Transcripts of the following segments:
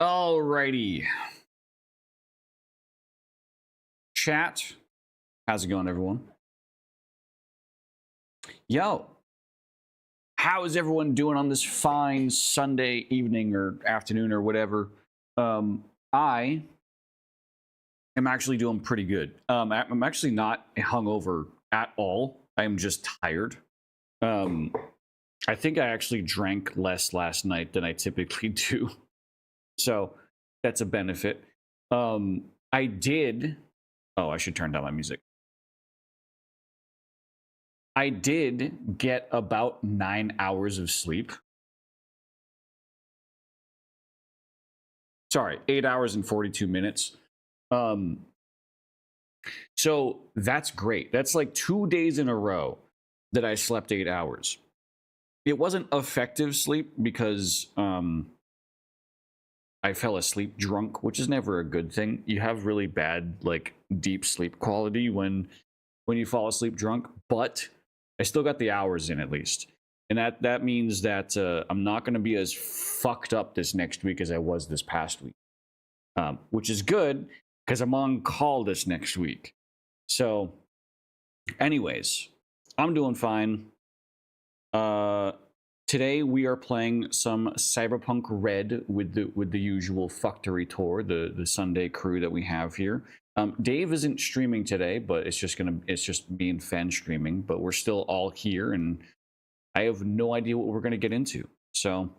Alrighty. Chat. How's it going, everyone? Yo. How is everyone doing on this fine Sunday evening or afternoon or whatever? I am actually doing pretty good. I'm actually not hungover at all. I am just tired. I think I actually drank less last night than I typically do. So that's a benefit. I did. Oh, I should turn down my music. I did get about 9 hours of sleep. Sorry, 8 hours and 42 minutes. So that's great. That's like 2 days in a row that I slept 8 hours. It wasn't effective sleep because I fell asleep drunk, which is never a good thing. You have really bad, like, deep sleep quality when you fall asleep drunk, but I still got the hours in at least. And that means that I'm not going to be as fucked up this next week as I was this past week, which is good because I'm on call this next week. So, anyways, I'm doing fine. Today we are playing some Cyberpunk Red with the usual Fuctory tour, the Sunday crew that we have here. Dave isn't streaming today, but it's just me and Fen streaming. But we're still all here, and I have no idea what we're gonna get into. So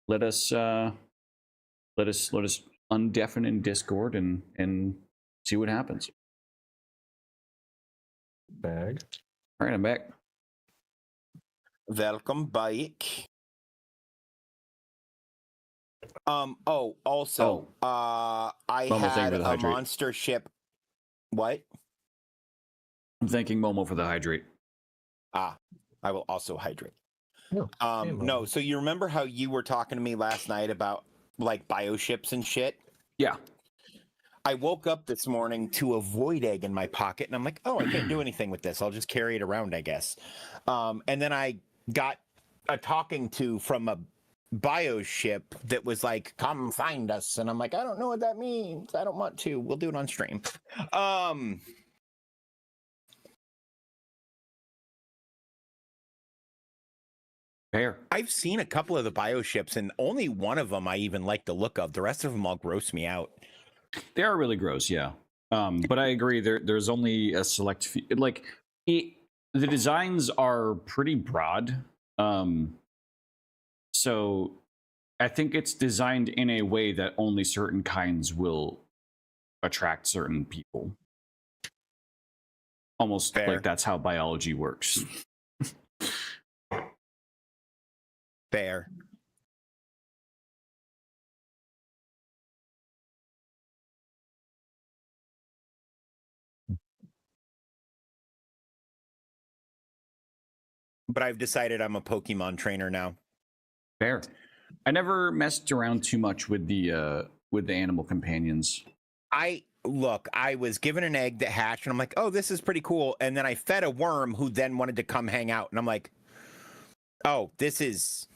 let us undeafen in Discord and see what happens. Bag. All right, I'm back. Welcome back. Also, I Momo, had for the a hydrate. monster ship. What? I'm thanking Momo for the hydrate. I will also hydrate. No, no, so you remember how you were talking to me last night about like bioships and shit? Yeah. I woke up this morning to a void egg in my pocket, and I'm like, oh, I can't do anything with this. I'll just carry it around, I guess. And then I got a talking to from a bioship that was like, come find us. And I'm like, I don't know what that means. I don't want to. We'll do it on stream. Fair. I've seen a couple of the bioships, and only one of them I even like the look of. The rest of them all gross me out. They are really gross, yeah. But I agree. There's only a select few. Like the designs are pretty broad. So I think it's designed in a way that only certain kinds will attract certain people. Almost Fair. like that's how biology works. Fair. But I've decided I'm a Pokemon trainer now. Fair. I never messed around too much with the animal companions. I was given an egg that hatched, and I'm like, oh, this is pretty cool. And then I fed a worm who then wanted to come hang out, and I'm like, oh, this is.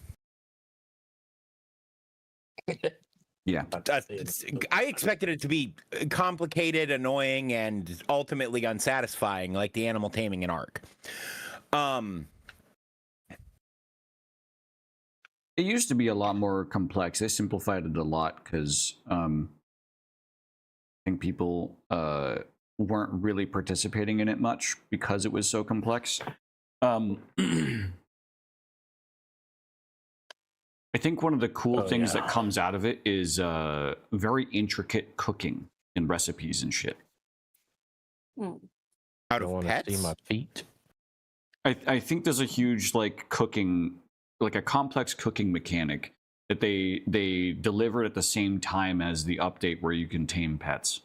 Yeah. I expected it to be complicated, annoying, and ultimately unsatisfying, like the animal taming in Ark. It used to be a lot more complex. They simplified it a lot because I think people weren't really participating in it much because it was so complex. I think one of the cool things that comes out of it is very intricate cooking and recipes and shit. Out of pets? See my feet. I think there's a huge like cooking, like a complex cooking mechanic that they delivered at the same time as the update where you can tame pets.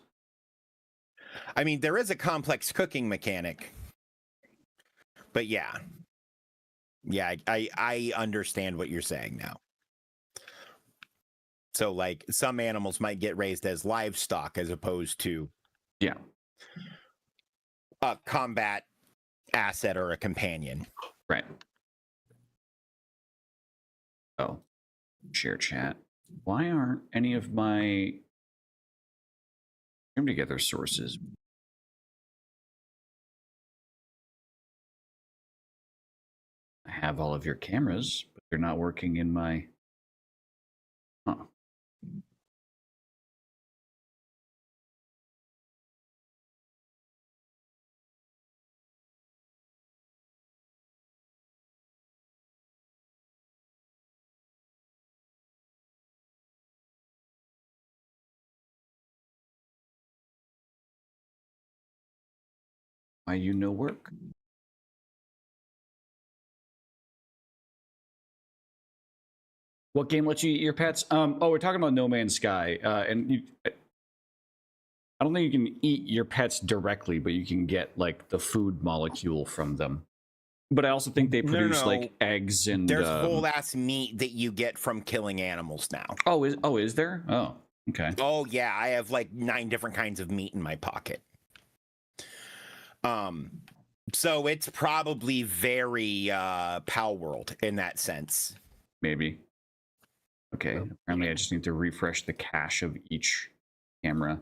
I mean, there is a complex cooking mechanic, but yeah, I understand what you're saying now. So, like, some animals might get raised as livestock as opposed to a combat asset or a companion. Right. Oh, share chat. Why aren't any of my stream together sources? I have all of your cameras, but they're not working in my... Huh. Why you no work? What game lets you eat your pets? Oh, we're talking about No Man's Sky, and I don't think you can eat your pets directly, but you can get like the food molecule from them. But I also think they produce like eggs and there's whole ass meat that you get from killing animals now. Is there? Oh, okay. Oh yeah, I have like 9 different kinds of meat in my pocket. So it's probably very Pal World in that sense. Maybe. Okay. Apparently I just need to refresh the cache of each camera.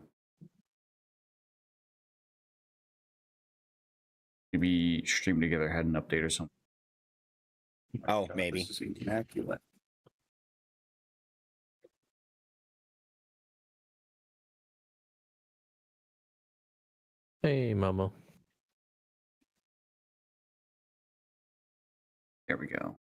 Maybe Stream Together had an update or something. Oh, maybe. This is immaculate. Hey, Momo. There we go.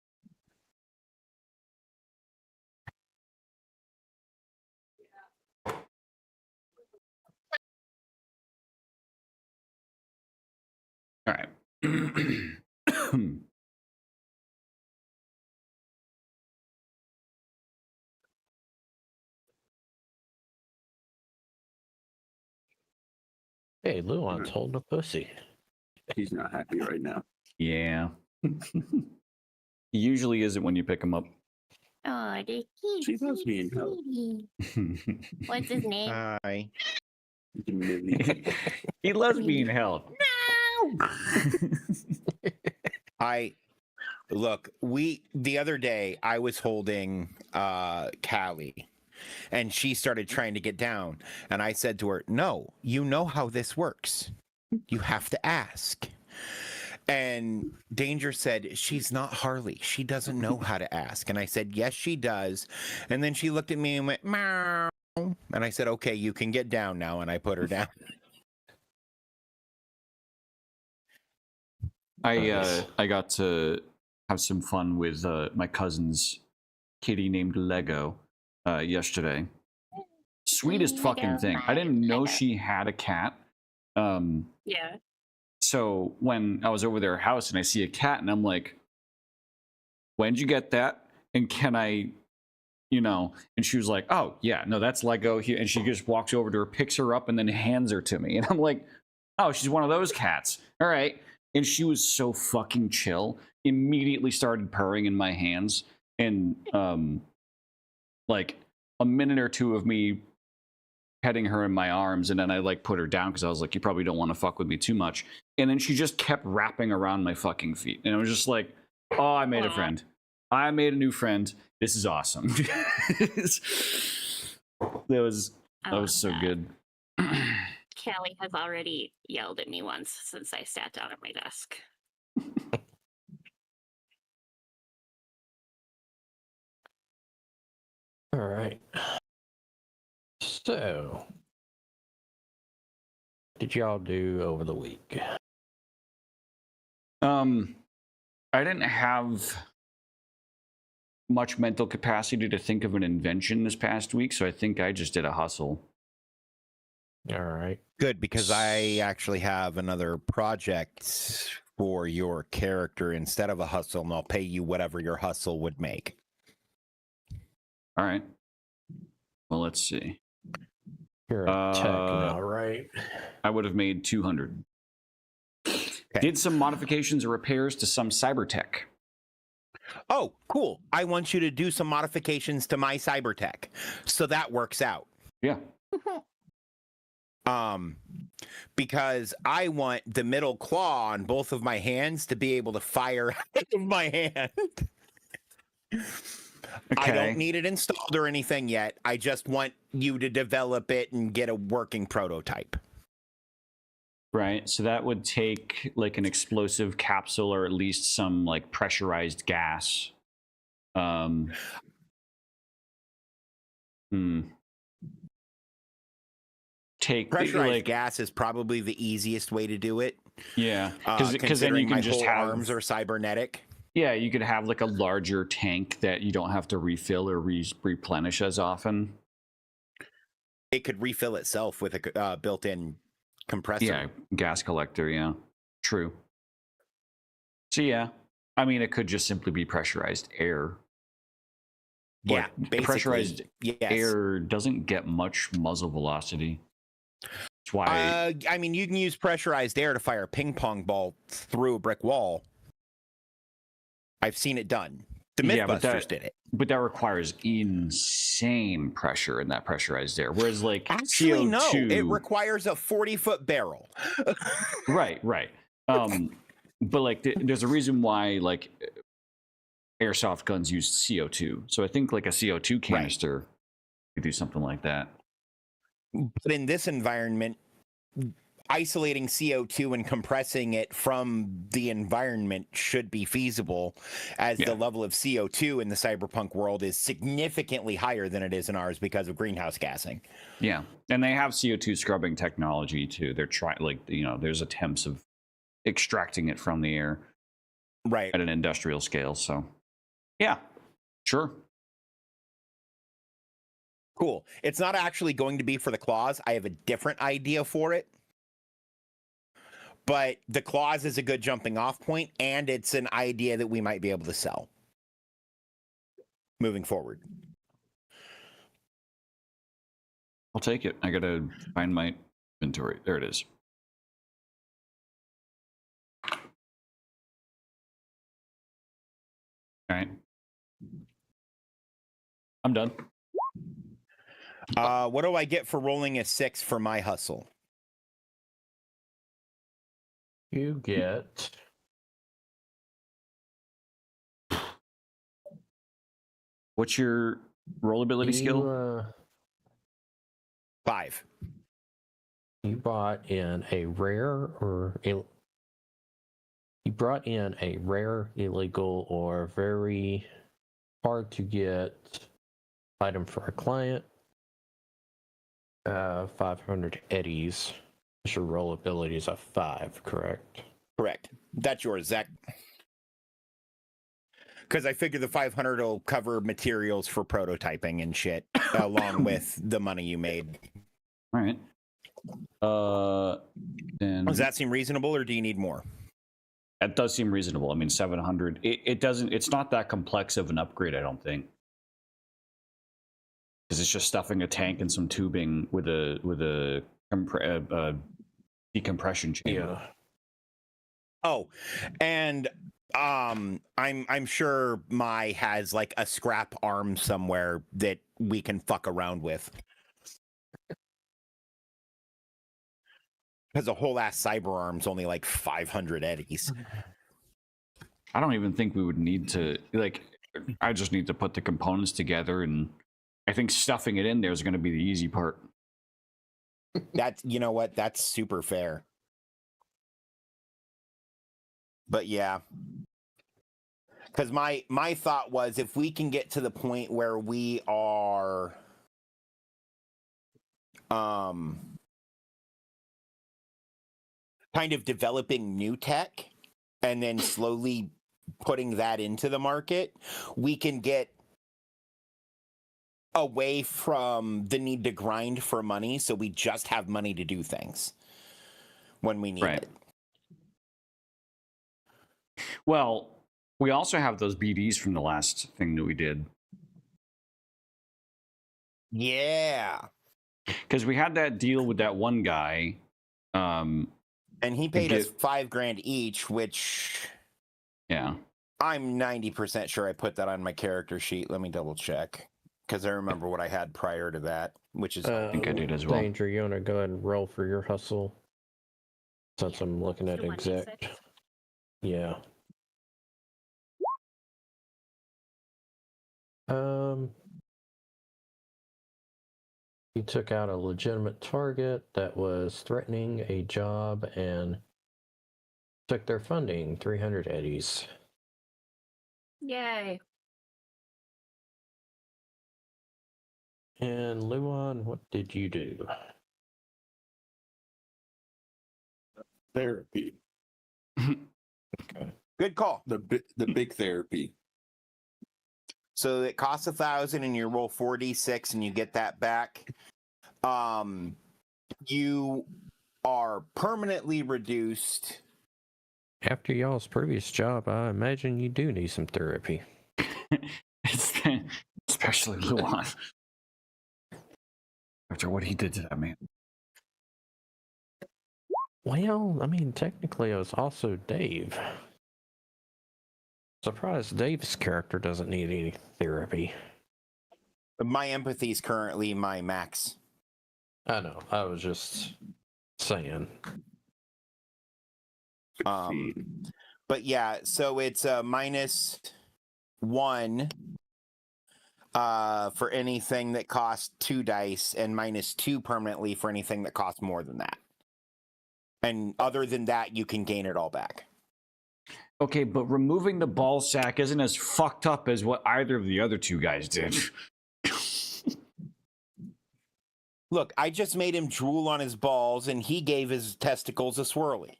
All right. Hey, Luan's holding a pussy. He's not happy right now. Yeah. He usually isn't when you pick him up. Oh, the cute. She loves being held. What's his name? Hi. He loves being held. No. The other day I was holding Callie and she started trying to get down and I said to her, "No, you know how this works. You have to ask." And Danger said, "She's not Harley. She doesn't know how to ask." And I said, "Yes, she does." And then she looked at me and went, "Meow." And I said, "Okay, you can get down now." And I put her down. I got to have some fun with my cousin's kitty named Lego yesterday. Sweetest fucking thing. I didn't know she had a cat. Yeah. So when I was over their house and I see a cat and I'm like, "When'd you get that? And can I, and she was like, "Oh yeah, no, that's Lego here." And she just walks over to her, picks her up and then hands her to me. And I'm like, "Oh, she's one of those cats. All right." And she was so fucking chill. Immediately started purring in my hands. And like a minute or two of me petting her in my arms, and then I like put her down because I was like, "You probably don't want to fuck with me too much." And then she just kept wrapping around my fucking feet. And I was just like, "Oh, I made a friend. I made a new friend. This is awesome." that was so good. Callie has already yelled at me once since I sat down at my desk. All right. So, what did y'all do over the week? I didn't have much mental capacity to think of an invention this past week, so I think I just did a hustle. All right. Good, because I actually have another project for your character instead of a hustle, and I'll pay you whatever your hustle would make. All right. Well, let's see. You're a tech now, right? I would have made 200. Okay. Did some modifications or repairs to some Cybertech. Oh, cool. I want you to do some modifications to my Cybertech. So that works out. Yeah. Because I want the middle claw on both of my hands to be able to fire out of my hand. I Okay. don't need it installed or anything yet. I just want you to develop it and get a working prototype. Right. So that would take like an explosive capsule or at least some like pressurized gas. Hmm. Take Pressurized like gas is probably the easiest way to do it. yeah, because then Considering you can my just whole have arms are cybernetic. yeah, you could have like a larger tank that you don't have to refill or replenish as often. It could refill itself with a built-in compressor. Yeah, gas collector. Yeah, true. So yeah, I mean, it could just simply be pressurized air. Yeah, But basically, pressurized yes. air doesn't get much muzzle velocity. That's why. I mean, you can use pressurized air to fire a ping pong ball through a brick wall. I've seen it done. The Yeah, but Mythbusters did it. But that requires insane pressure in that pressurized air. Whereas like Actually, CO2, no. It requires a 40-foot barrel. right. But like, there's a reason why like airsoft guns use CO2. So I think like a CO2 canister could do something like that. But in this environment, isolating CO2 and compressing it from the environment should be feasible, as the level of CO2 in the cyberpunk world is significantly higher than it is in ours because of greenhouse gassing. Yeah, and they have CO2 scrubbing technology too. They're trying, like, you know, there's attempts of extracting it from the air, right, at an industrial scale. So, yeah, sure. Cool. It's not actually going to be for the claws. I have a different idea for it. But the claws is a good jumping off point, and it's an idea that we might be able to sell moving forward. I'll take it. I gotta find my inventory. There it is. All right. I'm done. What do I get for rolling a 6 for my hustle? You get What's your rollability skill? 5. You bought in a rare you brought in a rare, illegal, or very hard to get item for a client. 500 eddies. Your rollability is a 5, correct? Correct. That's yours, Zach. Because I figure the 500 will cover materials for prototyping and shit, along with the money you made. All right. Then Does that seem reasonable, or do you need more? that does seem reasonable. I mean, 700. It doesn't. It's not that complex of an upgrade, I don't think. Because it's just stuffing a tank and some tubing with a decompression chamber. Yeah. Oh, and I'm sure my has like a scrap arm somewhere that we can fuck around with. Because a whole ass cyber arm's only like 500 eddies. I don't even think we would need to, like, I just need to put the components together, and I think stuffing it in there is going to be the easy part. That's, you know what? That's super fair. But yeah. Because my thought was, if we can get to the point where we are kind of developing new tech and then slowly putting that into the market, we can get away from the need to grind for money, so we just have money to do things when we need it. Well, we also have those BDs from the last thing that we did. Yeah. Because we had that deal with that one guy. And he paid us $5,000 each, which yeah, I'm 90% sure I put that on my character sheet. Let me double check, because I remember what I had prior to that, which is I think I did as well. Danger, you want to go ahead and roll for your hustle? Since I'm looking at The exact. 1d6. Yeah. He took out a legitimate target that was threatening a job and took their funding, 300 eddies. Yay. And Luan, what did you do? Therapy. Good call. The big therapy. So it costs 1,000 and you roll 4d6 and you get that back. You are permanently reduced. After y'all's previous job, I imagine you do need some therapy. Especially Luan. After what he did to that man. Well, I mean, technically, it was also Dave. Surprised Dave's character doesn't need any therapy. My empathy is currently my max. I know. I was just saying. But yeah, so it's -1 for anything that costs 2 dice, and -2 permanently for anything that costs more than that. And other than that, you can gain it all back. Okay, but removing the ball sack isn't as fucked up as what either of the other two guys did. Look, I just made him drool on his balls, and he gave his testicles a swirly.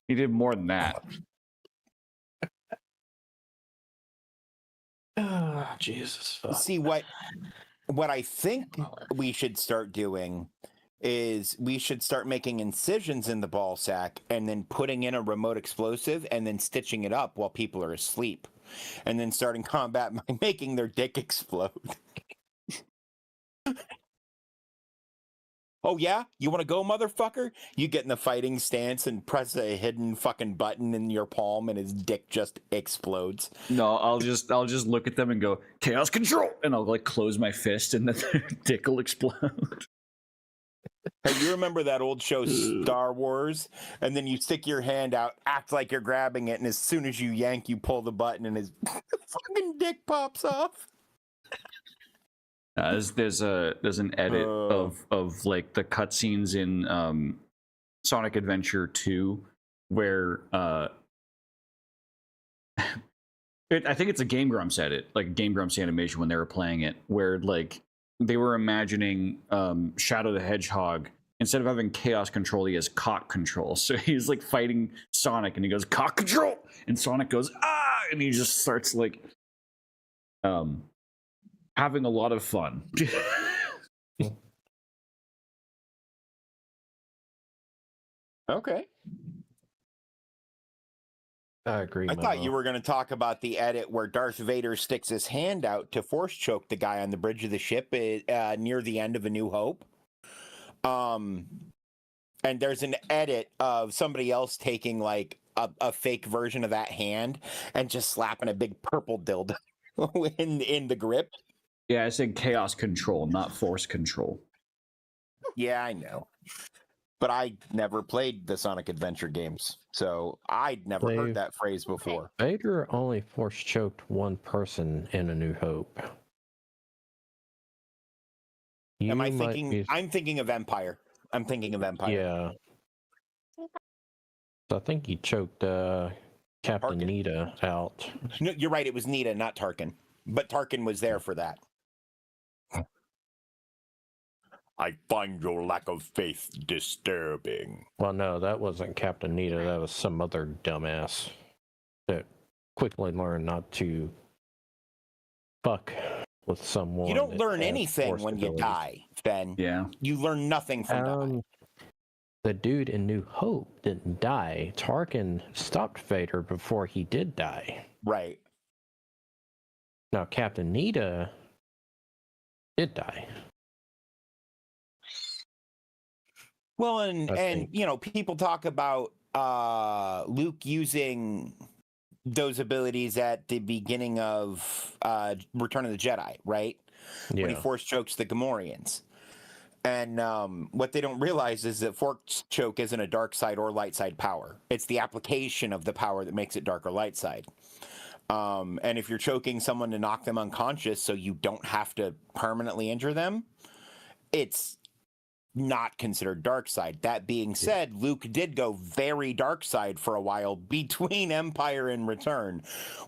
He did more than that. Oh, Jesus. Fuck. See, what I think we should start doing is we should start making incisions in the ball sack and then putting in a remote explosive and then stitching it up while people are asleep, and then starting combat by making their dick explode. Oh yeah? You want to go, motherfucker? You get in the fighting stance and press a hidden fucking button in your palm and his dick just explodes. No, I'll just look at them and go, chaos control, and I'll like close my fist and then their dick will explode. Hey, you remember that old show Star Wars? And then you stick your hand out, act like you're grabbing it, and as soon as you yank, you pull the button and his fucking dick pops off. There's an edit of like the cutscenes in Sonic Adventure 2 where I think it's a Game Grumps edit, like a Game Grumps animation when they were playing it, where like they were imagining Shadow the Hedgehog, instead of having chaos control, he has cock control. So he's like fighting Sonic and he goes cock control, and Sonic goes ah, and he just starts like having a lot of fun. Okay. I agree. I thought you were going to talk about the edit where Darth Vader sticks his hand out to force choke the guy on the bridge of the ship near the end of A New Hope. And there's an edit of somebody else taking like a fake version of that hand and just slapping a big purple dildo in the grip. Yeah, I said chaos control, not force control. Yeah, I know. But I never played the Sonic Adventure games, so I'd never heard that phrase before. Vader only force choked one person in A New Hope. Am I thinking? I'm thinking of Empire. I'm thinking of Empire. Yeah. So I think he choked Captain Tarkin. Nita out. No, you're right. It was Nita, not Tarkin. But Tarkin was there for that. I find your lack of faith disturbing. Well, no, that wasn't Captain Nita. That was some other dumbass that quickly learned not to fuck with someone. You don't learn that has anything force when you abilities. die, Ben. Yeah. You learn nothing from dying. The dude in New Hope didn't die. Tarkin stopped Vader before he did die. Right. Now, Captain Nita did die. Well, and you know, people talk about Luke using those abilities at the beginning of Return of the Jedi, right? Yeah. When he force chokes the Gamorreans. And what they don't realize is that force choke isn't a dark side or light side power. It's the application of the power that makes it dark or light side. And if you're choking someone to knock them unconscious so you don't have to permanently injure them, it's not considered dark side. That being said, Luke did go very dark side for a while between Empire and Return,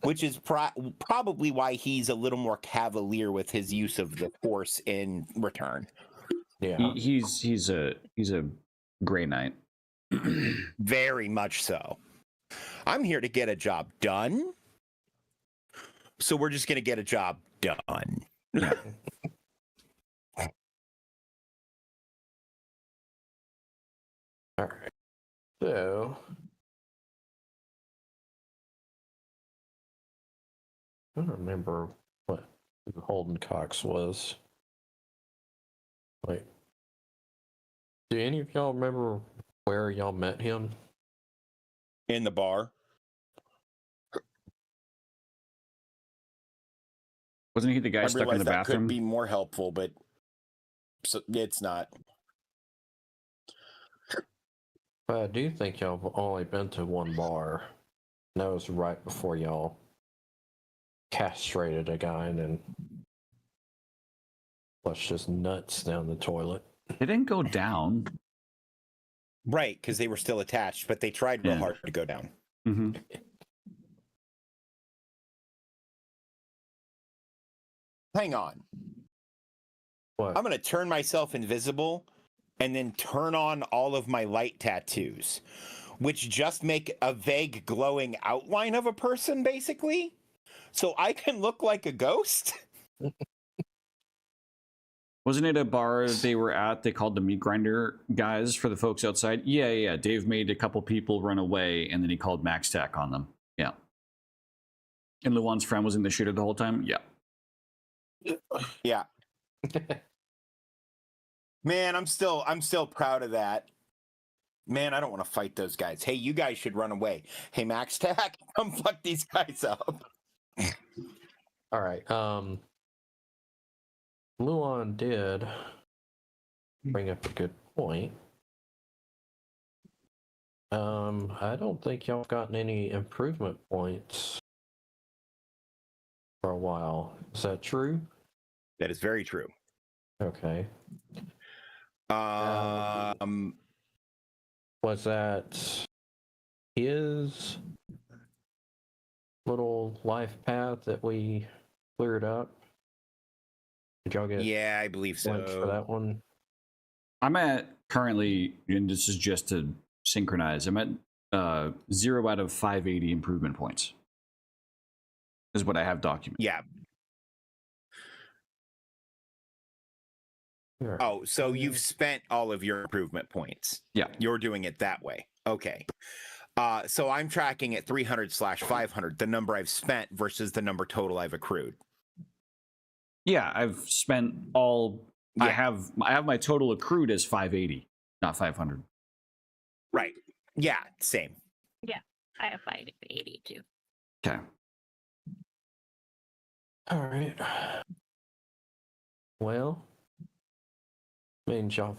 which is probably why he's a little more cavalier with his use of the Force in Return. Yeah. He's a Grey Knight. Very much so. I'm here to get a job done. So we're just going to get a job done. All right. So, I don't remember what Holden Cox was. Like, do any of y'all remember where y'all met him? In the bar. Wasn't he the guy I stuck in realize the that bathroom? could be more helpful, but it's not. But I do think y'all have only been to one bar. And that was right before y'all castrated a guy and then flushed his nuts down the toilet. It didn't go down. Right, because they were still attached, but they tried real Yeah. hard to go down. Mm-hmm. Hang on. What? I'm going to turn myself invisible and then turn on all of my light tattoos, which just make a vague glowing outline of a person, basically. So I can look like a ghost. Wasn't it a bar they were at? They called the meat grinder guys for the folks outside. Yeah. Dave made a couple people run away, and then he called Max Tack on them. Yeah. And Luan's friend was in the shooter the whole time. Yeah. Yeah. Man, I'm still proud of that. Man, I don't want to fight those guys. Hey, you guys should run away. Hey, Max Tack, come fuck these guys up. All right. Luan did bring up a good point. I don't think y'all have gotten any improvement points for a while. Is that true? That is very true. Okay. Was that his little life path that we cleared up? Did y'all get Yeah, I believe points for so. that one? I'm at currently, and this is just to synchronize, I'm at 0 out of 580 improvement points. Is what I have documented. Yeah. Sure. Oh, so you've spent all of your improvement points. Yeah. You're doing it that way. Okay. So I'm tracking at 300/500, the number I've spent versus the number total I've accrued. Yeah, I've spent all. I Yeah. have my total accrued as 580, not 500. Right. Yeah, same. I have 580 too. Okay. All right. Well, means y'all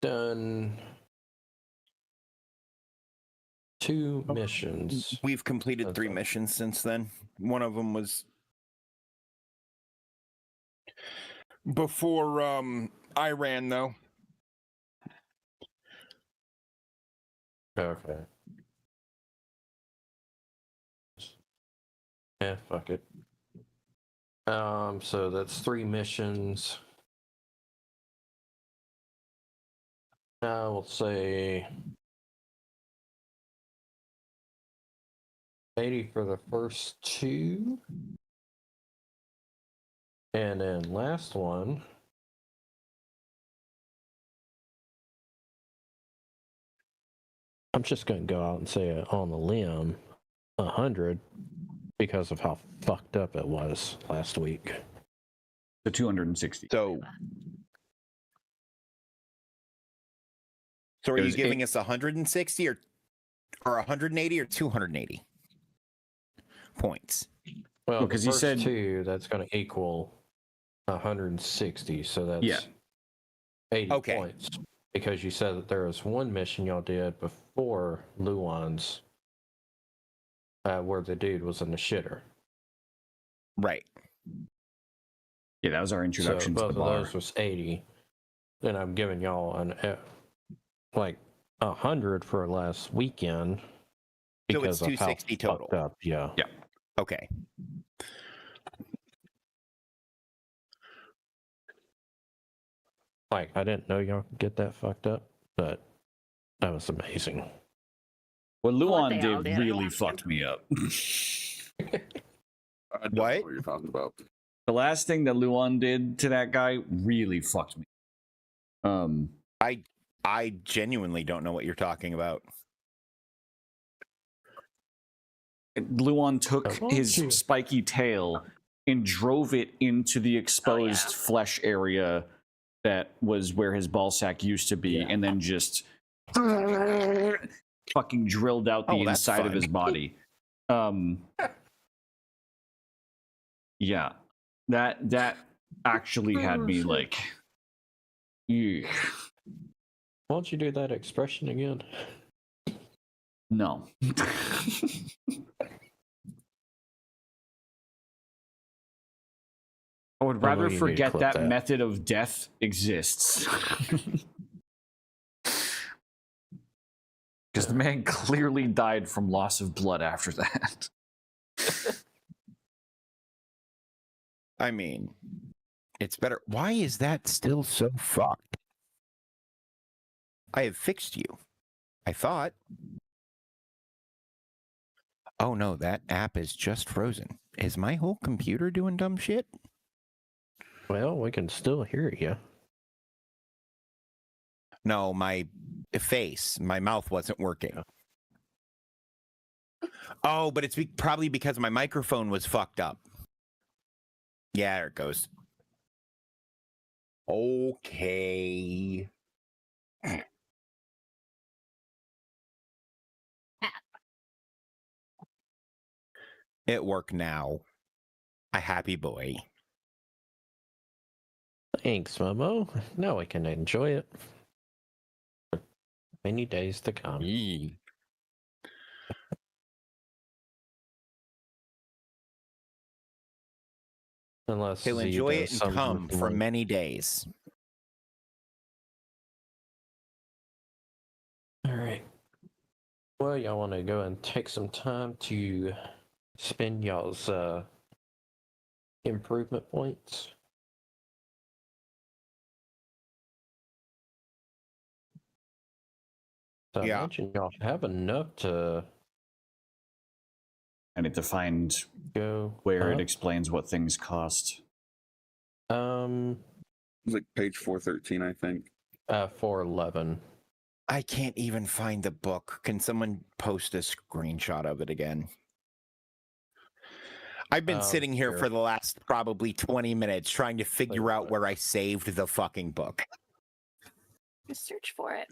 done 2 missions. We've completed That's 3 all. missions since then. One of them was before I ran, though. Okay. Yeah, fuck it. So that's 3 missions. I will say 80 for the first 2. And then last one. I'm just going to go out and say it on the limb 100 because of how fucked up it was last week. So 260. So are It you was giving us 160 or 180 or 280 points? Well, because the he first said 2, that's going to equal 160. So that's Yeah. 80 Okay. points. Because you said that there was one mission y'all did before Luan's where the dude was in the shitter. Right. Yeah, that was our So introduction to both the of bar. those was 80. And I'm giving y'all like 100 for last weekend So it's because of how 260 total. fucked up. Yeah. Yeah. Okay. Like I didn't know y'all could get that fucked up, but that was amazing. What What Luan they all did did. really fucked me up. I don't What? know what you're talking about. The last thing that Luan did to that guy really fucked me. I genuinely don't know what you're talking about. Luan took Won't his you? spiky tail and drove it into the exposed flesh area that was where his ball sack used to be, Yeah. and then just fucking drilled out the Oh, that's inside of fun. his body. Yeah, that actually had me like, ew. Why don't you do that expression again? No. I would Well, rather you need to forget clip that that. method of death exists. Because the man clearly died from loss of blood after that. I mean, it's better. Why is that still so fucked? I have fixed you. I thought. Oh no, that app is just frozen. Is my whole computer doing dumb shit? Well, we can still hear you. No, my my mouth wasn't working. Oh, but it's probably because my microphone was fucked up. Yeah, there it goes. Okay. It worked now. A happy boy. Thanks, Momo. Now we can enjoy it for many days to come. Yee. Unless He'll Z enjoy does it and some come for like- many days. All right. Well, y'all want to go and take some time to spend y'all's improvement points? So Yeah. I imagine y'all have enough to I need to find go where it up. explains what things cost. It's like page 413, I think. 411. I can't even find the book. Can someone post a screenshot of it again? I've been sitting here Sure. for the last probably 20 minutes trying to figure out where I saved the fucking book. Just search for it.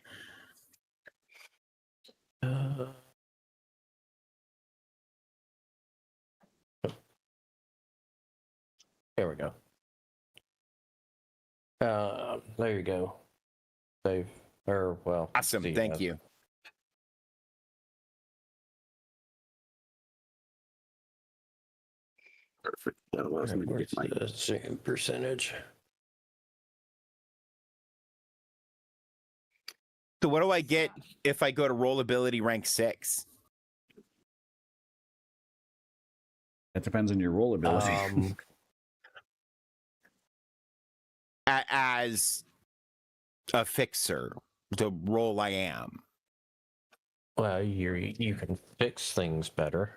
There we go. There you go. Save. Or, well. Awesome. Z Thank has you. Perfect. That allows me to Where's get my the zoom percentage? So what do I get if I go to roll ability rank 6? That depends on your roll ability. As a fixer, the role I am. Well, you can fix things better.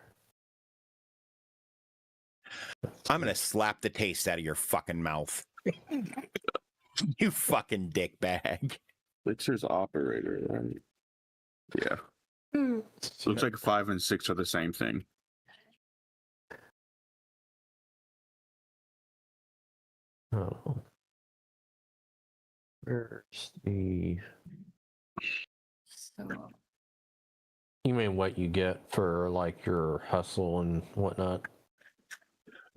I'm going to slap the taste out of your fucking mouth. You fucking dickbag. Fixer's operator, right? Yeah. Looks like 5 and 6 are the same thing. Oh. Where's the... So You mean what you get for, like, your hustle and whatnot?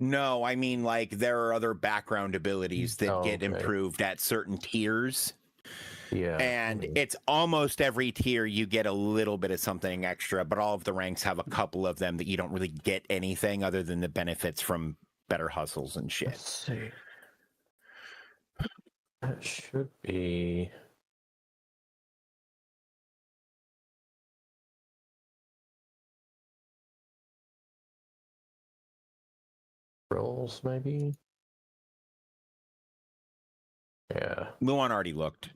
No, I mean, like, there are other background abilities that get okay. improved at certain tiers. Yeah. And it's almost every tier you get a little bit of something extra, but all of the ranks have a couple of them that you don't really get anything other than the benefits from better hustles and shit. Let's see. That should be. Rolls, maybe? Yeah. Luan already looked.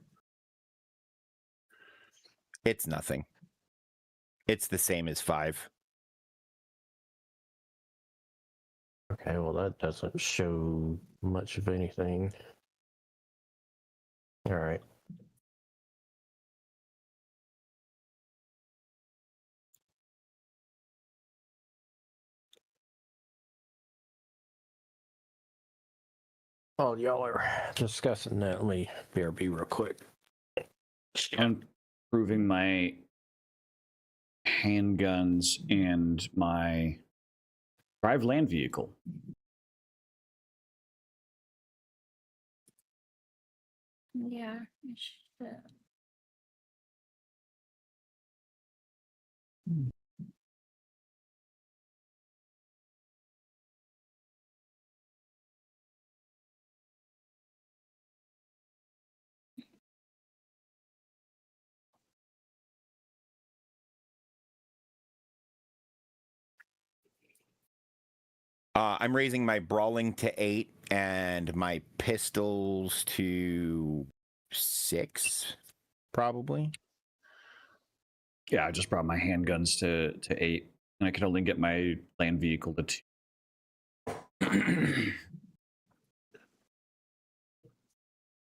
It's nothing. It's the same as 5. Okay, well, that doesn't show much of anything. All right. While y'all are discussing that, let me BRB real quick. I'm improving my handguns and my drive land vehicle. Yeah. I should. I'm raising my brawling to 8 and my pistols to 6, probably. Yeah, I just brought my handguns to 8, and I can only get my land vehicle to 2.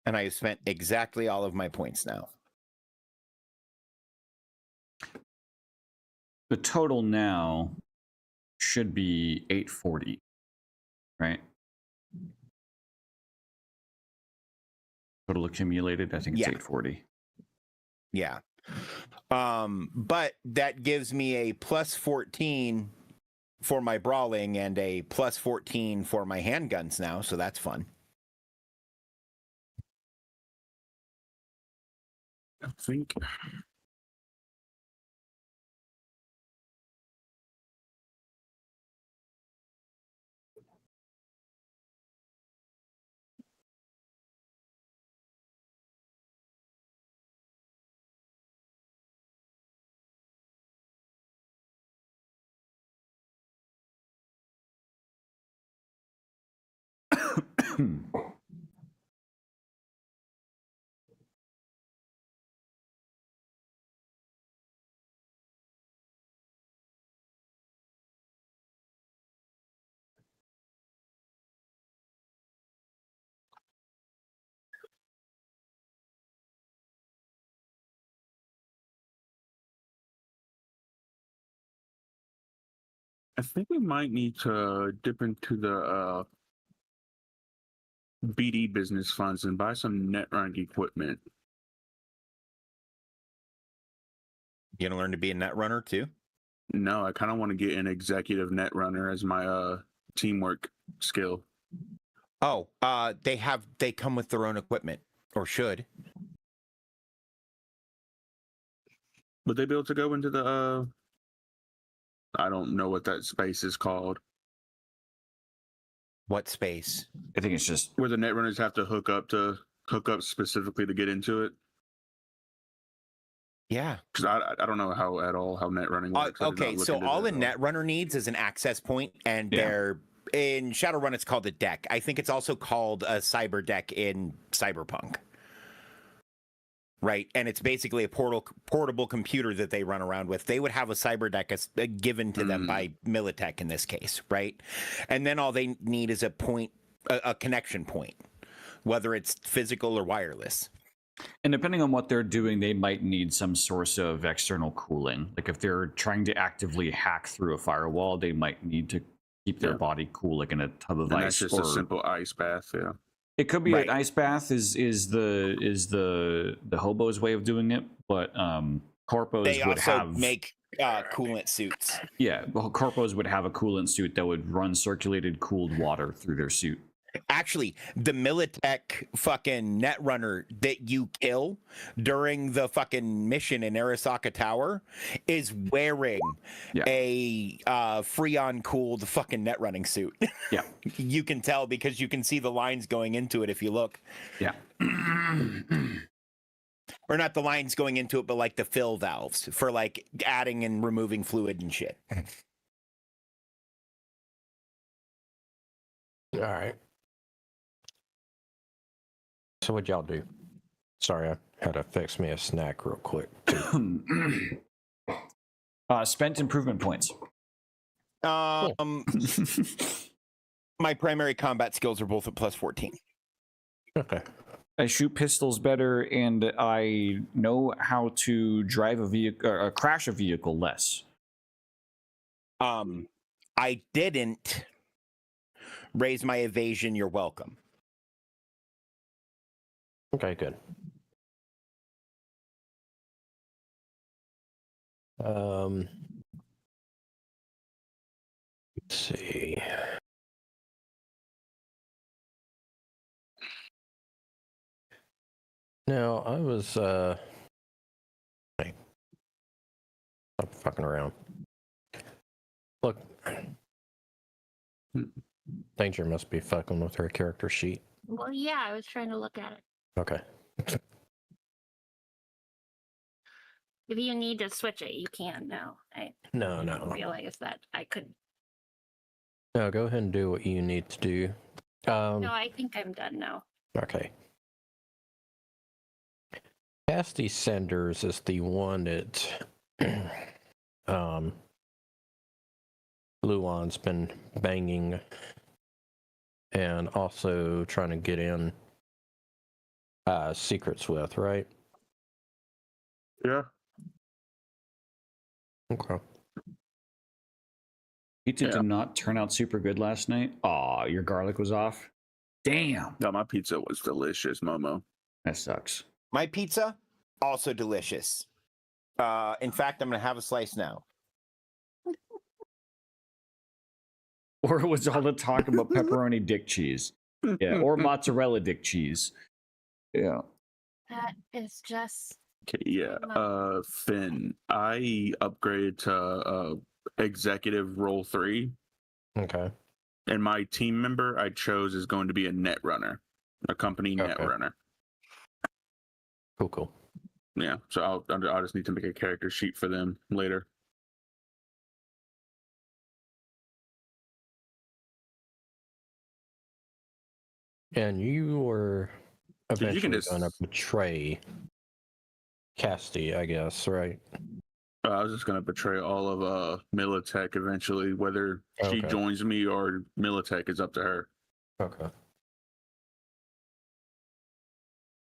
And I have spent exactly all of my points now. The total now should be 840, right? Total accumulated, I think it's Yeah. 840. Yeah. But that gives me a plus 14 for my brawling and a plus 14 for my handguns now, so that's fun. I think. I think we might need to dip into the BD business funds and buy some netrunning equipment. You gonna learn to be a net runner too? No, I kind of want to get an executive netrunner as my teamwork skill. Oh, they come with their own equipment, or should. Would they be able to go into the I don't know what that space is called. What space? I think it's just Where the netrunners have to hook up specifically to get into it. Yeah. Because I don't know how net running works. I did not Okay, look so into all that a at net runner needs is an access point, and Yeah. they're in Shadowrun. It's called a deck. I think it's also called a cyber deck in Cyberpunk. Right, and it's basically a portable computer that they run around with. They would have a cyber deck given to them by Militech in this case, right? And then all they need is a connection point, whether it's physical or wireless. And depending on what they're doing, they might need some source of external cooling. Like if they're trying to actively hack through a firewall, they might need to keep their body cool, like in a tub of And ice. that's just a simple ice bath, yeah. It could be Right. an ice bath is the hobo's way of doing it, but corpos They would also have make coolant suits. well, corpos would have a coolant suit that would run circulated cooled water through their suit. actually, the Militech fucking netrunner that you kill during the fucking mission in Arasaka Tower is wearing Yeah. a Freon cooled fucking netrunning suit. Yeah. You can tell because you can see the lines going into it if you look. Yeah. Or not the lines going into it, but like the fill valves for like adding and removing fluid and shit. All right. So what'd y'all do? Sorry, I had to fix me a snack real quick. Spent improvement points. My primary combat skills are both at plus 14. Okay. I shoot pistols better, and I know how to drive a vehicle, crash a vehicle less. I didn't raise my evasion. You're welcome. Okay, good. Let's see. Now, I was, hey, stop fucking around. Look, Danger must be fucking with her character sheet. Well, yeah, I was trying to look at it. Okay. If you need to switch it, you can. No, I No, didn't no. realize that I could. No, go ahead and do what you need to do. No, I think I'm done now. Okay. Casty Sanders is the one that Luan's been banging and also trying to get in secrets with, right? Yeah. Okay. Pizza Yeah. did not turn out super good last night. Aw, your garlic was off. Damn. No, my pizza was delicious, Momo. That sucks. My pizza, also delicious. In fact, I'm going to have a slice now. Or was all the talk about pepperoni dick cheese? Yeah, or mozzarella dick cheese. Yeah. That is just. Okay, yeah. Finn, I upgraded to executive role 3, Okay. and my team member I chose is going to be a net runner, a company net Okay. runner. Cool. Yeah, so I'll just need to make a character sheet for them later. And you were So you can eventually just- going to betray Casty, I guess, right? I was just gonna betray all of Militech eventually, whether she Okay. joins me or Militech is up to her. Okay.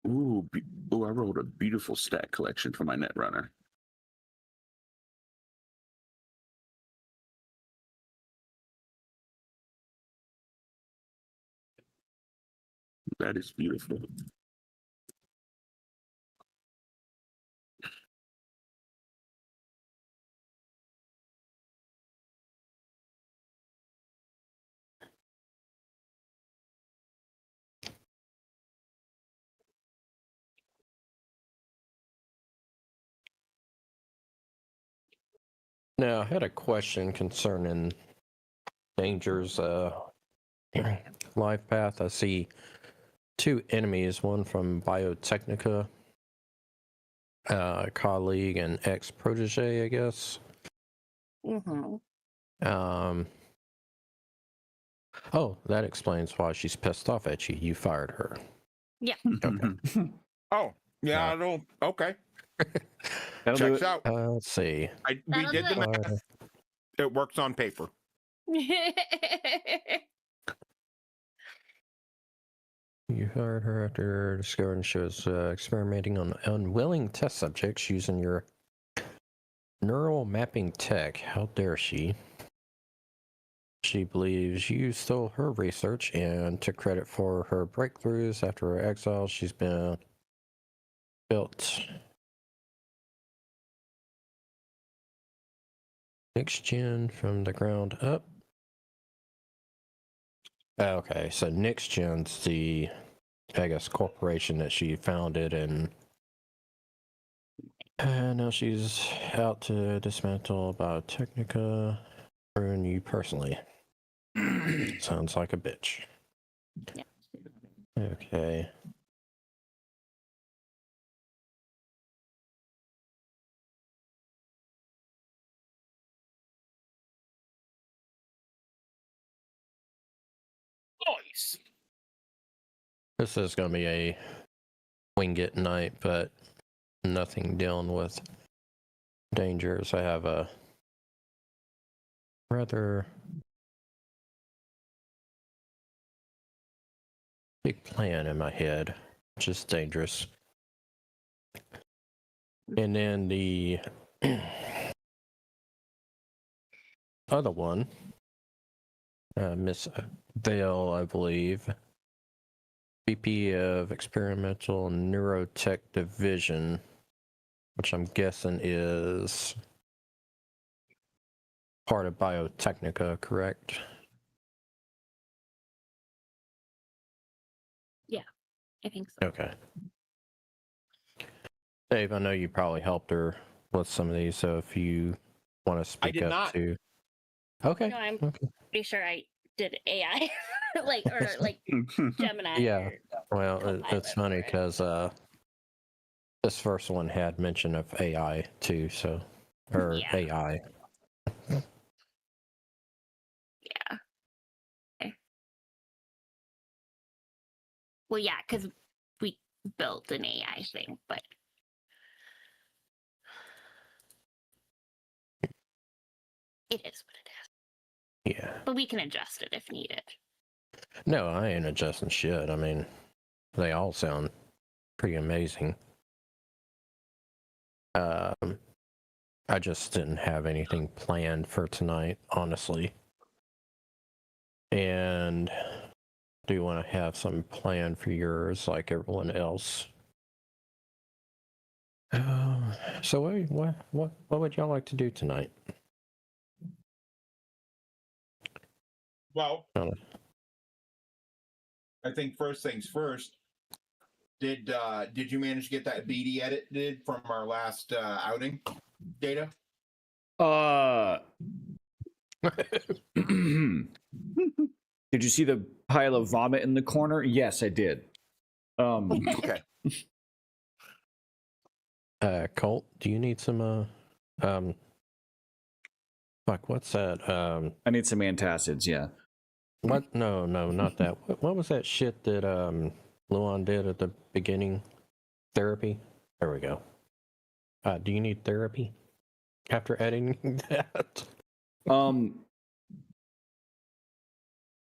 Ooh, I rolled a beautiful stat collection for my net runner. That is beautiful. Now, I had a question concerning Danger's life path. I see 2 enemies, one from Biotechnica, colleague and ex-protege, I guess. Mm-hmm. Oh, that explains why she's pissed off at you. You fired her. Okay. Oh, yeah, Wow. I don't. Okay. That'll do Checks it. out. Let's see. We That'll did do the it. math. It works on paper. You fired her after discovering she was experimenting on unwilling test subjects using your neural mapping tech. How dare she? She believes you stole her research and took credit for her breakthroughs. After her exile, she's been built next gen from the ground up. Okay, so NextGen's the, I guess, corporation that she founded, and now she's out to dismantle Biotechnica, ruin you personally. Sounds like a bitch. Yeah. Okay. Nice. This is going to be a wing it night, but nothing dealing with dangers. I have a rather big plan in my head, which is dangerous. And then the other one, Miss Vale, I believe, VP of Experimental Neurotech Division, which I'm guessing is part of Biotechnica, correct? I think so. Okay. Dave, I know you probably helped her with some of these, so if you want to speak did up not. to. Okay. No, I'm Okay. pretty sure I did AI, or Gemini. Yeah. Or Well, Copilot it's funny for it. because this first one had mention of AI too, so or Yeah. AI. Yeah. Okay. Well, yeah, because we built an AI thing, but it is what it is. Yeah. But we can adjust it if needed. No, I ain't adjusting shit. I mean, they all sound pretty amazing. I just didn't have anything planned for tonight, honestly. And do you want to have some plan for yours like everyone else? So what would y'all like to do tonight? Well, Uh, I think first things first. Did you manage to get that BD edited from our last outing data? Did you see the pile of vomit in the corner? Yes, I did. Okay. Colt, do you need some fuck, what's that? I need some antacids. Yeah. What? No, not that. What was that shit that Luan did at the beginning? Therapy. There we go. Do you need therapy after editing that?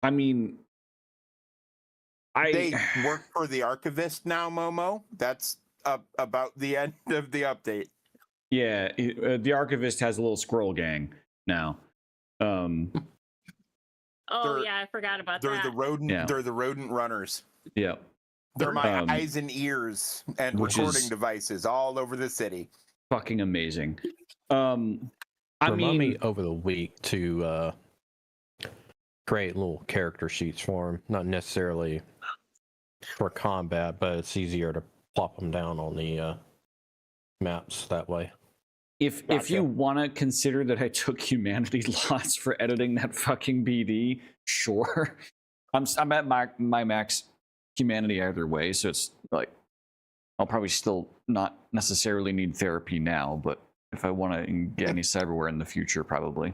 I mean, They work for the archivist now, Momo. That's about the end of the update. yeah, the archivist has a little squirrel gang now. Oh They're- yeah, I forgot about They're that. the rodent. Yeah. They're the rodent runners. Yeah. They're my Um, eyes and ears and which recording is- devices all over the city. Fucking amazing. I Remind mean, me over the week to create little character sheets for him. Not necessarily for combat, but it's easier to plop them down on the maps that way. if Gotcha. you want to consider that I took humanity lots for editing that fucking BD, sure. I'm at my max humanity either way, so it's like I'll probably still not necessarily need therapy now, but if I want to get any cyberware in the future, probably.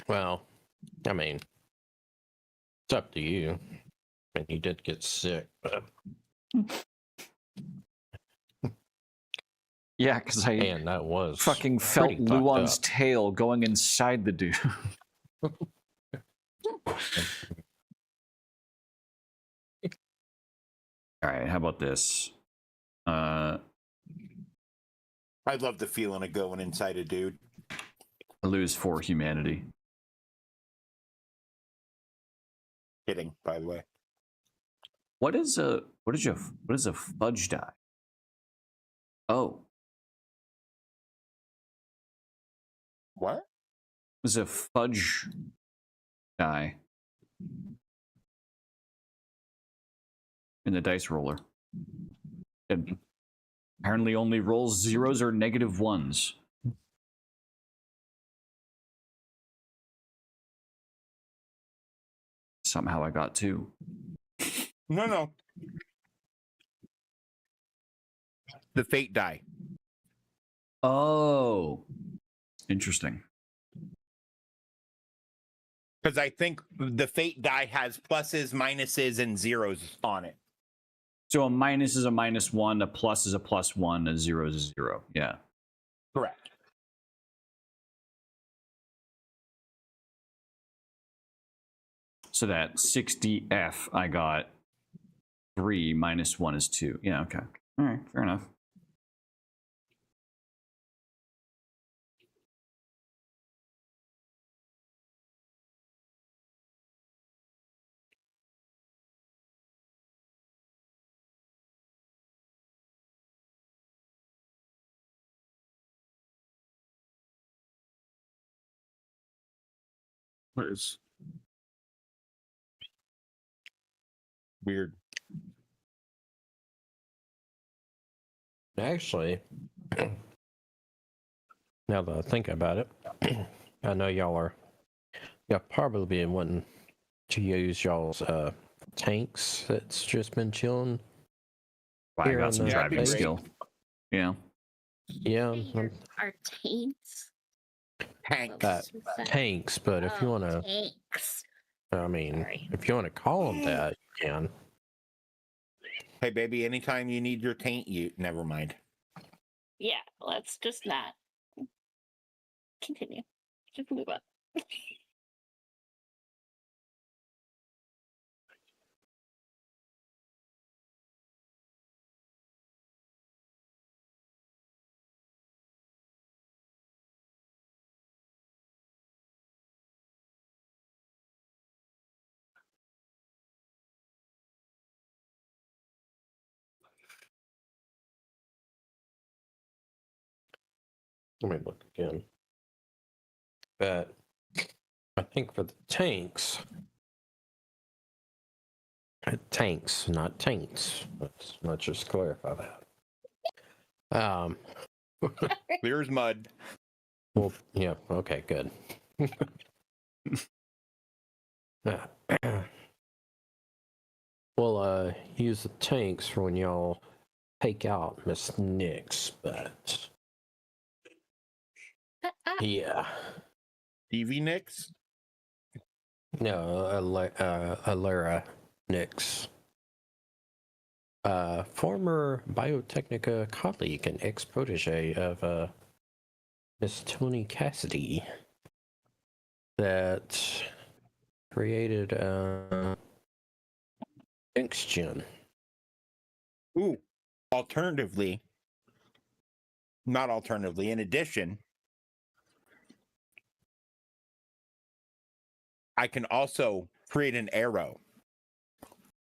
Well, I mean, it's up to you. I mean, he did get sick, but Yeah, because I man, that was fucking felt pretty fucked Luan's up. tail going inside the dude. All right, how about this? I love the feeling of going inside a dude. I lose 4 humanity. Kidding, by the way. What is a fudge die? Oh. What? There's a fudge die in the dice roller. It apparently only rolls zeros or negative ones. Somehow I got two. No. The fate die. Oh, interesting. Because I think the fate die has pluses, minuses, and zeros on it. So a minus is a -1, a plus is a +1, a 0 is a 0. Yeah. Correct. So that 60F, I got 3 minus 1 is 2. Yeah, okay. All right, fair enough. What is? Weird. Actually, now that I think about it, I know y'all probably been wanting to use y'all's tanks that's just been chilling. I Here got on some the driving base. skill. Yeah. Yeah, Our taints. Tanks. tanks, but if you want to, Tanks. I mean, Sorry. if you want to call them that, you can. Hey, baby, anytime you need your taint, you never mind. Yeah, let's just not continue. Just move up. Let me look again. But I think for the tanks, tanks, not taints. Let's just clarify that. Clear as mud. Well, yeah, okay, good. Well, use the tanks for when y'all take out Miss Nix, but yeah. DV Nix? No, Alara Nix. Former Biotechnica colleague and ex-protege of Miss Tony Cassidy that created XGen. Ooh. Alternatively, not alternatively, in addition, I can also create an arrow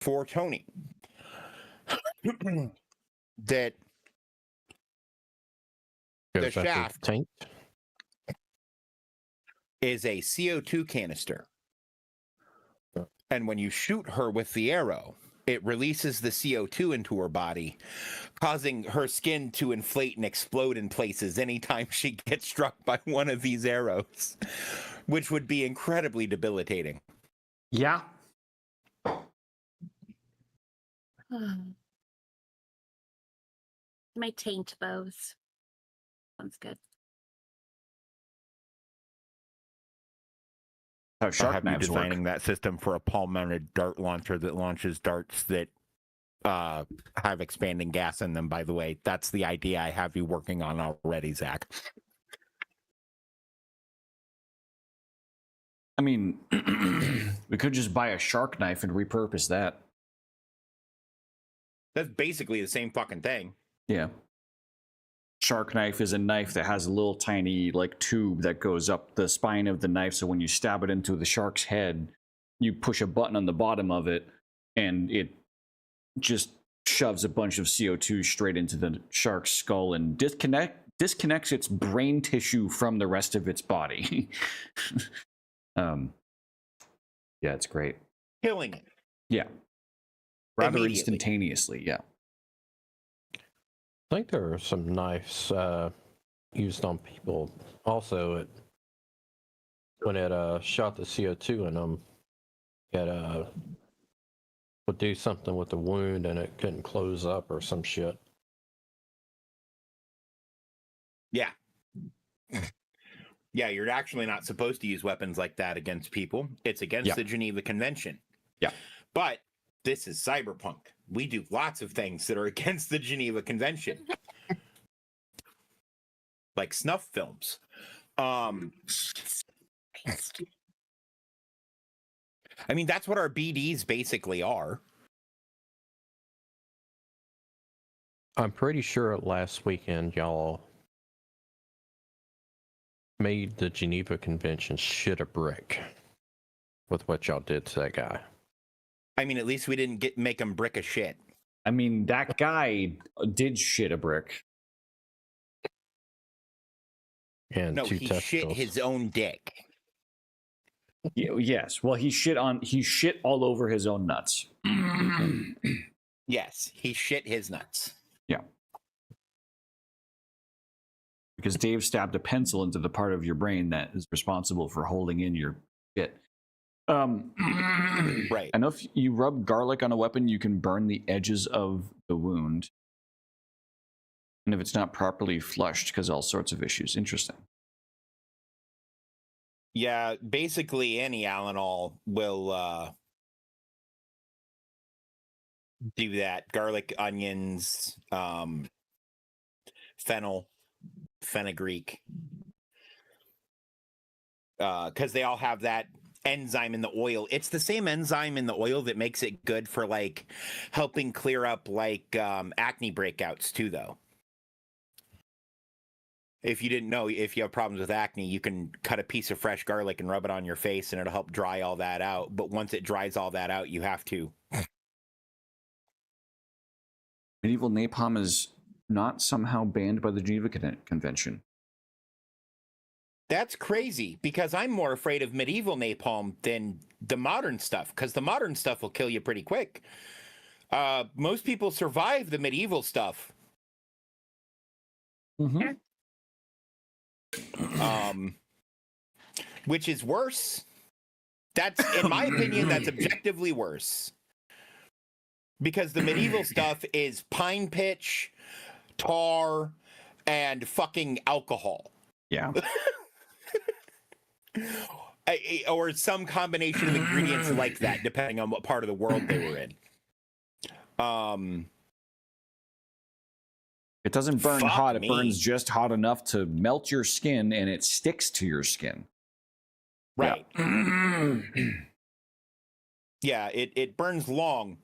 for Tony that the Goes after shaft tank. is a CO2 canister. And when you shoot her with the arrow, it releases the CO2 into her body, causing her skin to inflate and explode in places anytime she gets struck by one of these arrows, which would be incredibly debilitating. Yeah. My taint bows. Sounds good. How I'll shark have you knives work. designing that system for a palm-mounted dart launcher that launches darts that have expanding gas in them, by the way. That's the idea I have you working on already, Zach. I mean, we could just buy a shark knife and repurpose that. That's basically the same fucking thing. Yeah. Shark knife is a knife that has a little tiny like tube that goes up the spine of the knife, so when you stab it into the shark's head, you push a button on the bottom of it and it just shoves a bunch of CO2 straight into the shark's skull and disconnects its brain tissue from the rest of its body. Yeah, it's great. Killing it. Yeah. Rather Immediately. instantaneously, yeah. I think there are some knives used on people. Also, when it shot the CO2 in them, it would do something with the wound and it couldn't close up or some shit. Yeah. Yeah, you're actually not supposed to use weapons like that against people. It's against Yeah. the Geneva Convention. Yeah. But this is Cyberpunk. We do lots of things that are against the Geneva Convention. Like snuff films. I mean, that's what our BDs basically are. I'm pretty sure last weekend y'all made the Geneva Convention shit a brick with what y'all did to that guy. I mean, at least we didn't make him brick a shit. I mean, that guy did shit a brick. And No, two he shit testicles. his own dick. Yes. Well, he shit all over his own nuts. Yes, he shit his nuts. Yeah. Because Dave stabbed a pencil into the part of your brain that is responsible for holding in your shit. Right. I know if you rub garlic on a weapon, you can burn the edges of the wound. And if it's not properly flushed, because all sorts of issues. Interesting. Yeah, basically any Alanol will do that. Garlic, onions, fennel, fenugreek. Because they all have that enzyme in the oil. It's the same enzyme in the oil that makes it good for like helping clear up like acne breakouts too, though. If you didn't know, if you have problems with acne, you can cut a piece of fresh garlic and rub it on your face and it'll help dry all that out. But once it dries all that out, you have to. Medieval napalm is not somehow banned by the Geneva Convention. That's crazy because I'm more afraid of medieval napalm than the modern stuff because the modern stuff will kill you pretty quick. Most people survive the medieval stuff. Mm-hmm. Which is worse. That's, in my opinion, that's objectively worse. Because the medieval stuff is pine pitch, tar, and fucking alcohol. Yeah. Or some combination of ingredients like that, depending on what part of the world they were in. It doesn't burn Fuck hot. me. It burns just hot enough to melt your skin, and it sticks to your skin. Right. Yeah, it burns long,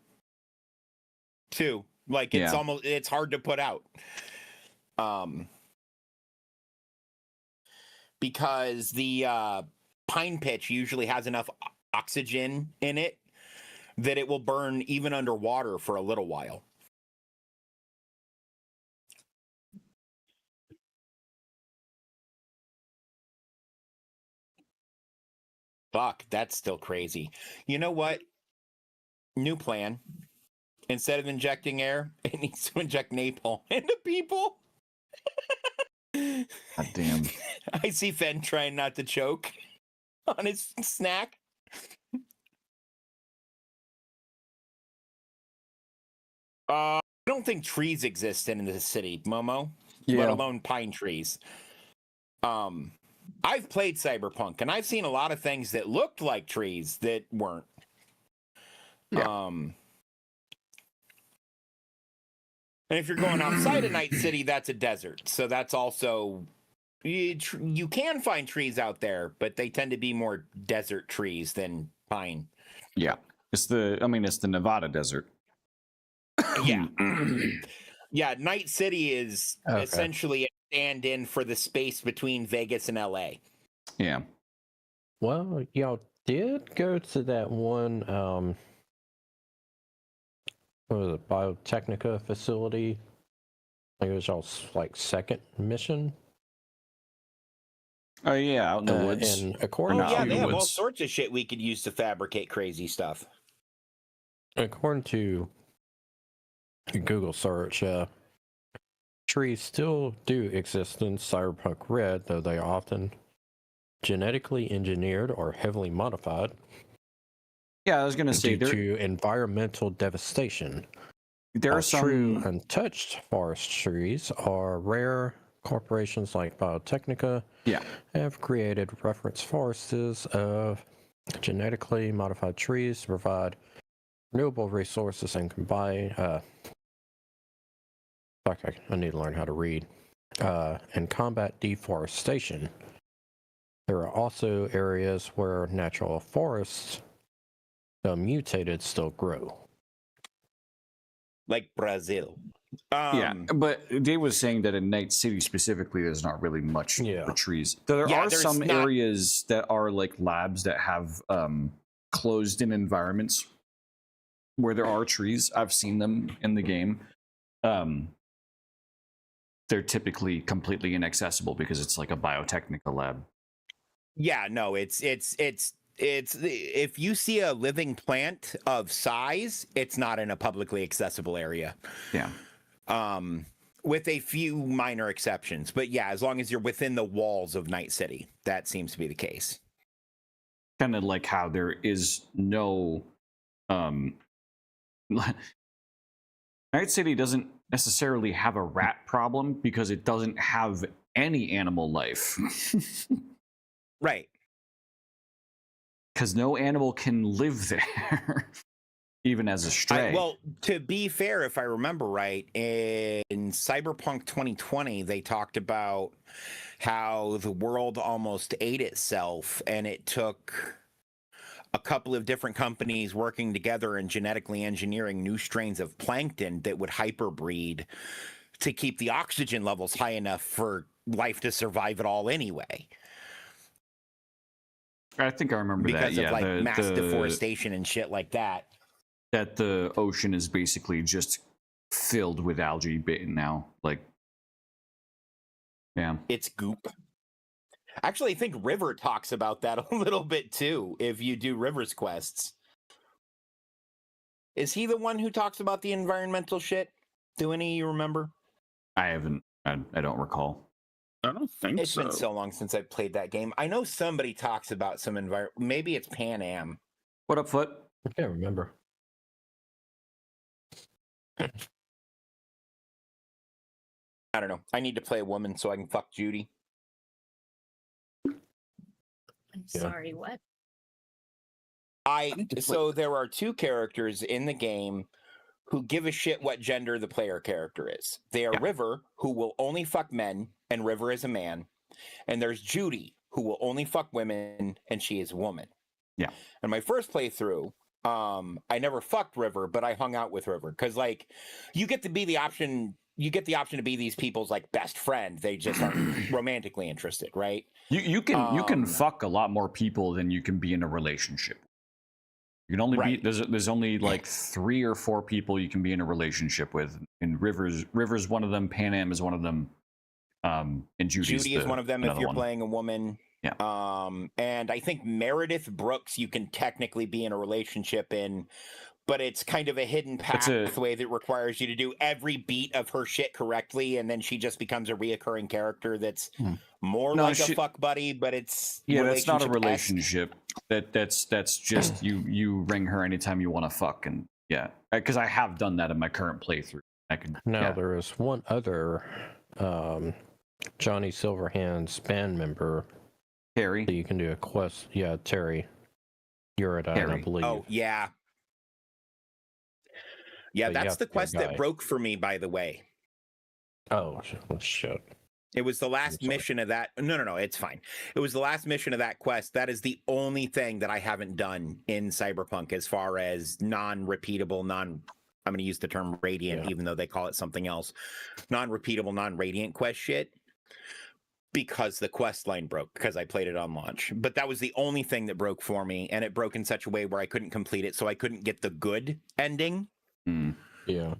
too. Like, it's it's hard to put out. Because the pine pitch usually has enough oxygen in it that it will burn even underwater for a little while. Fuck, that's still crazy. You know what? New plan. Instead of injecting air, it needs to inject napalm into people. God damn. I see Fen trying not to choke on his snack. I don't think trees exist in this city, Momo. Let alone pine trees. I've played Cyberpunk, and I've seen a lot of things that looked like trees that weren't. Yeah. And if you're going outside of Night City, that's a desert. So that's also... You can find trees out there, but they tend to be more desert trees than pine. Yeah. It's the Nevada desert. Yeah. Yeah, Night City is essentially a stand-in for the space between Vegas and LA. Yeah. Well, y'all did go to that one, what was it, Biotechnica facility Like it was y'all's like second mission. Oh yeah, out in the woods. And Oh according not yeah, out in they the have all woods. sorts of shit we could use to fabricate crazy stuff. according to Google search, trees still do exist in Cyberpunk Red, though they are often genetically engineered or heavily modified Yeah, I was gonna say due there to environmental devastation. there are True some. untouched forest trees are rare. Corporations like Biotechnica Yeah. have created reference forests of genetically modified trees to provide renewable resources and combine. Fuck, I need to learn how to read. And combat deforestation. There are also areas where natural forests, though mutated, still grow. Like Brazil. Yeah, but Dave was saying that in Night City specifically, there's not really much Yeah. for trees. Though there Yeah, are there's some not- areas that are like labs that have closed-in environments where there are trees. I've seen them in the game. They're typically completely inaccessible because it's like a biotechnical lab. Yeah, no, it's if you see a living plant of size, it's not in a publicly accessible area. Yeah. With a few minor exceptions. But yeah, as long as you're within the walls of Night City, that seems to be the case. Kind of like how there is no Night City doesn't necessarily have a rat problem because it doesn't have any animal life. Right. Because no animal can live there, even as a stray. Well, to be fair, if I remember right, in Cyberpunk 2020, they talked about how the world almost ate itself, and it took a couple of different companies working together and genetically engineering new strains of plankton that would hyperbreed to keep the oxygen levels high enough for life to survive at all anyway. I think I remember Because that. of like mass deforestation and shit like that. That the ocean is basically just filled with algae now. Like, yeah. It's goop. Actually, I think River talks about that a little bit too, if you do River's quests. Is he the one who talks about the environmental shit? Do any of you remember? I haven't. I don't recall. I don't think It's so. been so long since I played that game. I know somebody talks about some maybe it's Pan Am. What up, Foot? I can't remember. I don't know. I need to play a woman so I can fuck Judy. I'm Yeah. sorry, what? So there are two characters in the game who give a shit what gender the player character is. They are Yeah. River, who will only fuck men, and River is a man. And there's Judy, who will only fuck women, and she is a woman. Yeah. And my first playthrough, I never fucked River, but I hung out with River because, like, you get to be the option. You get the option to be these people's like best friend. They just aren't romantically interested, right? You can Um, fuck a lot more people than you can be in a relationship. You can only Right. be there's only like 3 or 4 people you can be in a relationship with. And Rivers one of them. Pan Am is one of them. And Judy is one of them if another you're one. playing a woman. Yeah. And I think Meredith Brooks you can technically be in a relationship in, but it's kind of a hidden It's a- pathway that requires you to do every beat of her shit correctly, and then she just becomes a reoccurring character that's more No, like she- a fuck buddy, but it's that's not a relationship-esque. relationship. That's just you ring her anytime you want to fuck, and yeah, because I have done that in my current playthrough. I can Now yeah. there is one other Johnny Silverhand's band member Harry. that you can do a quest. Yeah, Terry. You're at I Terry. believe. Oh yeah. Yeah, But you that's have the to be a quest that guy. broke for me, by the way. Oh shit. It was the last sorry. mission of that. No, it's fine. It was the last mission of that quest. That is the only thing that I haven't done in Cyberpunk as far as non-repeatable, I'm going to use the term radiant, Yeah. even though they call it something else. Non-repeatable, non-radiant quest shit. Because the quest line broke, because I played it on launch. But that was the only thing that broke for me, and it broke in such a way where I couldn't complete it, so I couldn't get the good ending. Hmm. Yeah.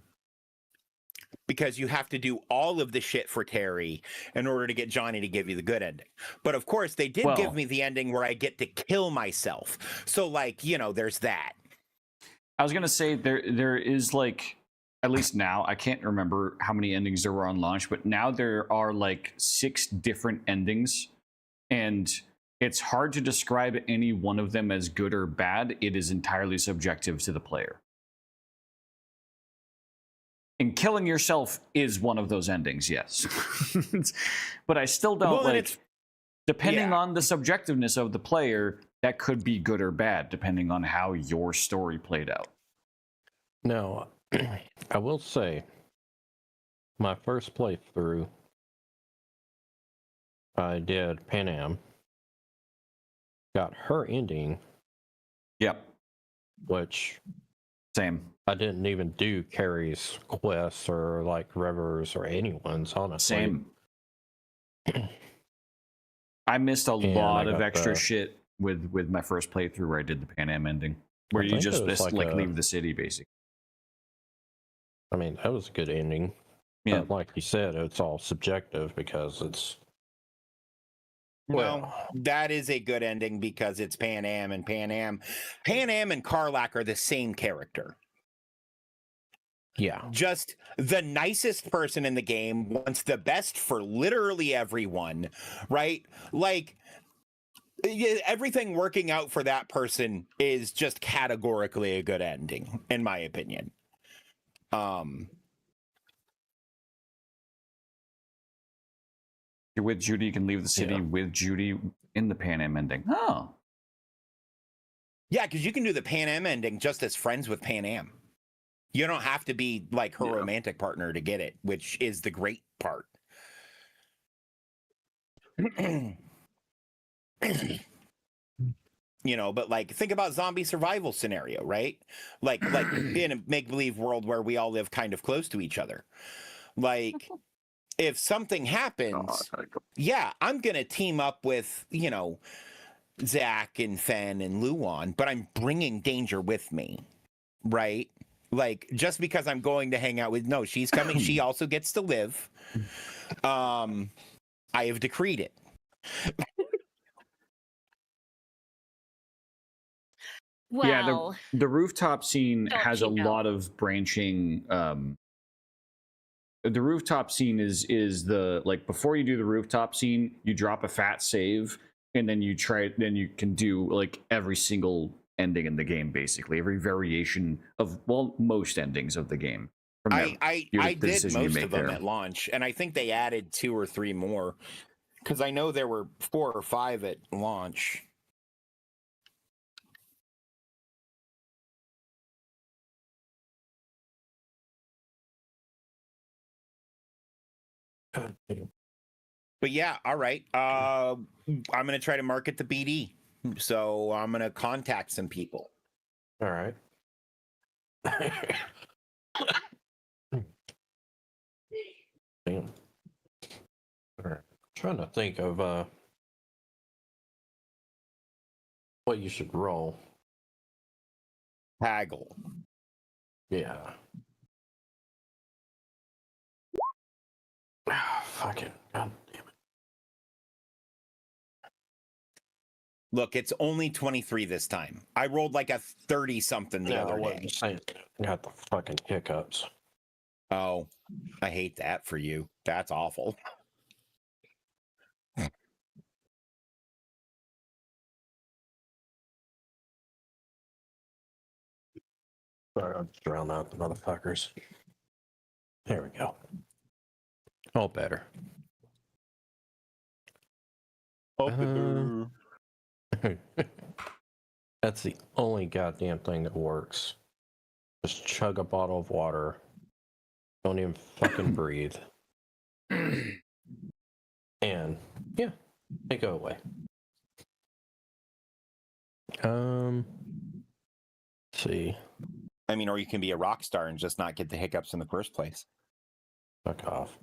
because you have to do all of the shit for Terry in order to get Johnny to give you the good ending. But of course, they did give Well- me the ending where I get to kill myself. So, like, you know, there's that. I was gonna say there is like, at least now, I can't remember how many endings there were on launch, but now there are like 6 different endings, and it's hard to describe any one of them as good or bad. It is entirely subjective to the player. And killing yourself is one of those endings, yes. But I still don't Well, and like, depending yeah. on the subjectiveness of the player, that could be good or bad, depending on how your story played out. Now, I will say, my first playthrough, I did Pan Am, got her ending, Yep, which same. I didn't even do Carrie's quests or like Rivers or anyone's, honestly. Same. I missed a And lot I of got extra the- shit with my first playthrough where I did the Pan Am ending, where I you think it just was like, like a- leave the city, basically. I mean, that was a good ending. Yeah. But like you said, it's all subjective because it's Well, that is a good ending because it's Pan Am and Pan Am and Karlak are the same character. yeah. Just the nicest person in the game, wants the best for literally everyone, right? Like, everything working out for that person is just categorically a good ending, in my opinion. You're with Judy, you can leave the city Yeah. with Judy in the Pan Am ending. Oh, Yeah, because you can do the Pan Am ending just as friends with Pan Am. You don't have to be like her romantic partner to get it, which is the great part. You know, but like think about zombie survival scenario, right? Like in a make-believe world where we all live kind of close to each other. Like if something happens, yeah, I'm gonna team up with, you know, Zach and Fen and Luan, but I'm bringing danger with me, right? Like just because I'm going to hang out with, no, she's coming. She also gets to live. I have decreed it. Well, yeah. The rooftop scene Don't has a you know? lot of branching. The rooftop scene is the, like, before you do the rooftop scene, you drop a fat save, and then you can do like every single ending in the game, basically every variation of, well, most endings of the game. From there, I the did decision you most make of them there. at launch, and I think they added 2 or 3 more because I know there were 4 or 5 at launch. But yeah, all right. I'm gonna try to market the BD, so I'm gonna contact some people. All right. Damn. All right. Trying to think of what you should roll. Haggle. Yeah. Ah, fucking god damn it. Look, it's only 23 this time. I rolled like a 30 something the No, I other wasn't day. saying I got the fucking hiccups. Oh, I hate that for you. That's awful. Sorry, I'll just drown out the motherfuckers. There we go. All better. That's the only goddamn thing that works. Just chug a bottle of water. Don't even fucking breathe. And yeah, they go away. Let's see. I mean, or you can be a rock star and just not get the hiccups in the first place. Fuck off.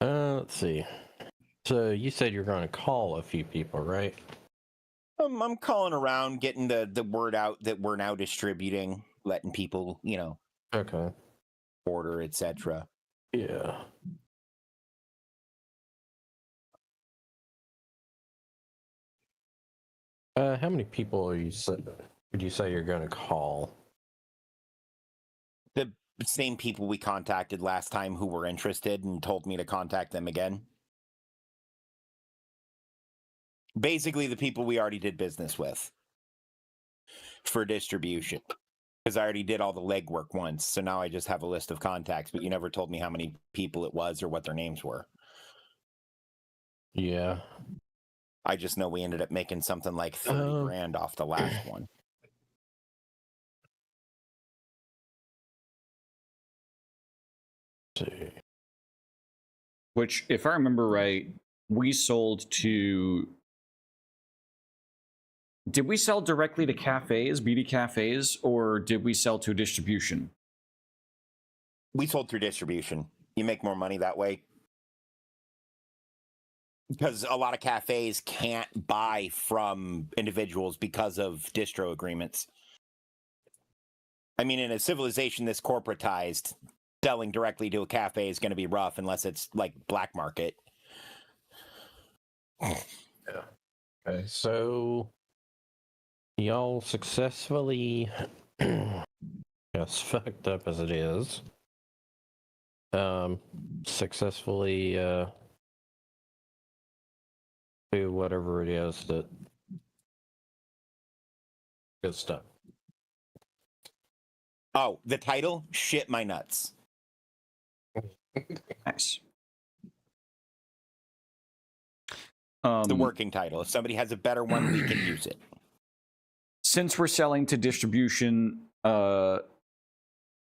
I'm Let's see. So you said you're going to call a few people, right? calling around, getting the word out that we're now distributing. letting people, Okay. order, etc. Yeah. How many people would you say you're going to call? The same people we contacted last time who were interested and told me to contact them again. Basically, the people we already did business with for distribution. Because I already did all the legwork once, so now I just have a list of contacts, but you never told me how many people it was or what their names were. Yeah. I just know we ended up making something like 30 grand off the last one. Let's see. Which, if I remember right, we sold to. Did we sell directly to cafes, beauty cafes, or did we sell to distribution? We sold through distribution. You make more money that way. Because a lot of cafes can't buy from individuals because of distro agreements. I mean, in a civilization this corporatized, selling directly to a cafe is going to be rough unless it's like black market. Yeah. Okay, so y'all successfully, as fucked up as it is, successfully do whatever it is that good stuff. Oh, the title? Shit my nuts. Nice. The working title. If somebody has a better one, we can use it. Since we're selling to distribution, and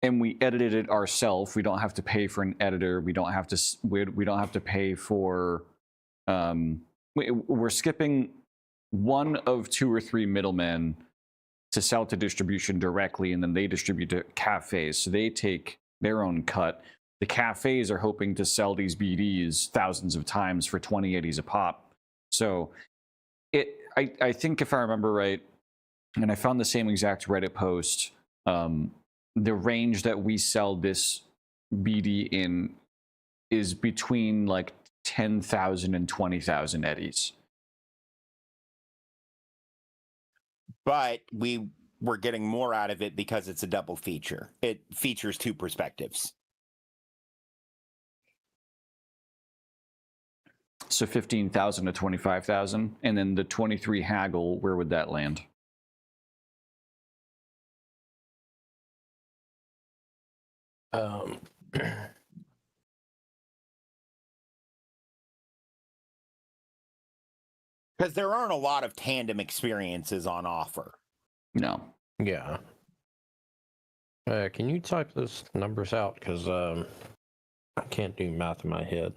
we edited it ourselves, we don't have to pay for an editor. We don't have to pay for. We're skipping one of 2 or 3 middlemen to sell to distribution directly, and then they distribute to cafes. So they take their own cut. The cafes are hoping to sell these BDs thousands of times for 2080s a pop. So I think if I remember right, and I found the same exact Reddit post, the range that we sell this BD in is between like 10,000 and 20,000 eddies. But we were getting more out of it because it's a double feature. It features 2 perspectives. So 15,000 to 25,000, and then the 23 haggle, where would that land? Because there aren't a lot of tandem experiences on offer. No. Yeah. Can you type those numbers out? Because I can't do math in my head.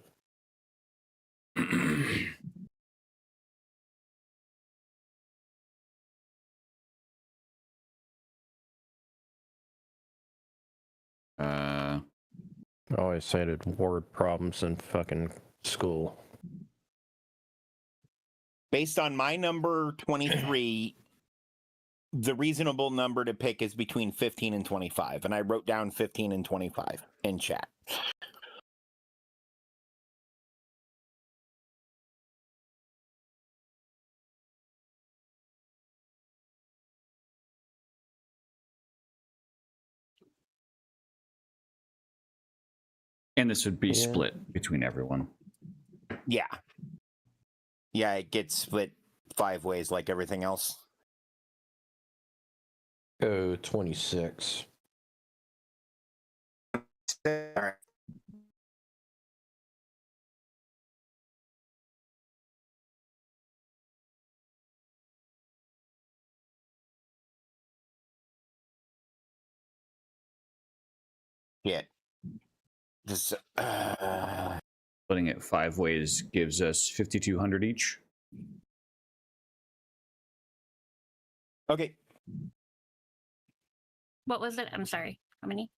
I always cited word problems in fucking school. Based on my number 23, the reasonable number to pick is between 15 and 25. And I wrote down 15 and 25 in chat. And this would be split between everyone. Yeah. Yeah, it gets split 5 ways like everything else. Oh, 26. All right. Yeah. Just Splitting it 5 ways gives us 5,200 each. okay. What was it? I'm sorry. How many?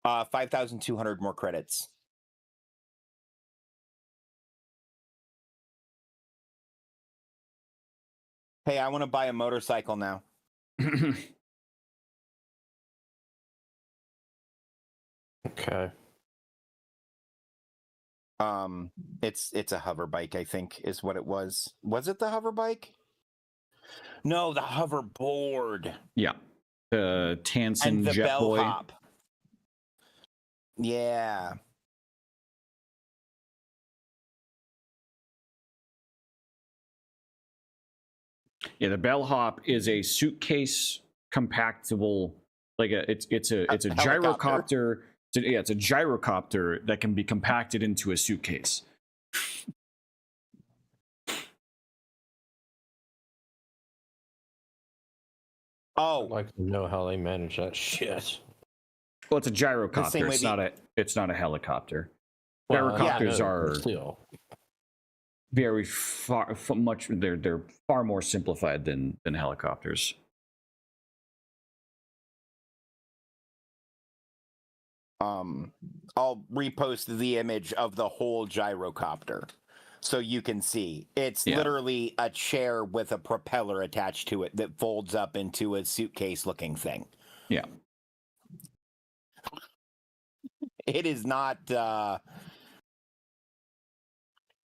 5,200 more credits. Hey, I want to buy a motorcycle now. Okay. It's a hover bike, I think, is what it was. Was it the hover bike? No, the hoverboard Yeah. The and Tansen the Jet Boy. bellhop. Yeah. Yeah, the bellhop is a suitcase compactable, like it's a Helicopter. gyrocopter. It's a gyrocopter that can be compacted into a suitcase. I'd Oh, like to know how they manage that shit. Well, it's a same gyrocopter. way It's not a helicopter. Well, I Gyrocopters know, are but still. very much. They're far more simplified than helicopters. I'll repost the image of the whole gyrocopter so you can see. It's Yeah. literally a chair with a propeller attached to it that folds up into a suitcase looking thing. Yeah. It is not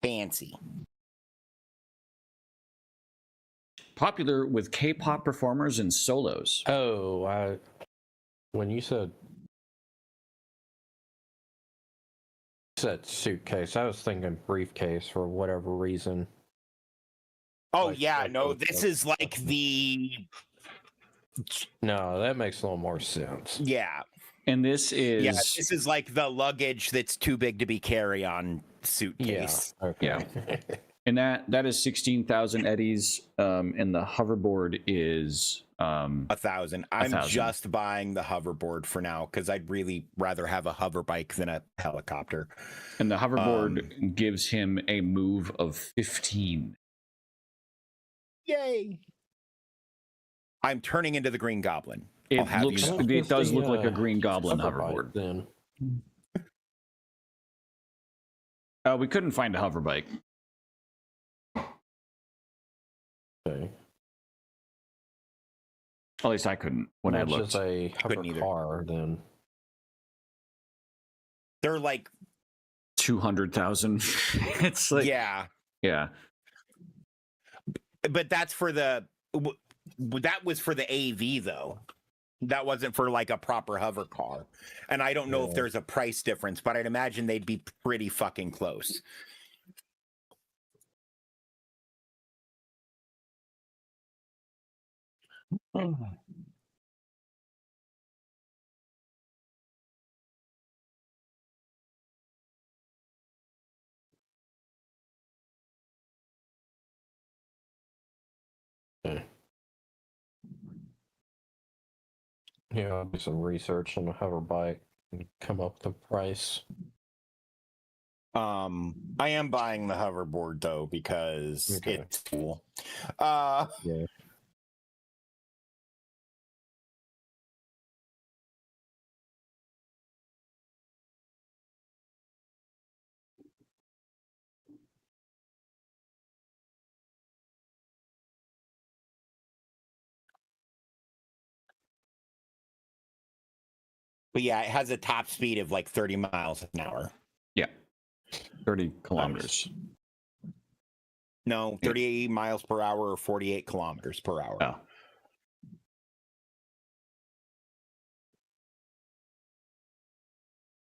fancy. Popular with K-pop performers and solos. Oh, when you said suitcase, I was thinking briefcase for whatever reason. Oh Like, yeah, like no, those this stuff. is like the No, that makes a little more sense. yeah. And this is Yeah, this is like the luggage that's too big to be carry on suitcase. Okay. and that is 16,000 eddies. And the hoverboard is 1,000. I'm 1,000. just buying the hoverboard for now because I'd really rather have a hover bike than a helicopter. and the hoverboard gives him a move of 15. Yay! I'm turning into the Green Goblin. It I'll have looks. you know. It does look like a the, Green Goblin hoverbike hoverboard. Then. We couldn't find a hover bike. Okay. At least I couldn't when I It's looked. just a hover Couldn't either. car, then. They're like 200,000. It's like yeah, but that's for the that was for the AV though. That wasn't for like a proper hover car. And I don't know if Yeah. there's a price difference, but I'd imagine they'd be pretty fucking close. Yeah, I'll do some research on the hover bike and come up with a price. I am buying the hoverboard though because Okay. it's cool. Yeah. But yeah, it has a top speed of like 30 miles an hour. 30 kilometers. No, 38 miles per hour or 48 kilometers per hour. Oh.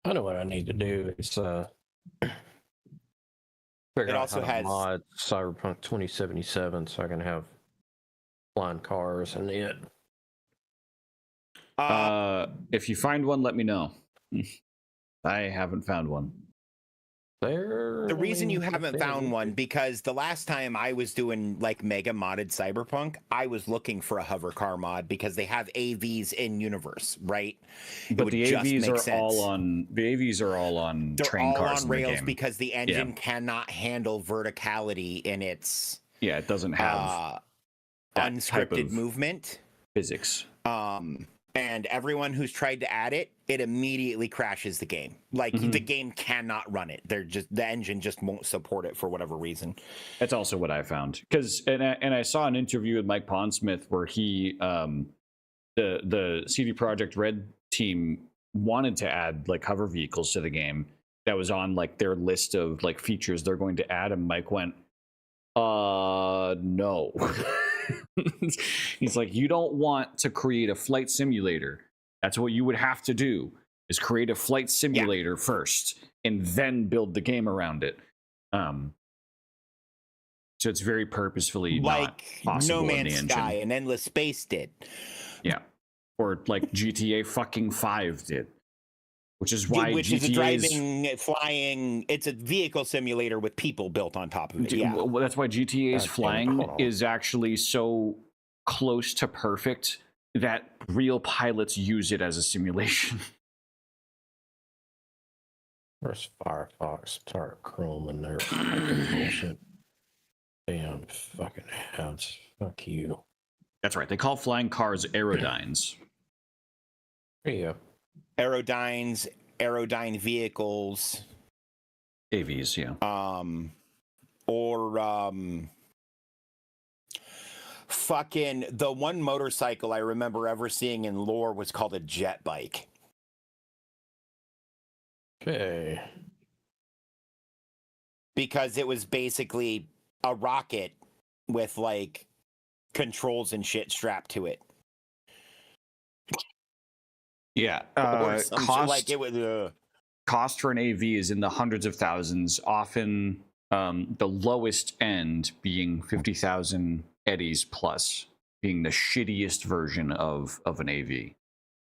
I know what I need to do. It's figure It out also how to has- mod Cyberpunk 2077 so I can have flying cars and it. If you find one, let me know. I haven't found one. The reason you haven't found one because the last time I was doing like mega modded Cyberpunk, I was looking for a hover car mod because they have AVs in universe, right? But the AVs are all sense. on They're train all cars on in the rails game. because the engine cannot handle verticality in its Yeah, it doesn't have that type unscripted of movement. physics. And everyone who's tried to add it, it immediately crashes the game. Like the game cannot run it. The engine just won't support it for whatever reason. That's also what I found. Because and I saw an interview with Mike Pondsmith where he the CD Projekt Red team wanted to add like hover vehicles to the game. That was on like their list of like features they're going to add, and Mike went, no. He's like, you don't want to create a flight simulator. That's what you would have to do, is create a flight simulator first and then build the game around it. So it's very purposefully like not possible No in the Man's engine. Sky and Endless Space did. Yeah. Or like GTA fucking 5 did. Which is why Which GTA's, is a driving, flying, it's a vehicle simulator with people built on top of it. Yeah. Well, that's why GTA's God, flying hold on. is actually so close to perfect that real pilots use it as a simulation. Where's Firefox? Start Chrome in there. Bullshit. Damn fucking hounds. Fuck you. That's right. They call flying cars aerodynes. There you go. Aerodyne vehicles, AVs, yeah. fucking the one motorcycle I remember ever seeing in lore was called a jet bike. Okay. Because it was basically a rocket with like controls and shit strapped to it. Yeah. Or some shit Cost, like it was cost for an AV is in the hundreds of thousands, often the lowest end being 50,000 eddies plus, being the shittiest version of an AV.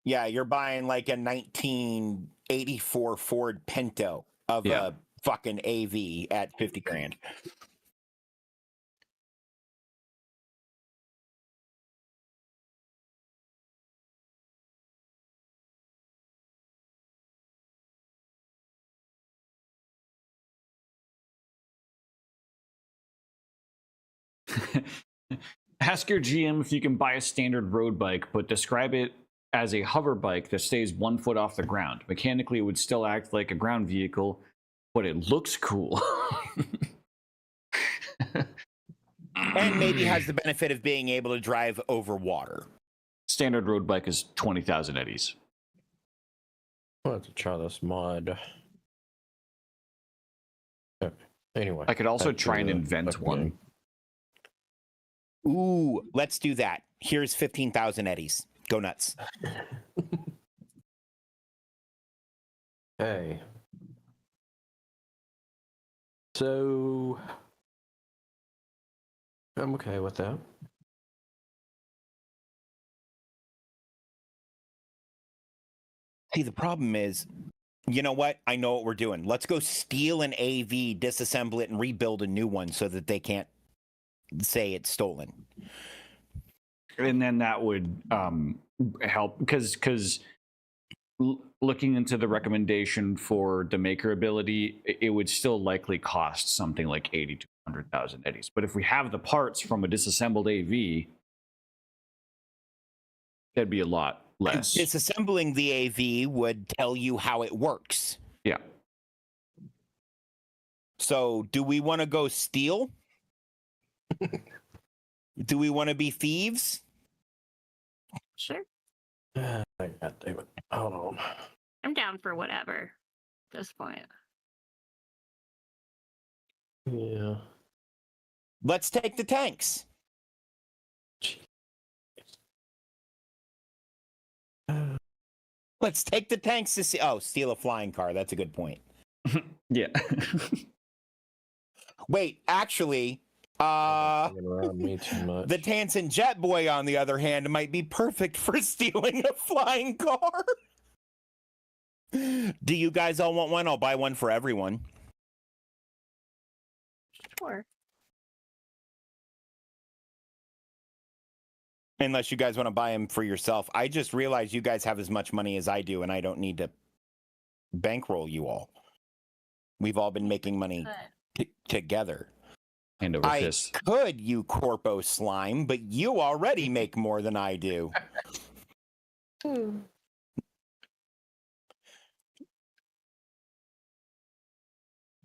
yeah, you're buying like a 1984 Ford Pinto of Yeah. a fucking AV at 50 grand. Ask your GM if you can buy a standard road bike, but describe it as a hover bike that stays 1 foot off the ground. Mechanically, it would still act like a ground vehicle, but it looks cool. And maybe has the benefit of being able to drive over water. Standard road bike is 20,000 eddies. I'll have to try this mod. Okay. Anyway. I could also back to try and the invent fucking one. game. Ooh, let's do that. Here's 15,000 eddies. Go nuts. Okay. So I'm okay with that. See, the problem is, you know what? I know what we're doing. Let's go steal an AV, disassemble it, and rebuild a new one so that they can't say it's stolen. And then that would help because looking into the recommendation for the maker ability, it would still likely cost something like 80 to 100,000 eddies. But if we have the parts from a disassembled AV, that'd be a lot less. Disassembling the AV would tell you how it works. Yeah. So, do we want to go steal? Do we want to be thieves? Sure. God damn it. Hold on. I'm down for whatever at this point. Yeah. Let's take the tanks. Let's take the tanks to see. Oh, steal a flying car. That's a good point. Yeah. Wait, actually, Hanging around me too much. the Tansin Jet Boy, on the other hand, might be perfect for stealing a flying car. Do you guys all want one? I'll buy one for everyone. Sure. Unless you guys want to buy them for yourself. I just realized you guys have as much money as I do, and I don't need to bankroll you all. We've all been making money together. Hand over I fist. could, you corpo slime, but you already make more than I do.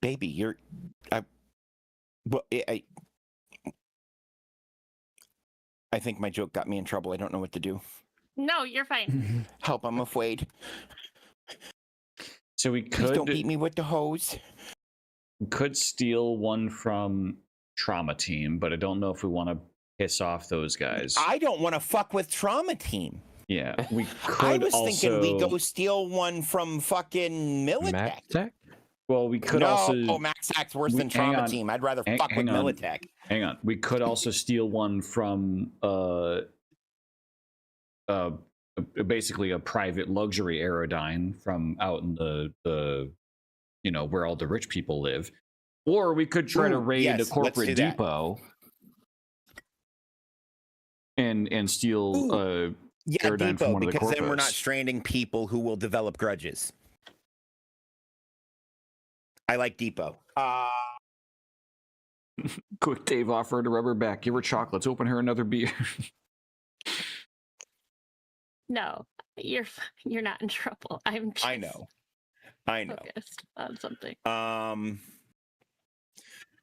Baby, you're... I think my joke got me in trouble. I don't know what to do. No, you're fine. Help, I'm afraid. So we Please don't could beat me with the hose. steal one from Trauma Team, but I don't know if we want to piss off those guys. I don't want to fuck with Trauma Team. Yeah, we could I was thinking we also- go steal one from fucking Militech. MacTech? Well, we could no, also. MaxTac's worse than hang Trauma on. Team. I'd rather Hang- fuck with hang on. Militech. Hang on. We could also steal one from basically a private luxury aerodyne from out in the where all the rich people live. Or we could try to Ooh, raid yes, a let's corporate do that. depot and steal Yeah, aerodyne from Depot, one of the because then we're not corpos. stranding people who will develop grudges. I like Depot. Quick Dave offered a rubber back. Give her chocolates. Open her another beer. No, you're not in trouble. I'm just I know. focused on something.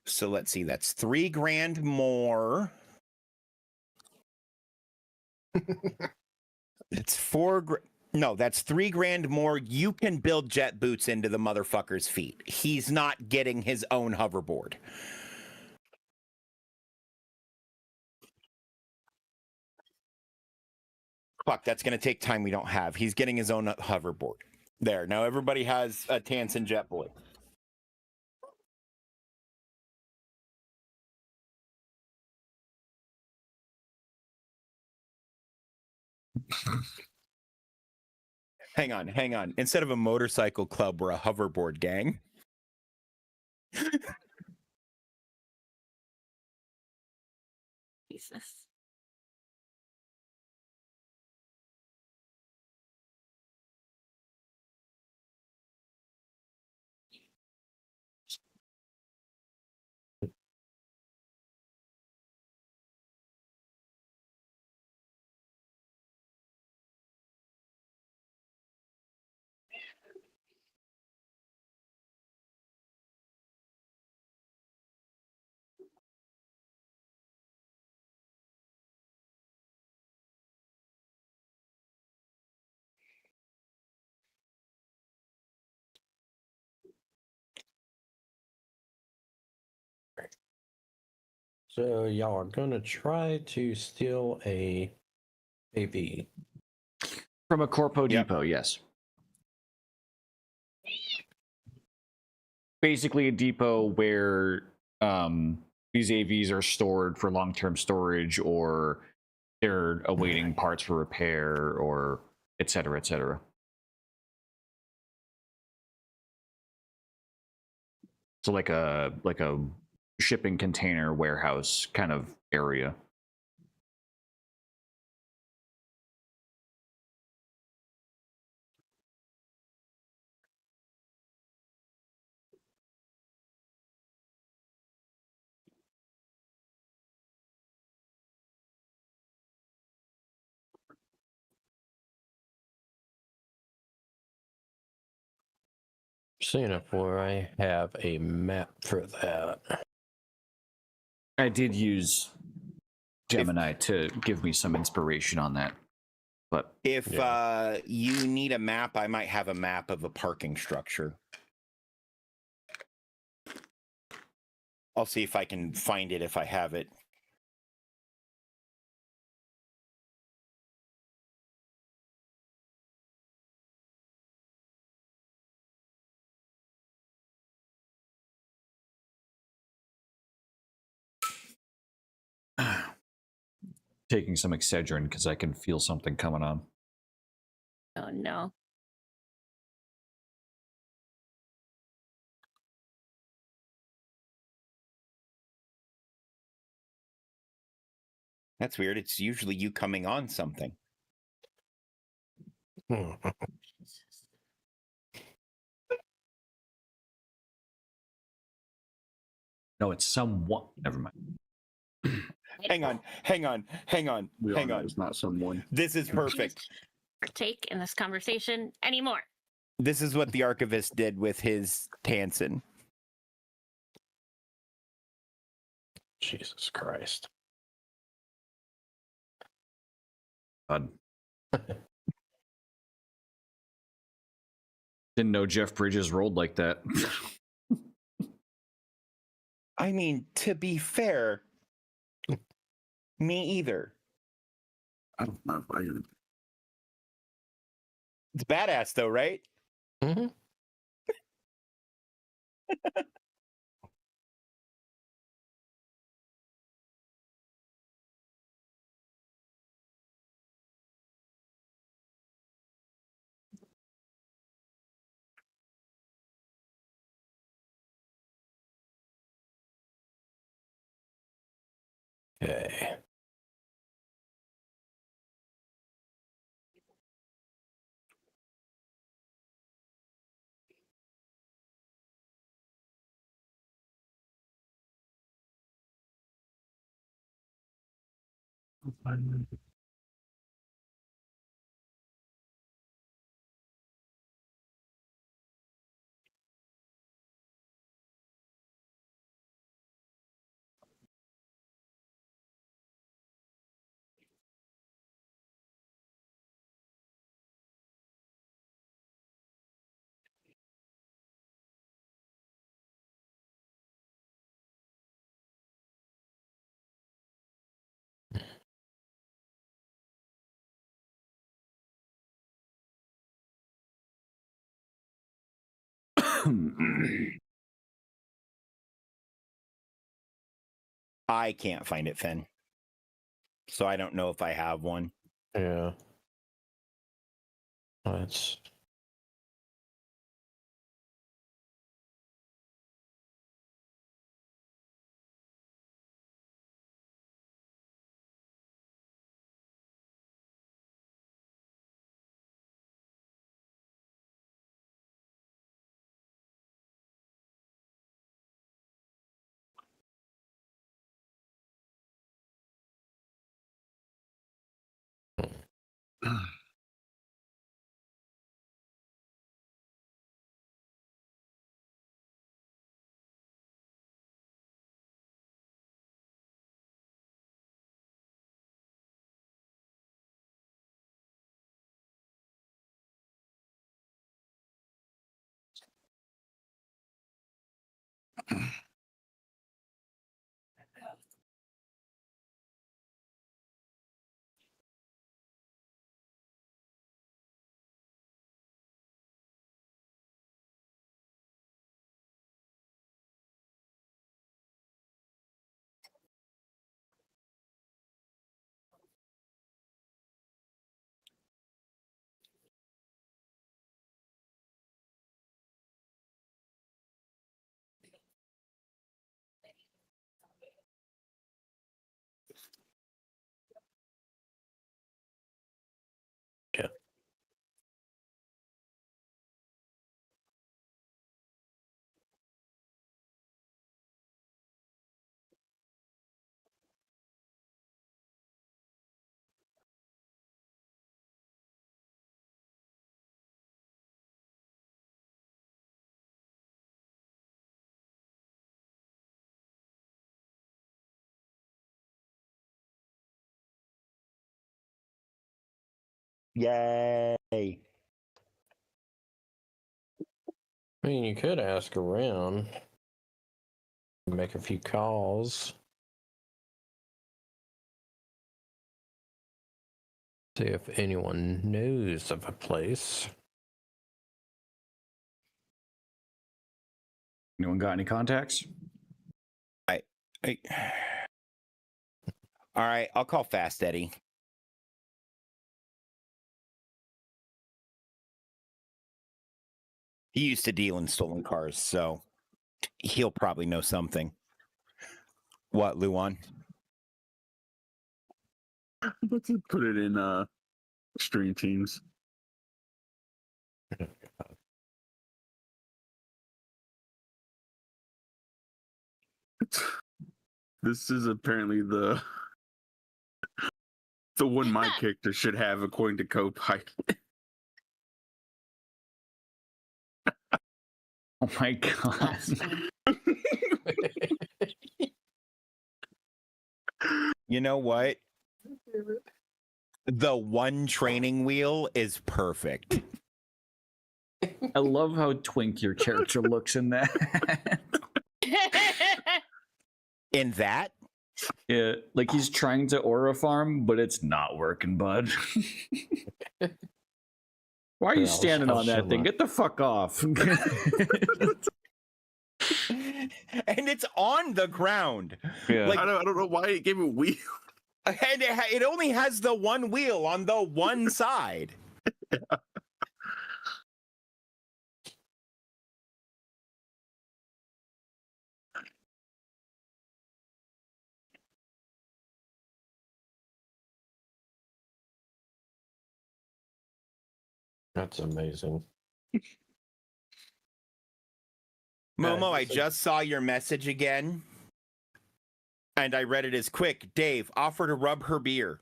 So let's see. That's $3,000 more. It's No, that's $3,000 more. You can build jet boots into the motherfucker's feet. He's not getting his own hoverboard. Fuck, that's going to take time we don't have. He's getting his own hoverboard. There. Now everybody has a Tansen Jet Boy. Hang on. Instead of a motorcycle club, we're a hoverboard gang. Jesus. So y'all are gonna try to steal a AV. From a Corpo Yep. Depot, yes. Basically a depot where these AVs are stored for long-term storage, or they're awaiting parts for repair, or et cetera, et cetera. So like a shipping container warehouse kind of area. Seeing if I have a map for that. I did use Gemini to give me some inspiration on that. But If Yeah. You need a map, I might have a map of a parking structure. I'll see if I can find it if I have it. taking some Excedrin because I can feel something coming on. Oh no. That's weird. It's usually you coming on something. No, it's someone. Never mind. Hang on. It's not someone. This is perfect. Take in this conversation anymore. This is what the archivist did with his Tansen. Jesus Christ. God. Didn't know Jeff Bridges rolled like that. I mean, to be fair, me either. I don't know if I It's badass though, right? Mm-hmm. Okay. I can't find it, Finn. So I don't know if I have one. Yeah. That's yeah. Yay. I mean, you could ask around, make a few calls, see if anyone knows of a place. Anyone got any contacts? I... All right, I'll call Fast Eddie. He used to deal in stolen cars, so he'll probably know something. What, Luan? let's put it in stream teams. This is apparently the one my character should have according to Copilot. Oh my god. You know what? The one training wheel is perfect. I love how twink your character looks in that. In that, Yeah, like he's trying to aura farm, but it's not working, bud. Why are you Yeah, standing I'll on that show thing? my- Get the fuck off. and it's on the ground. Yeah. Like, I don't know why it gave it wheel. and it only has the one wheel on the one side. That's amazing. Momo, I so- just saw your message again. And I read it as quick. Dave, offer to rub her beer.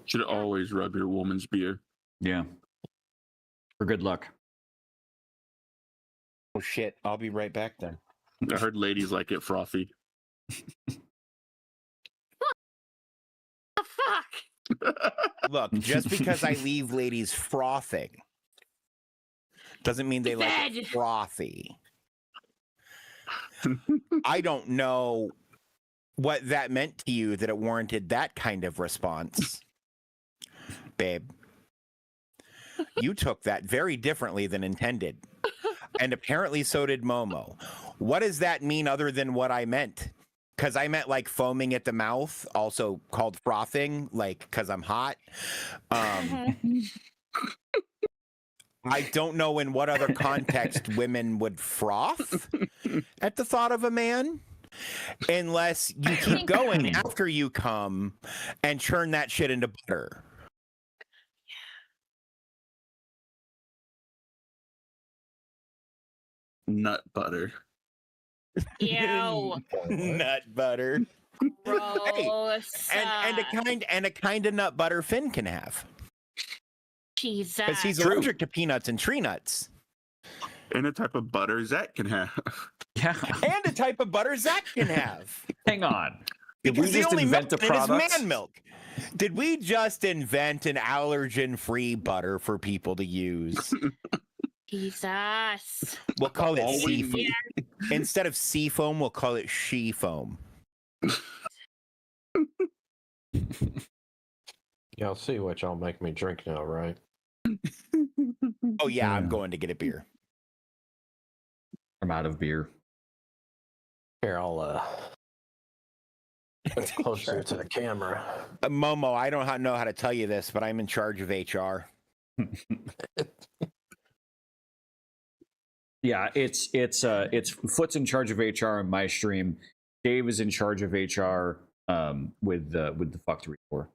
Should always rub your woman's beer. Yeah. For good luck. Oh shit, I'll be right back then. I heard ladies like it frothy. The fuck? Look, just because I leave ladies frothing doesn't mean they like it Fed. frothy. I don't know what that meant to you that it warranted that kind of response. Babe, you took that very differently than intended. And apparently so did Momo. What does that mean other than what I meant? Because I meant like foaming at the mouth, also called frothing, like because I'm hot. I don't know in what other context women would froth at the thought of a man, unless you keep going after you come and churn that shit into butter. Nut butter. Ew. Nut butter. Gross. And a kind of nut butter Finn can have. Jesus. Because he's allergic to peanuts and tree nuts. And a type of butter Zach can have. Yeah. And a type of butter Zach can have. Hang on. Did Because we the just only invent a milk in it is product? man milk. Did we just invent an allergen-free butter for people to use? Jesus. We'll call it All we sea foam. need- Instead of sea foam, we'll call it she foam. Y'all see what y'all make me drink now, right? Oh yeah, I'm Yeah. going to get a beer. I'm out of beer. Here, I'll get closer to the camera. Momo, I don't know how to tell you this, but I'm in charge of HR. Yeah, it's Foot's in charge of HR in my stream. Dave is in charge of HR with the Fuck 3-4.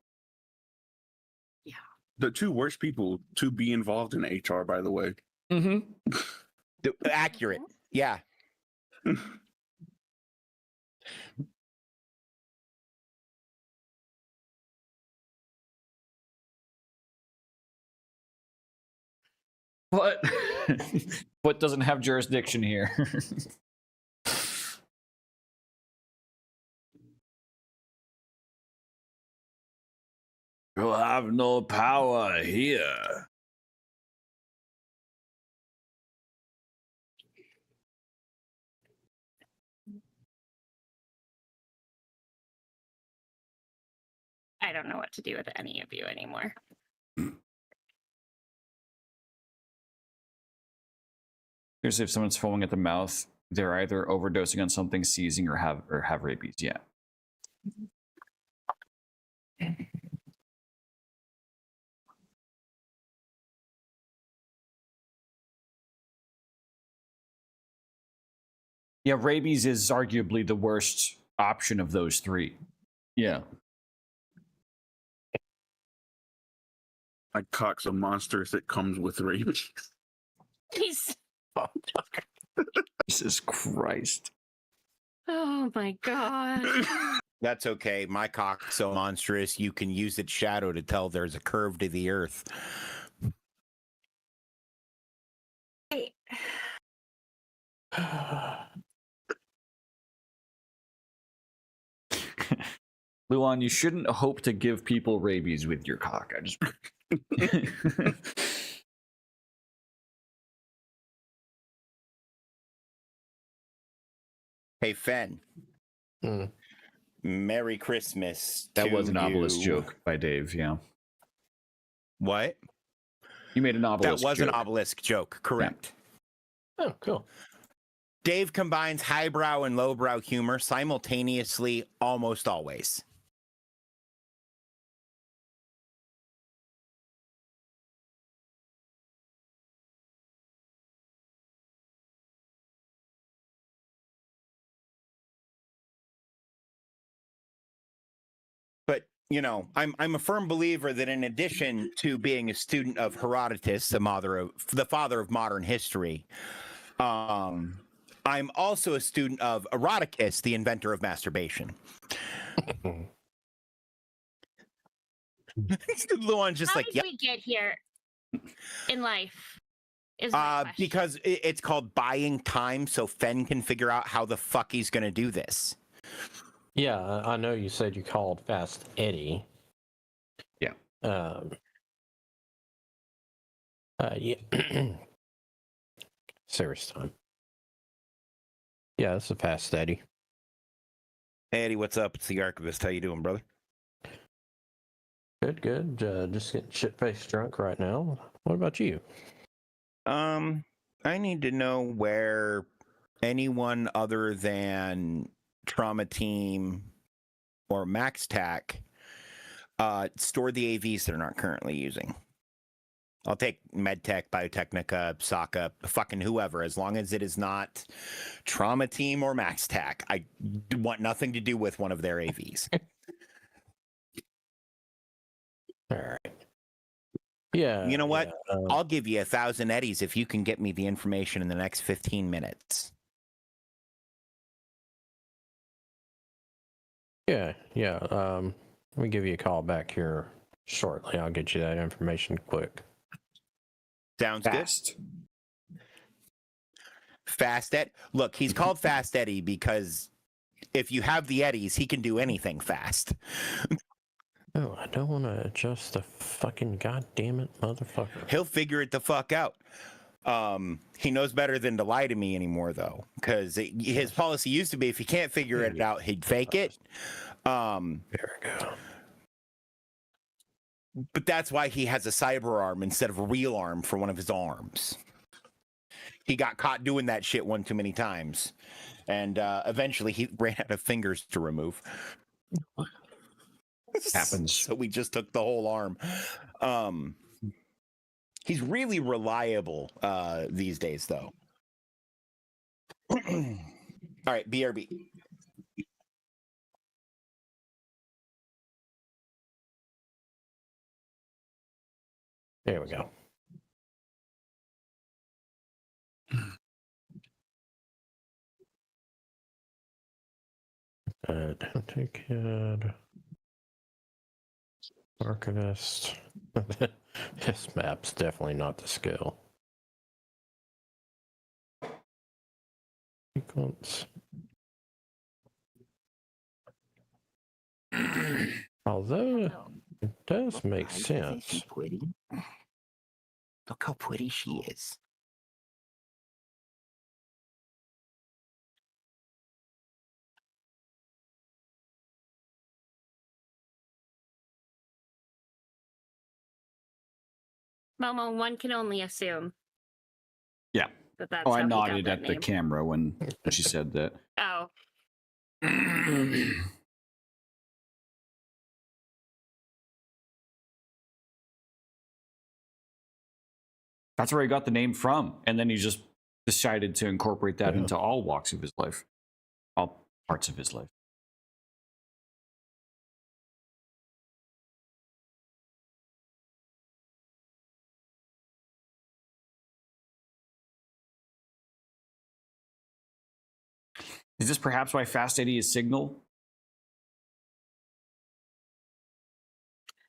The two worst people to be involved in HR, by the way. Mm-hmm. Accurate. Yeah. But Foot doesn't have jurisdiction here. You'll have no power here. I don't know what to do with any of you anymore. Here's if someone's foaming at the mouth, they're either overdosing on something, seizing, or have rabies. Yeah. Yeah, rabies is arguably the worst option of those three. Yeah. My cock's a monster if it comes with rabies. He's. Jesus Christ. Oh my god. That's okay. My cock's so monstrous, you can use its shadow to tell there's a curve to the earth. Hey, Luan, you shouldn't hope to give people rabies with your cock. I just Hey, Fen. Hmm. Merry Christmas. That to was an obelisk you. joke by Dave. Yeah, What? you made an obelisk. That was joke. an obelisk joke. Correct. Oh, cool. Dave combines highbrow and lowbrow humor simultaneously almost always. But I'm a firm believer that in addition to being a student of Herodotus, the father of modern history, I'm also a student of Eroticus, the inventor of masturbation. The one's just How like, did yep. we get here in life? Is my question. Because it's called buying time, so Fen can figure out how the fuck he's gonna do this. Yeah, I know you said you called Fast Eddie. Yeah. Yeah. Serious time. Yeah, this is Fast Eddie. Hey, Eddie, what's up? It's the Archivist. How you doing, brother? Good, good. Just getting shit-faced drunk right now. What about you? I need to know where anyone other than Trauma Team or MaxTac store the AVs they're not currently using. I'll take MedTech, Biotechnica, Saka, fucking whoever, as long as it is not Trauma Team or MaxTac. I want nothing to do with one of their AVs. All right. Yeah. You know what? Yeah, I'll give you 1,000 eddies if you can get me the information in the next 15 minutes. yeah. Let me give you a call back here shortly. I'll get you that information quick. Sounds Fast. good. Fast Ed. Look, he's called Fast Eddie because if you have the eddies, he can do anything fast. Oh, I don't want to adjust the fucking goddamn it, motherfucker. He'll figure it the fuck out. He knows better than to lie to me anymore, though, because his policy used to be if he can't figure it out, he'd fake it. There we go. But that's why he has a cyber arm instead of a real arm for one of his arms. He got caught doing that shit one too many times, and eventually he ran out of fingers to remove. Happens. So we just took the whole arm. He's really reliable these days, though. All right, BRB. There we go. Don't take it. Archivist. This map's definitely not the skill. Sequence. Although it does make sense. Pretty. Look how pretty she is. Momo, one can only assume. Yeah. That that's Oh, how I he got nodded that at the name. camera when she said that. Oh, That's where he got the name from. And then he just decided to incorporate that Yeah. into all walks of his life, all parts of his life. Is this perhaps why Fast Eddie is Signal?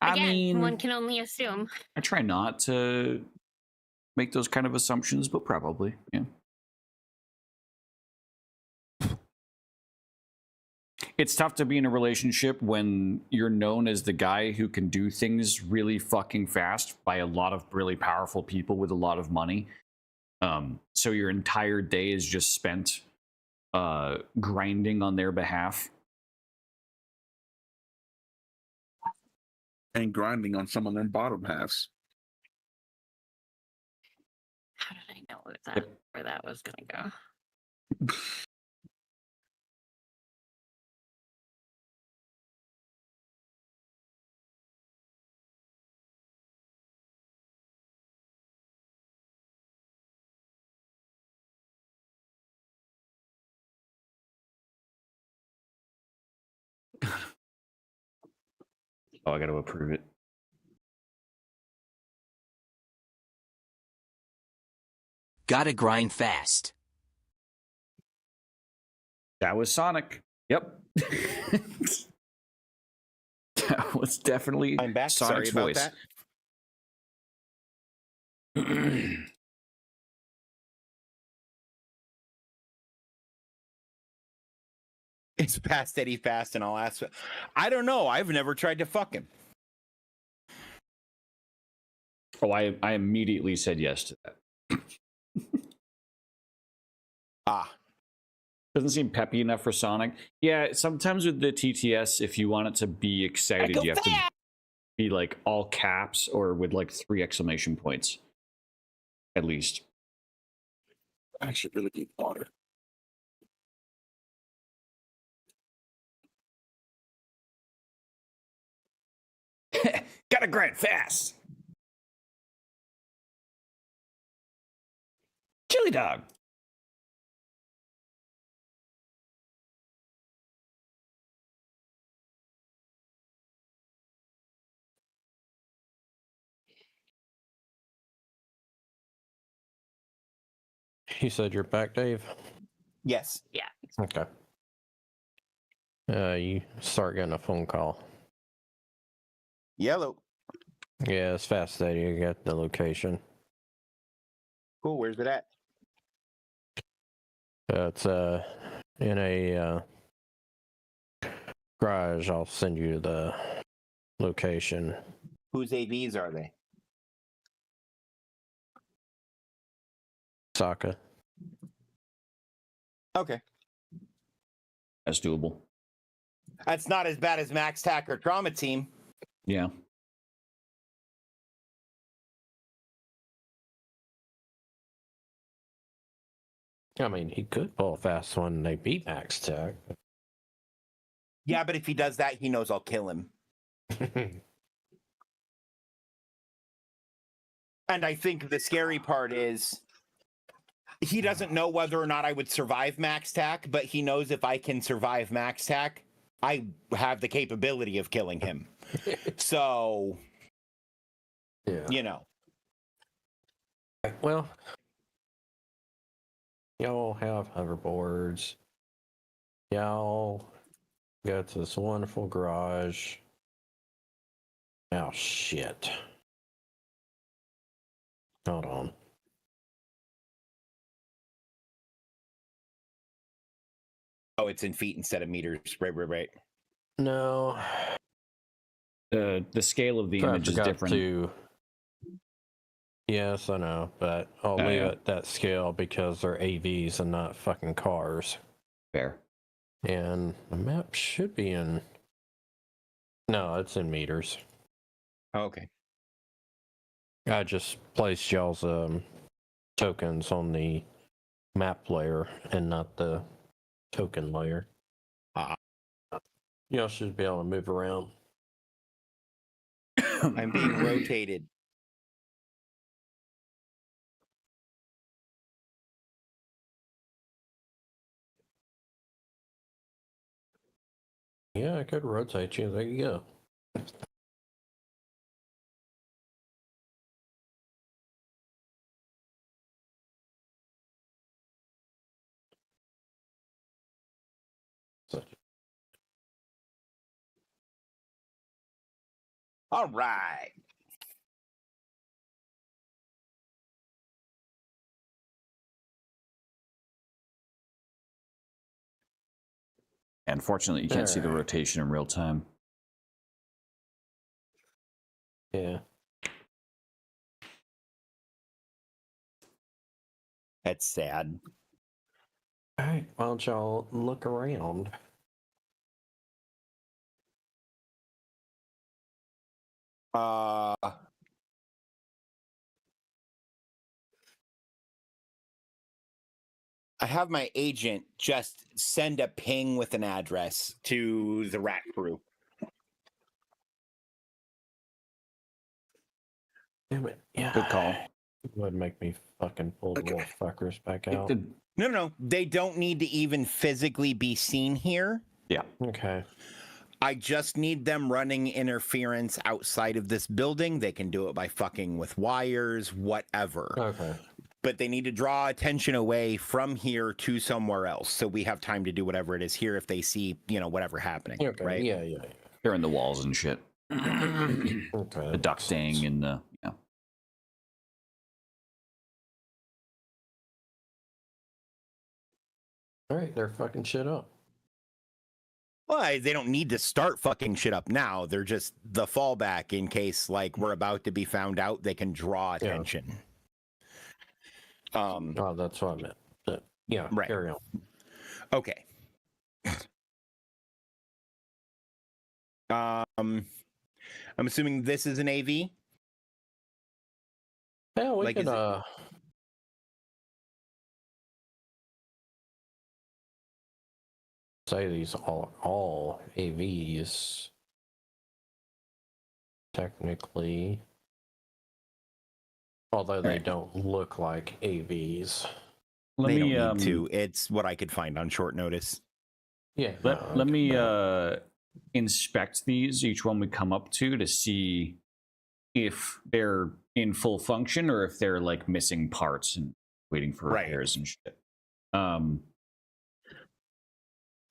I again, mean, one can only assume. I try not to make those kind of assumptions, but probably, yeah. It's tough to be in a relationship when you're known as the guy who can do things really fucking fast by a lot of really powerful people with a lot of money. So your entire day is just spent grinding on their behalf. And grinding on some of their bottom halves. How did I know that Yep. where that was going to go? Oh, I got to approve it. Gotta grind fast. That was Sonic. Yep. That was definitely I'm back. Sonic's Sorry about voice. that. It's past Eddie Fast, and I'll ask. I don't know. I've never tried to fuck him. Oh, I immediately said yes to that. Ah, Doesn't seem peppy enough for Sonic. Yeah, sometimes with the TTS, if you want it to be excited, you have to be like all caps or with like 3 exclamation points. At least. I actually really need water. Gotta grind fast. Chili dog. You said you're back, Dave? yes. Yeah. Okay. You start getting a phone call. Yellow. Yeah, it's fast that you got the location. Cool. Where's it at? It's in a garage. I'll send you the location. Whose AVs are they? Sokka. Okay. That's doable. That's not as bad as Max Tack or Trauma Team. Yeah. I mean, he could pull a fast one and they beat Max Tech. Yeah, but if he does that, he knows I'll kill him. And I think the scary part is he doesn't know whether or not I would survive Max Tack, but he knows if I can survive Max Tack, I have the capability of killing him. So, Yeah. you know. Well, y'all have hoverboards. Y'all go to this wonderful garage. Oh, shit. Hold on. Oh, it's in feet instead of meters. Right. No. The scale of the I image is forgot different. to. Yes, I know, but I'll Oh, leave yeah. it that scale because they're AVs and not fucking cars. Fair. And the map should be in. No, it's in meters. Okay. I just placed y'all's tokens on the map layer and not the token layer. Y'all should be able to move around. I'm being rotated. Yeah, I could rotate you. There you go. All right. Unfortunately, you can't see the Alright. rotation in real time. Yeah. That's sad. All right, why don't y'all look around? Uh, I have my agent just send a ping with an address to the rat crew. Damn it. Yeah. Good call. It would make me fucking pull the little fuckers back It out. did- No. They don't need to even physically be seen here. yeah. Okay. I just need them running interference outside of this building. They can do it by fucking with wires, whatever. Okay. But they need to draw attention away from here to somewhere else. So we have time to do whatever it is here if they see, whatever happening. Okay. Right? Yeah. They're in the walls and shit. Okay. The ducting and the All right, they're fucking shit up. Well, they don't need to start fucking shit up now. They're just the fallback in case, like, we're about to be found out. They can draw attention. Oh, that's what I meant. But, yeah, Right. carry on. Okay. I'm assuming this is an AV. Yeah, we Like, could is it- say these all AVs technically, although they Right. don't look like AVs. let they me don't need to. It's what I could find on short notice. Yeah. let me inspect these, each one we come up to see if they're in full function or if they're like missing parts and waiting for Right. repairs and shit.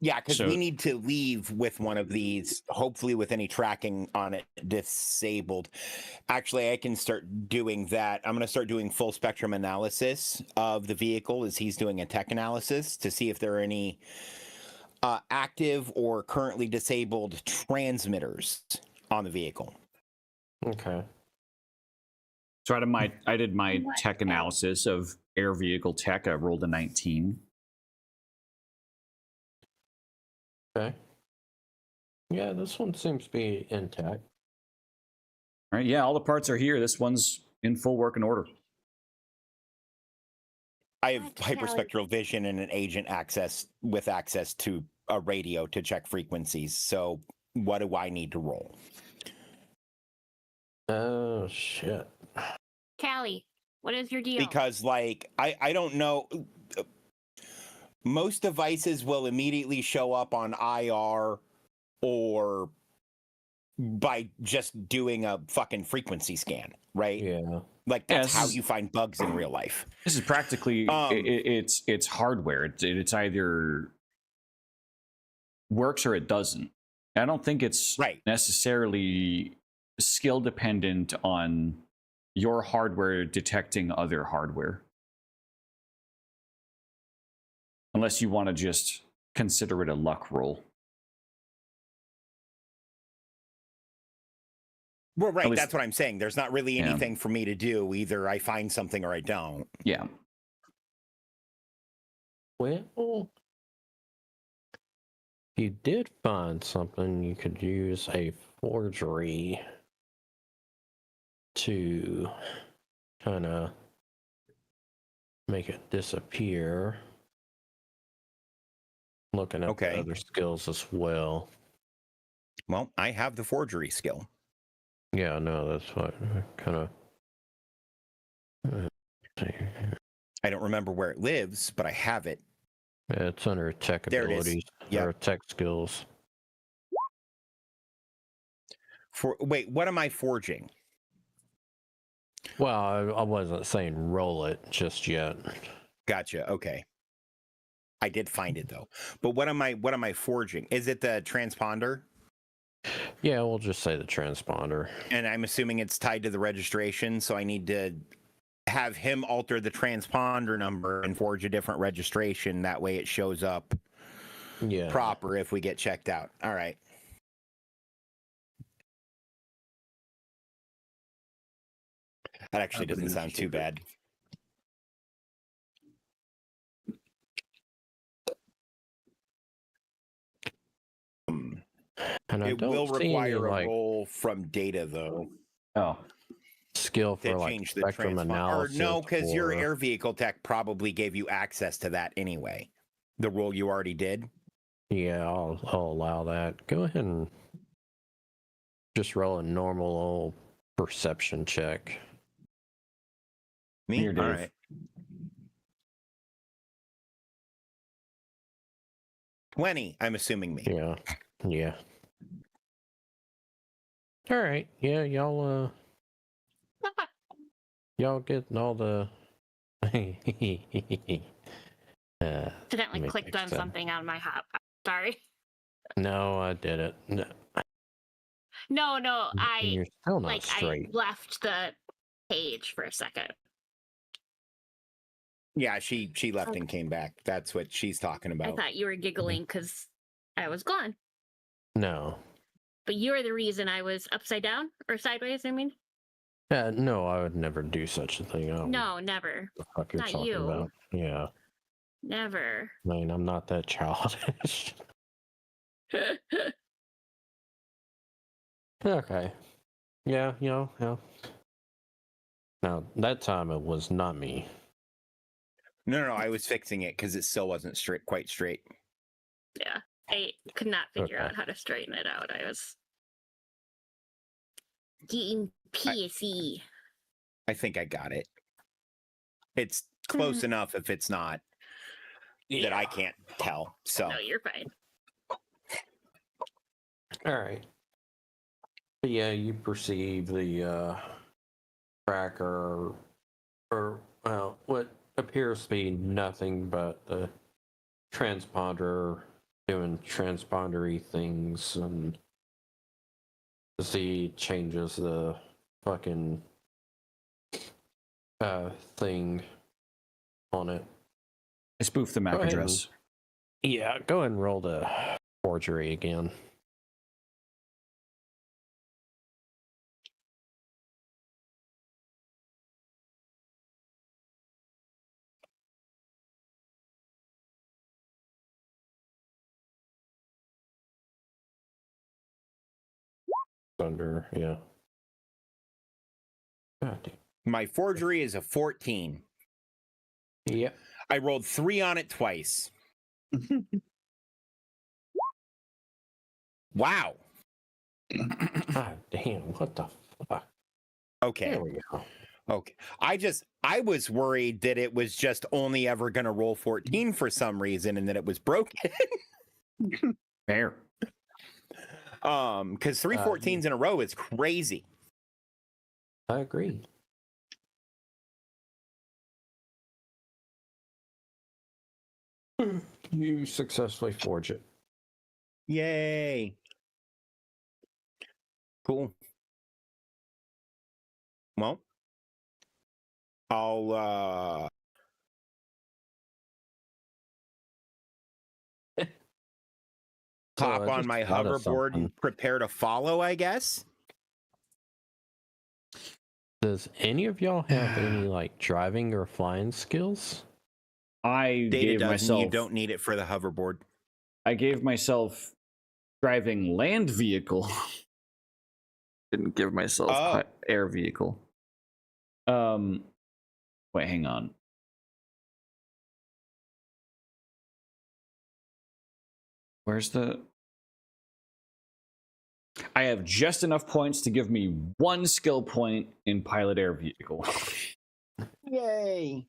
Yeah, because So- we need to leave with one of these, hopefully with any tracking on it disabled. Actually, I can start doing that. I'm going to start doing full spectrum analysis of the vehicle as he's doing a tech analysis to see if there are any active or currently disabled transmitters on the vehicle. Okay. So I did my What tech analysis of air vehicle tech. I rolled a 19. Okay. Yeah, this one seems to be intact. All right, yeah, all the parts are here. This one's in full working order. I have What, Kelly? hyperspectral vision and an agent access to a radio to check frequencies. So what do I need to roll? Oh shit. Callie, what is your deal? Because like I don't know, most devices will immediately show up on IR or by just doing a fucking frequency scan, right? Yeah. Like that's Yeah, how this is- you find bugs in real life. This is practically it's hardware. It's either works or it doesn't. I don't think it's Right. necessarily skill dependent on your hardware detecting other hardware. Unless you want to just consider it a luck roll. Well, right, least- that's what I'm saying. There's not really Yeah. anything for me to do. Either I find something or I don't. Yeah. Well, if you did find something, you could use a forgery to kind of make it disappear. Looking at Okay. the other skills as well. Well, I have the forgery skill. Yeah, no, that's what kind of. I don't remember where it lives, but I have it. It's under tech There it is. abilities Yep. or tech skills. Wait, what am I forging? Well, I wasn't saying roll it just yet. Gotcha. Okay. I did find it though. But what am I forging? Is it the transponder? Yeah, we'll just say the transponder. And I'm assuming it's tied to the registration, so I need to have him alter the transponder number and forge a different registration. That way it shows up Yeah. proper if we get checked out. All right. That actually doesn't sound too bad. And I It don't will see any, require a like, roll from data though Oh, skill to for like change the spectrum transponder. Or analysis. no, because your or- air vehicle tech probably gave you access to that anyway. The roll you already did. Yeah, I'll allow that. Go ahead and just roll a normal old perception check. Me? Here, All Dave. right. 20, I'm assuming me. Yeah, yeah. All right. Yeah, y'all get all the. Accidentally Let me clicked fix on that. something on my hot. Sorry. No, I did it. No, No, I you're still not like straight. I left the page for a second. Yeah, she left and came back. That's what she's talking I about. thought you were giggling because I was gone. No. But you're the reason I was upside down or sideways, I mean? No, I would never do such a thing. I don't know No, never. what the fuck you're not talking you. about. Yeah. Never. I mean, I'm not that childish. Okay. Yeah, yeah. Now, that time it was not me. No, I was fixing it because it still wasn't quite straight. Yeah. I could not figure Okay. out how to straighten it out. I was getting pissy. I think I got it. It's close enough if it's not that I can't tell. So No, you're fine. All right. But yeah, you perceive the tracker, or well, what appears to be nothing but the transponder doing transpondery things, and Z changes the fucking thing on it. I spoofed the MAC Go ahead address. Yeah, go ahead and roll the forgery again. Under, yeah. God damn. my forgery is a 14. Yep. I rolled 3 on it twice. Wow. God damn, what the fuck? Okay. There we go. Okay. I was worried that it was just only ever going to roll 14 for some reason and that it was broken. Fair. Because 3 14s in a row is crazy. I agree. You successfully forge it. Yay. Cool. Well, I'll hop on my hoverboard and prepare to follow, I guess. Does any of y'all have any like driving or flying skills? I Data gave doesn't. myself. You don't need it for the hoverboard. I gave myself driving land vehicle. Didn't give myself air vehicle. Wait, hang on. Where's the? I have just enough points to give me 1 skill point in pilot air vehicle. Yay.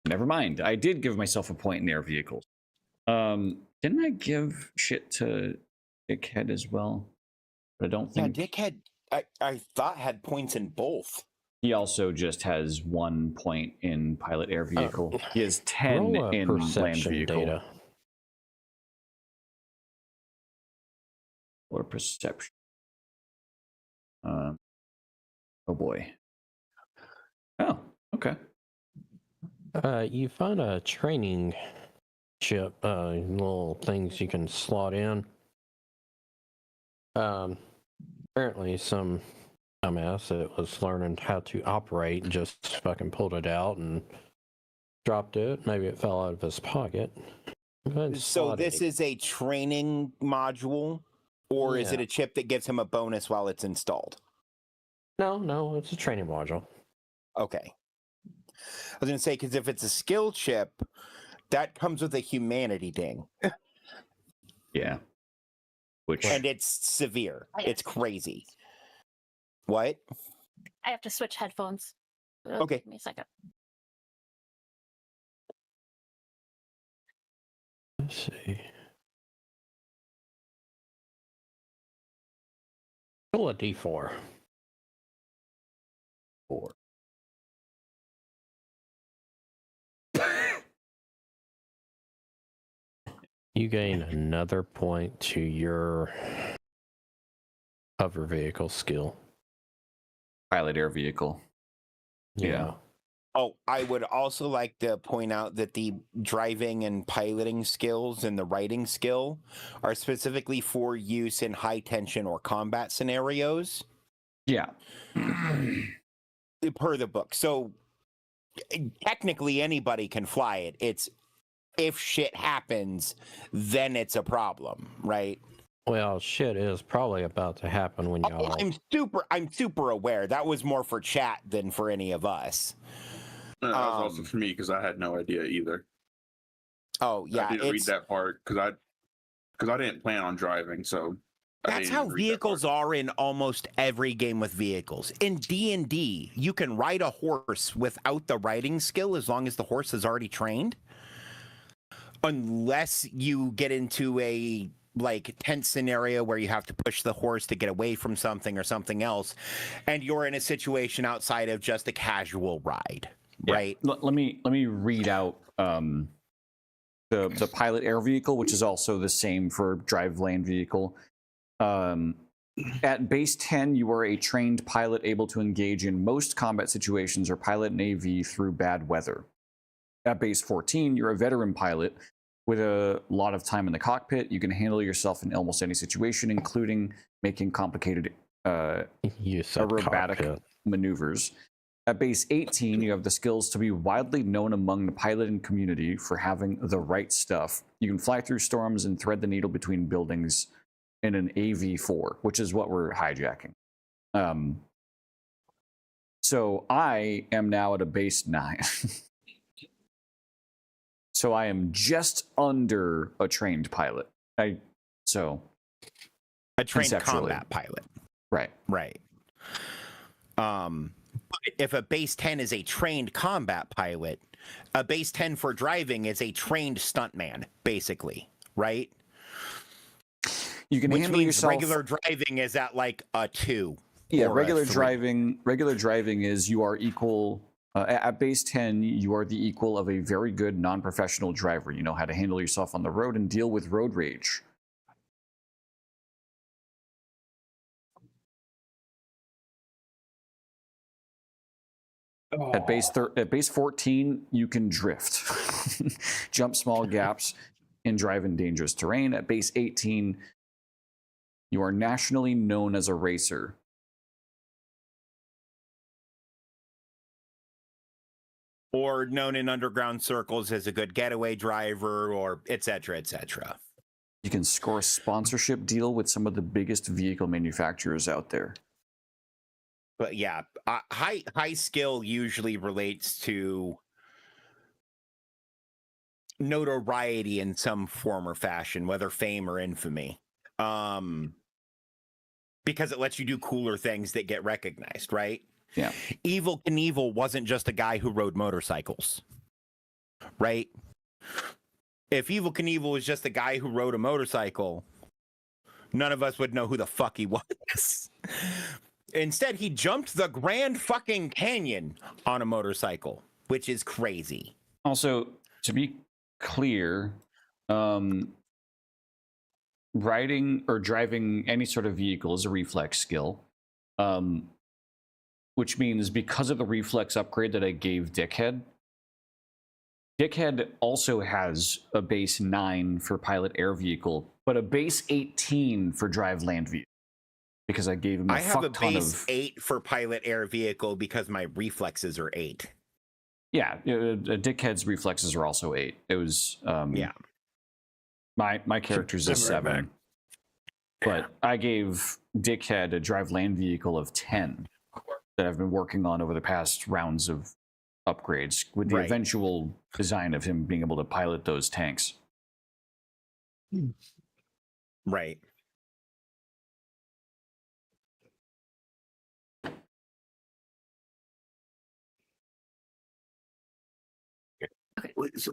Never mind. I did give myself a point in air vehicles. Didn't I give shit to Dickhead as well? But I don't think. Yeah, Dickhead, I thought had points in both. He also just has 1 point in pilot air vehicle. He has 10 roll a in land perception vehicle. data. Or perception. Oh boy. Oh, okay. You find a training chip, little things you can slot in. Apparently some dumbass that was learning how to operate just fucking pulled it out and dropped it. Maybe it fell out of his pocket. Go ahead and So slot this it. is a training module, or is it Yeah. a chip that gives him a bonus while it's installed? No, it's a training module. Okay. I was going to say, because if it's a skill chip, that comes with a humanity ding. Yeah. Which And it's severe. It's crazy. What? I have to switch headphones. Okay. Give me a second. Let's see. Roll a d4. 4. You gain another point to your hover vehicle skill. Pilot air vehicle. Yeah. Oh, I would also like to point out that the driving and piloting skills and the writing skill are specifically for use in high tension or combat scenarios Yeah. per the book. So technically anybody can fly it. It's if shit happens, then it's a problem, right? Well, shit is probably about to happen when y'all. I'm super aware. That was more for chat than for any of us. That was also for me because I had no idea either. Oh yeah, I didn't read that part because I didn't plan on driving, so that's how vehicles are in almost every game with vehicles. In D&D, you can ride a horse without the riding skill as long as the horse is already trained. Unless you get into a like tense scenario where you have to push the horse to get away from something or something else, and you're in a situation outside of just a casual ride, right? Let me read out the pilot air vehicle, which is also the same for drive land vehicle. At base 10, you are a trained pilot able to engage in most combat situations or pilot an AV through bad weather. At base 14, you're a veteran pilot with a lot of time in the cockpit. You can handle yourself in almost any situation, including making complicated aerobatic maneuvers. At base 18, you have the skills to be widely known among the piloting community for having the right stuff. You can fly through storms and thread the needle between buildings in an AV4, which is what we're hijacking. So I am now at a base 9. So I am just under a trained pilot. A trained combat pilot. Right. Right. But if a base 10 is a trained combat pilot, a base 10 for driving is a trained stuntman, basically, right? You can handle yourself. Regular driving is at like a 2. Yeah, regular driving is you are equal. At base 10, you are the equal of a very good non-professional driver. You know how to handle yourself on the road and deal with road rage. At base 14, you can drift, jump small gaps, and drive in dangerous terrain. At base 18, you are nationally known as a racer. Or known in underground circles as a good getaway driver, or et cetera, et cetera. You can score a sponsorship deal with some of the biggest vehicle manufacturers out there. But yeah, high skill usually relates to notoriety in some form or fashion, whether fame or infamy. Because it lets you do cooler things that get recognized, right? Yeah. Evel Knievel wasn't just a guy who rode motorcycles, right? If Evel Knievel was just a guy who rode a motorcycle, none of us would know who the fuck he was. Instead, he jumped the Grand fucking Canyon on a motorcycle, which is crazy. Also, to be clear, riding or driving any sort of vehicle is a reflex skill. Which means because of the reflex upgrade that I gave Dickhead also has a base 9 for pilot air vehicle, but a base 18 for drive land vehicle. Because I gave him a fuck ton of... I have a base 8 for pilot air vehicle because my reflexes are 8. Yeah, Dickhead's reflexes are also 8. It was Yeah. My character's a I'm right 7, but I gave Dickhead a drive land vehicle of 10 that I've been working on over the past rounds of upgrades, with the Right. eventual design of him being able to pilot those tanks. Right. Wait, so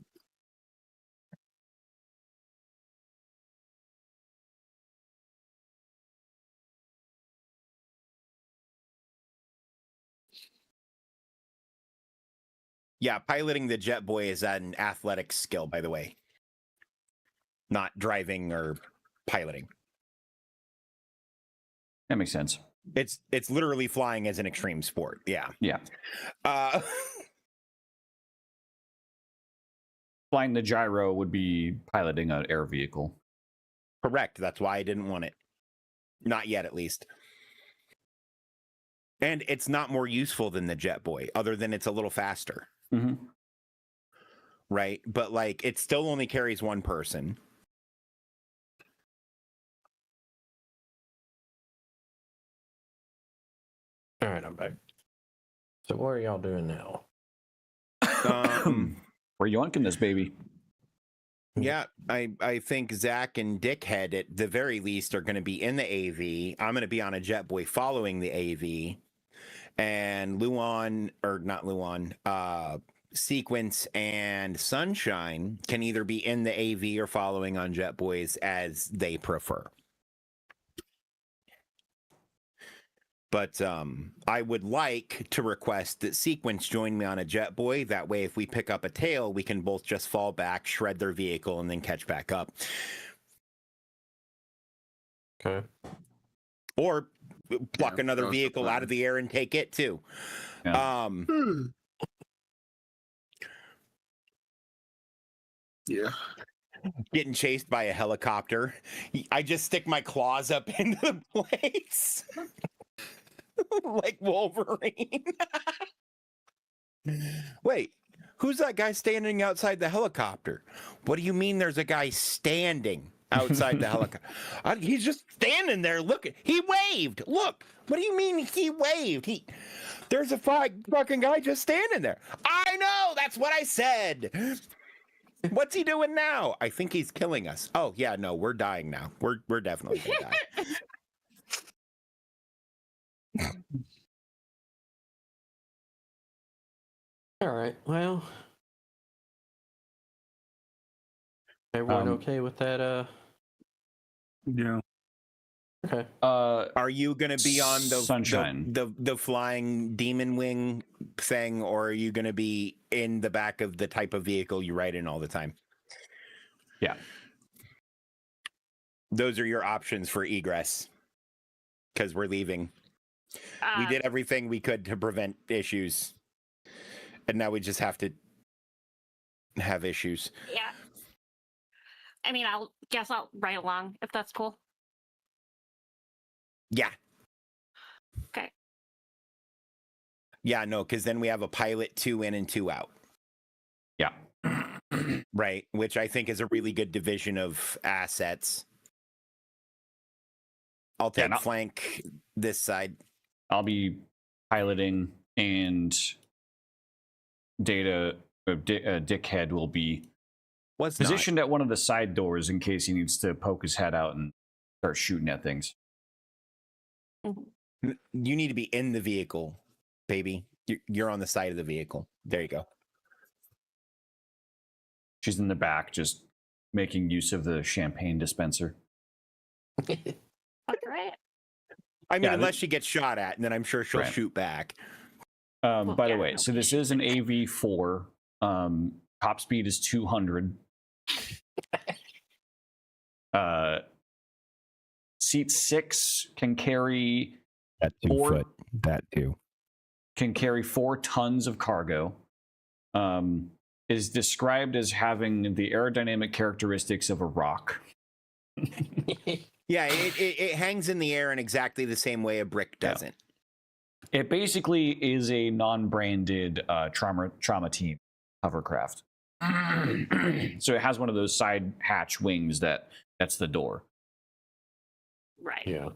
Yeah, piloting the Jet Boy is an athletic skill, by the way. Not driving or piloting. That makes sense. It's literally flying as an extreme sport. Yeah. Yeah. Uh, Flying the gyro would be piloting an air vehicle. correct. That's why I didn't want it. Not yet, at least. And it's not more useful than the Jet Boy, other than it's a little faster. Mm-hmm. Right? But like it still only carries one person. All right, I'm back. So what are y'all doing now? We're yoinking this baby. Yeah, I think Zach and Dickhead at the very least are going to be in the AV. I'm going to be on a Jet Boy following the AV, and Luan or not Luan, Sequence and Sunshine can either be in the AV or following on Jet Boys as they prefer. But I would like to request that Sequence join me on a Jet Boy. That way, if we pick up a tail, we can both just fall back, shred their vehicle, and then catch back up. Okay. Or pluck Yeah, another that was the vehicle plan. out of the air and take it too. Yeah. Yeah. Getting chased by a helicopter. I just stick my claws up into the place. Like Wolverine. Wait, who's that guy standing outside the helicopter? What do you mean there's a guy standing outside the helicopter? He's just standing there looking. He waved. Look. What do you mean he waved? There's a fucking guy just standing there. I know. That's what I said. What's he doing now? I think he's killing us. Oh yeah, no, we're dying now. We're definitely gonna die. All right. Well, everyone okay with that? Yeah. Okay. Are you gonna be on the Sunshine. the flying demon wing thing, or are you gonna be in the back of the type of vehicle you ride in all the time? Yeah. Those are your options for egress. Because we're leaving. We did everything we could to prevent issues. And now we just have to have issues. Yeah. I mean, I'll ride along if that's cool. Yeah. Okay. Yeah, no, because then we have a pilot 2 in and 2 out. Yeah. Right. Which I think is a really good division of assets. I'll take flank this side. I'll be piloting, and Dickhead will be positioned at one of the side doors in case he needs to poke his head out and start shooting at things. You need to be in the vehicle, baby. You're on the side of the vehicle. There you go. She's in the back, just making use of the champagne dispenser. All right. I mean, Yeah, unless she gets shot at, and then I'm sure she'll shoot back. By the way, so this is an AV4. Top speed is 200. Seat 6 can carry That 2 foot. That too. Can carry 4 tons of cargo. Is described as having the aerodynamic characteristics of a rock. Yeah, it hangs in the air in exactly the same way a brick doesn't. It basically is a non-branded trauma team hovercraft. So it has one of those side hatch wings that's the door. Right. Yeah.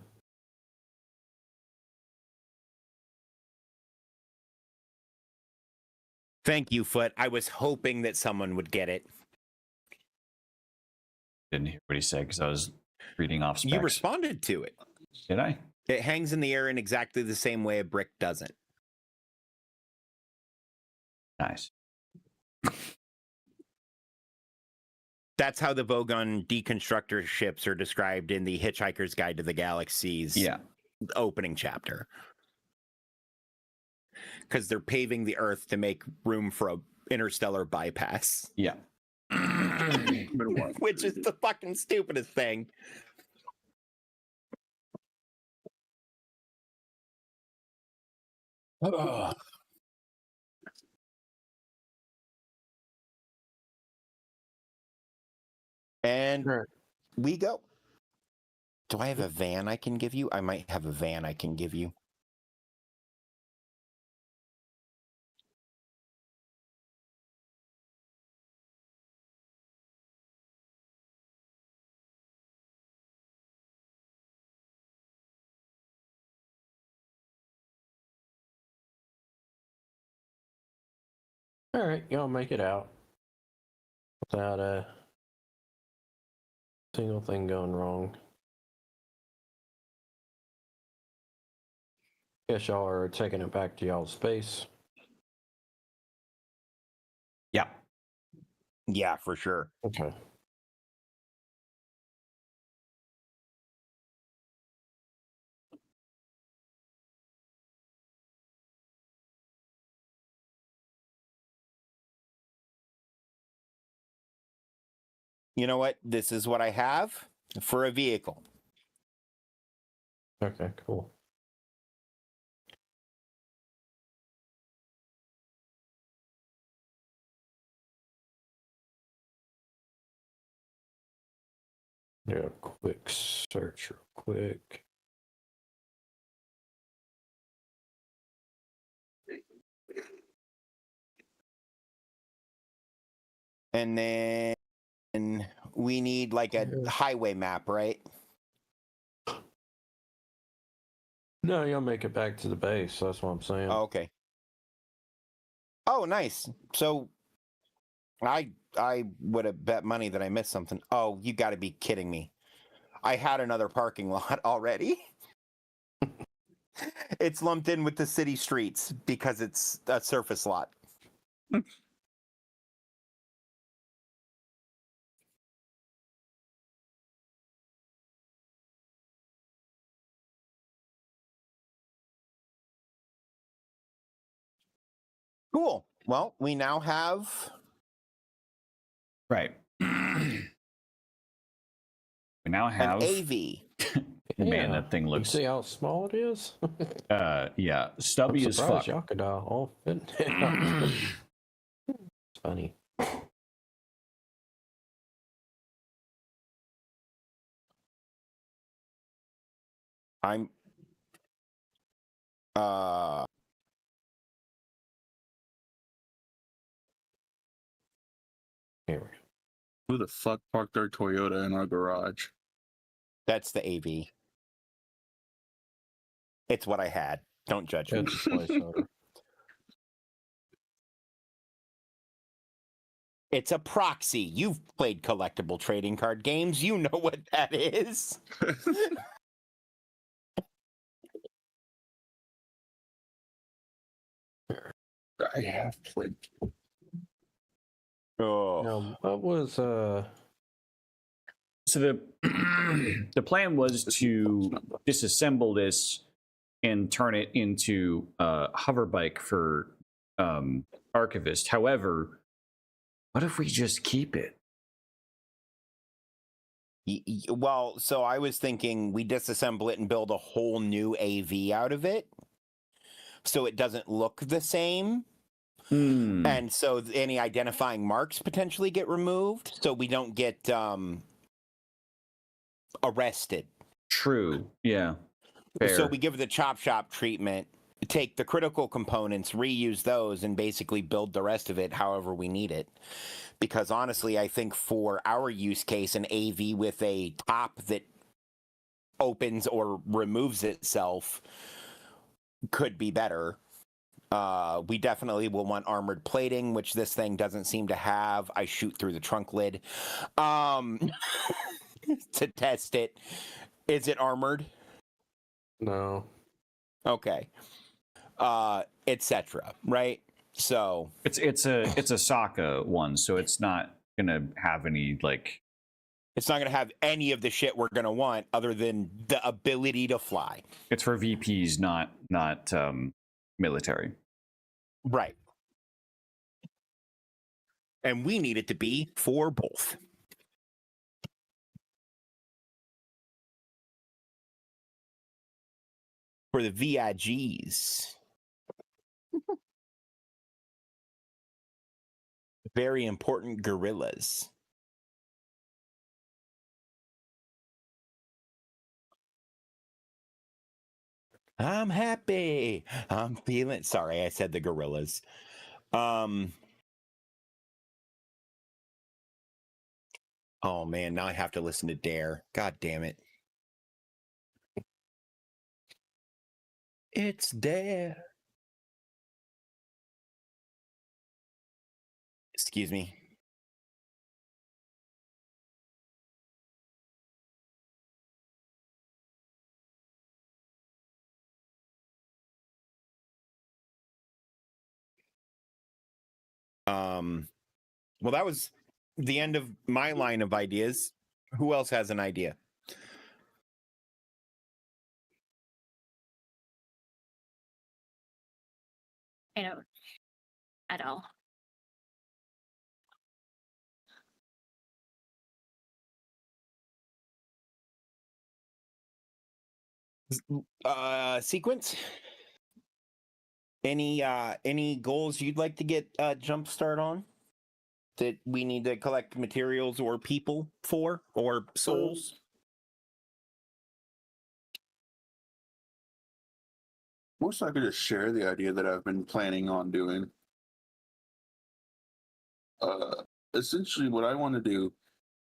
Thank you, Foot. I was hoping that someone would get it. Didn't hear what he said because I was reading off specs. You responded to it. Did I? It hangs in the air in exactly the same way a brick doesn't. Nice. That's how the Vogon deconstructor ships are described in the Hitchhiker's Guide to the Galaxy's opening chapter. Because they're paving the Earth to make room for a interstellar bypass. Yeah. Which is the fucking stupidest thing. And we go. Do I have a van I can give you? I might have a van I can give you. All right, y'all make it out without a single thing going wrong. Guess y'all are taking it back to y'all's space. Yeah. Yeah, for sure. Okay. You know what? This is what I have for a vehicle. Okay, cool. Yeah, quick search real quick. And then we need like a highway map, right? No, y'all make it back to the base. That's what I'm saying. Oh, okay. Oh, nice. So I would have bet money that I missed something. Oh, you got to be kidding me. I had another parking lot already. It's lumped in with the city streets because it's a surface lot. Cool. Well, we now have Right. We now an have AV. man, that thing looks You see how small it is? yeah, stubby I'm as surprised fuck. y'all could all fit in it. It's funny. I'm Here we go. Who the fuck parked their Toyota in our garage? that's the AV. It's what I had. Don't judge me. It's a placeholder. It's a proxy. You've played collectible trading card games. You know what that is. I have played. Oh. Now, what was So the the plan was to disassemble this and turn it into a hover bike for Archivist. However, what if we just keep it? Well, so I was thinking we disassemble it and build a whole new AV out of it, so it doesn't look the same. And so any identifying marks potentially get removed, so we don't get arrested. True. Yeah. So Fair. we give it the chop shop treatment, take the critical components, reuse those, and basically build the rest of it however we need it. Because honestly, I think for our use case, an AV with a top that opens or removes itself could be better. We definitely will want armored plating, which this thing doesn't seem to have. I shoot through the trunk lid to test it. Is it armored? No. Okay. Etc. Right? So It's a Sokka one, so it's not gonna have any like. it's not going to have any of the shit we're going to want other than the ability to fly. It's for VPs, not military. Right. And we need it to be for both. For the VIGs. Very important gorillas. I'm happy. I'm feeling sorry, I said the gorillas. Oh man, now I have to listen to Dare. God damn it. It's Dare. Excuse me. Well, that was the end of my line of ideas. Who else has an idea? I don't at all. Sequence? Any goals you'd like to get jump start on that we need to collect materials or people for or souls? Most I could just share the idea that I've been planning on doing. Essentially, what I want to do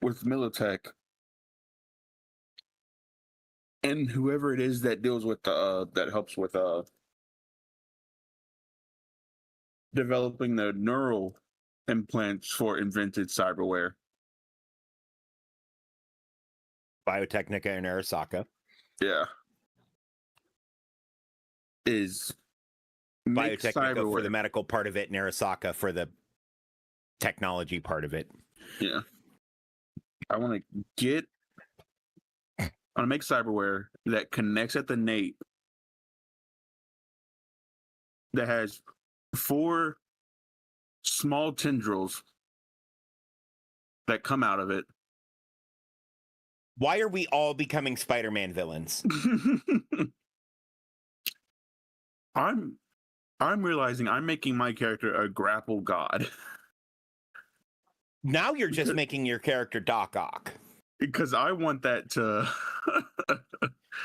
with Militech and whoever it is that deals with that helps with developing the neural implants for invented cyberware. Biotechnica and Arasaka. Yeah. Is make Biotechnica for cyberware. the medical part of it and Arasaka for the technology part of it. Yeah. I want to make cyberware that connects at the nape that has 4 small tendrils that come out of it. Why are we all becoming Spider-Man villains? I'm realizing I'm making my character a grapple god. Now you're just making your character Doc Ock. Because I want that to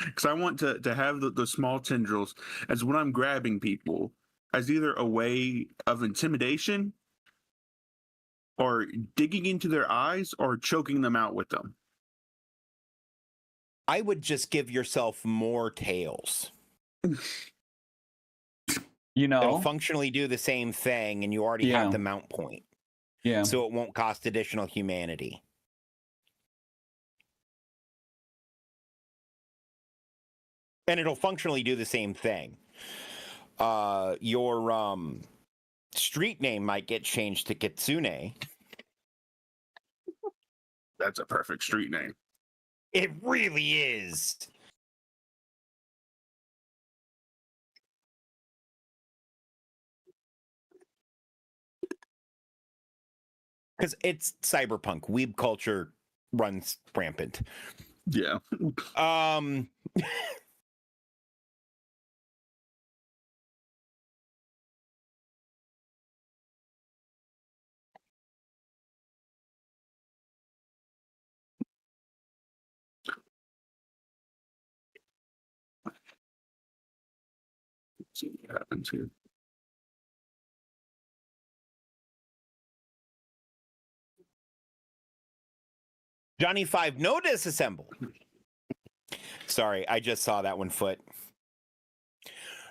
because I want to have the small tendrils as when I'm grabbing people as either a way of intimidation or digging into their eyes or choking them out with them. I would just give yourself more tails. You know, It'll functionally do the same thing, and you already Yeah. have the mount point. yeah. So it won't cost additional humanity. And it'll functionally do the same thing. Your street name might get changed to Kitsune. That's a perfect street name. It really is. Because it's cyberpunk. Weeb culture runs rampant. Yeah. See what happens here. Johnny 5, no disassemble. Sorry, I just saw that one foot.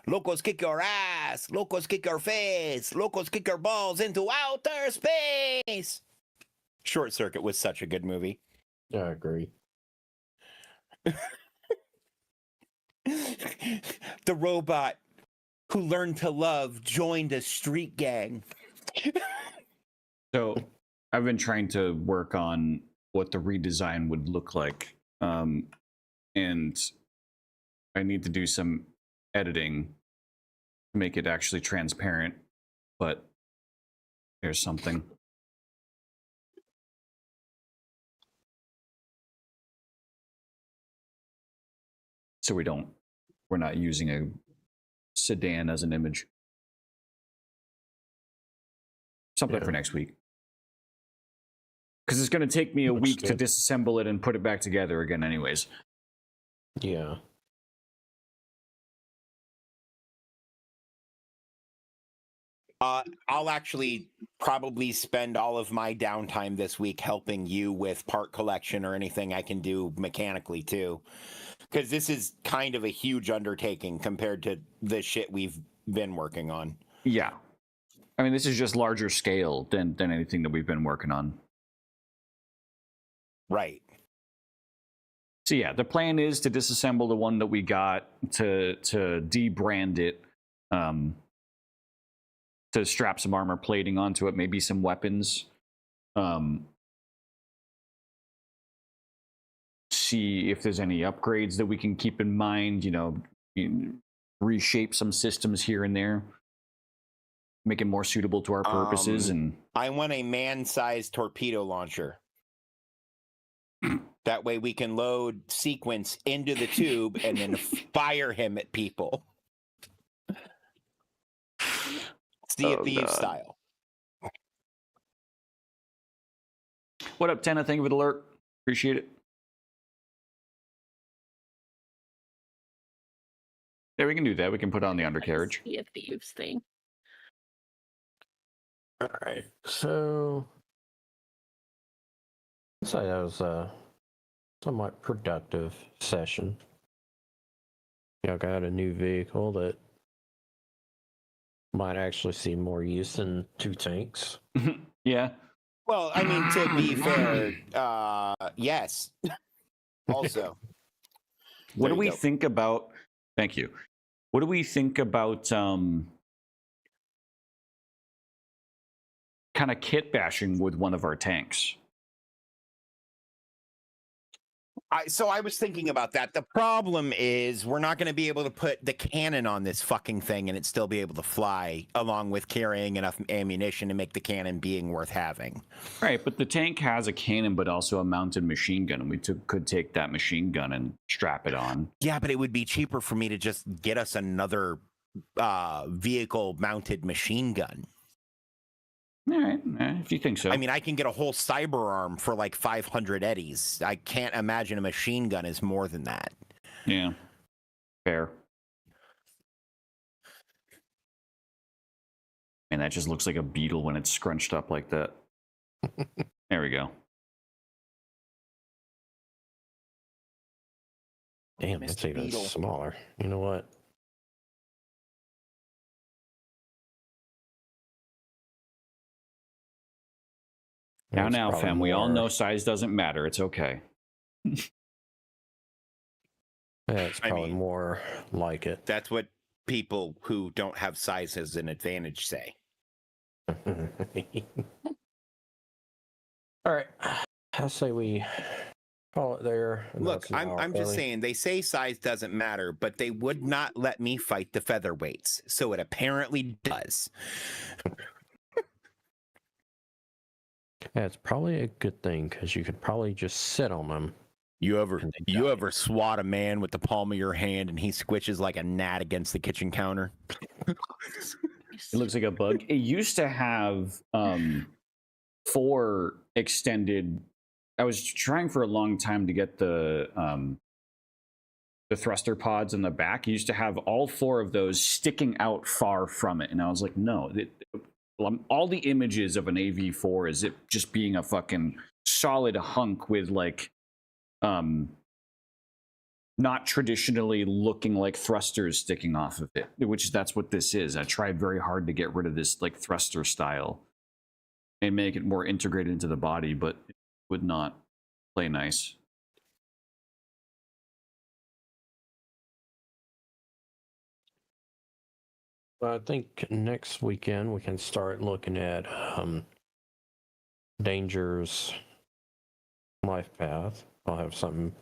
Locos kick your ass. Locos kick your face. Locos kick your balls into outer space. Short Circuit was such a good movie. I agree. The robot who learned to love joined a street gang. So I've been trying to work on what the redesign would look like. And I need to do some editing to make it actually transparent, but there's something. So we're not using a sedan as an image. Something for next week. Because it's going to take me a week to disassemble it and put it back together again anyways. Yeah. I'll actually probably spend all of my downtime this week helping you with part collection or anything I can do mechanically too. Because this is kind of a huge undertaking compared to the shit we've been working on. Yeah. I mean, this is just larger scale than anything that we've been working on. Right. So yeah, the plan is to disassemble the one that we got, to debrand it, to strap some armor plating onto it, maybe some weapons. See if there's any upgrades that we can keep in mind, reshape some systems here and there, make it more suitable to our purposes. And I want a man-sized torpedo launcher. That way we can load sequence into the tube and then fire him at people. Sea of Thieves style. What up, Tenna? Thank you for the alert. Appreciate it. Yeah, we can do that. We can put on the undercarriage. Sea of Thieves thing. All right. So, I'd say that was a somewhat productive session. Y'all got a new vehicle that might actually see more use than 2 tanks. Yeah. Well, I mean, to be fair, yes. Also. What do we think about... Thank you. What do we think about kind of kit bashing with one of our tanks? So I was thinking about that. The problem is we're not going to be able to put the cannon on this fucking thing and it still be able to fly, along with carrying enough ammunition to make the cannon being worth having. Right, but the tank has a cannon, but also a mounted machine gun, and we could take that machine gun and strap it on. Yeah, but it would be cheaper for me to just get us another vehicle-mounted machine gun. All right, if you think so. I mean, I can get a whole cyber arm for like 500 eddies. I can't imagine a machine gun is more than that. Yeah, fair. And that just looks like a beetle when it's scrunched up like that. There we go. Damn, that's Mr. even Beetle. smaller. You know what? That's Now, probably fam, we all more- know size doesn't matter. It's okay. Yeah, it's I probably mean- more like it. That's what people who don't have size as an advantage say. All right, I say we call it there. and Look, that's an hour I'm just early. saying, they say size doesn't matter, but they would not let me fight the featherweights, so it apparently does. Yeah, it's probably a good thing because you could probably just sit on them. You And they die. ever swat a man with the palm of your hand and he squishes like a gnat against the kitchen counter? It looks like a bug. It used to have 4 extended. I was trying for a long time to get the thruster pods in the back, you used to have all 4 of those sticking out far from it. And I was like, no, all the images of an AV4 is it just being a fucking solid hunk with like, not traditionally looking like thrusters sticking off of it, which that's what this is. I tried very hard to get rid of this like thruster style and make it more integrated into the body, but it would not play nice. I think next weekend we can start looking at Danger's life path. I'll have something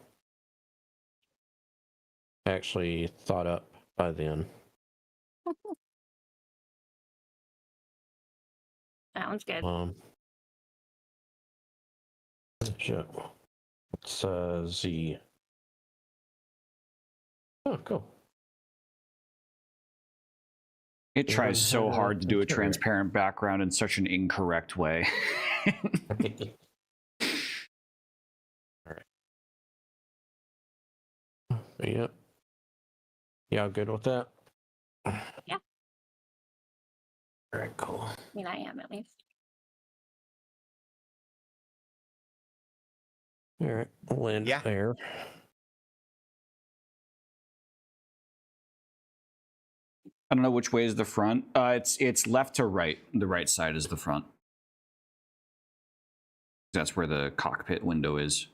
actually thought up by then. Sounds good. Shit. It's Z. Oh, cool. It tries so hard to do a interior. transparent background in such an incorrect way. All right. Yep. Y'all good with that? Yeah. All right, cool. I mean, I am at least. All right, land Yeah. there. I don't know which way is the front. It's left to right. The right side is the front. That's where the cockpit window is.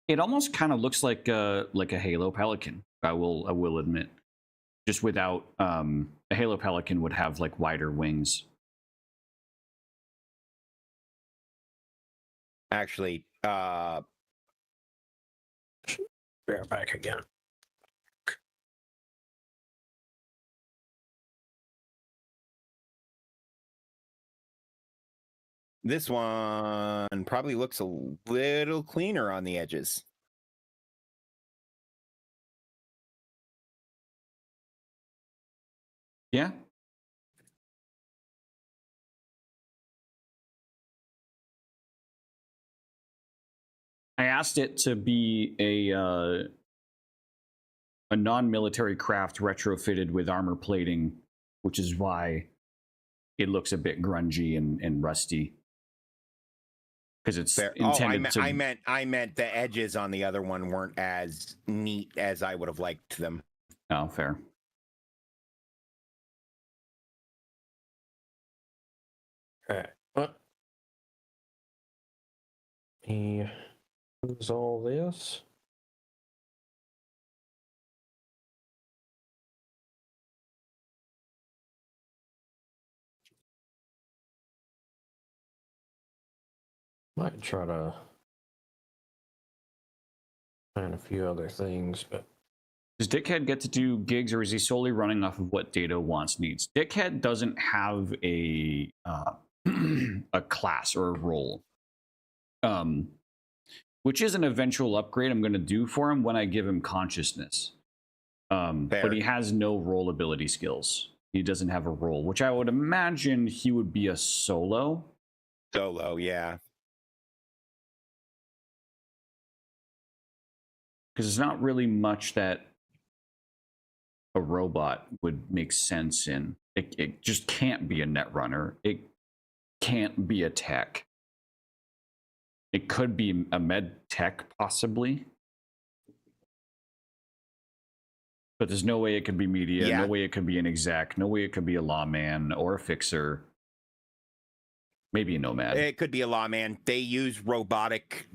It almost kind of looks like a Halo Pelican. I will admit, just without a Halo Pelican would have like wider wings. Actually, Bear back again. this one probably looks a little cleaner on the edges. Yeah. I asked it to be a non-military craft retrofitted with armor plating, which is why it looks a bit grungy and rusty. Because it's Fair. intended to. I meant the edges on the other one weren't as neat as I would have liked them. Oh, fair. All right. Well, he moves all this. Might try to find a few other things, but Does Dickhead get to do gigs, or is he solely running off of what Data wants needs? Dickhead doesn't have a a class or a role, which is an eventual upgrade I'm going to do for him when I give him consciousness. But he has no role ability skills. He doesn't have a role, which I would imagine he would be a solo. Solo, yeah. Because there's not really much that a robot would make sense in. It just can't be a net runner. It can't be a tech. It could be a med tech, possibly. But there's no way it could be media. Yeah. No way it could be an exec. No way it could be a lawman or a fixer. Maybe a nomad. It could be a lawman. They use robotic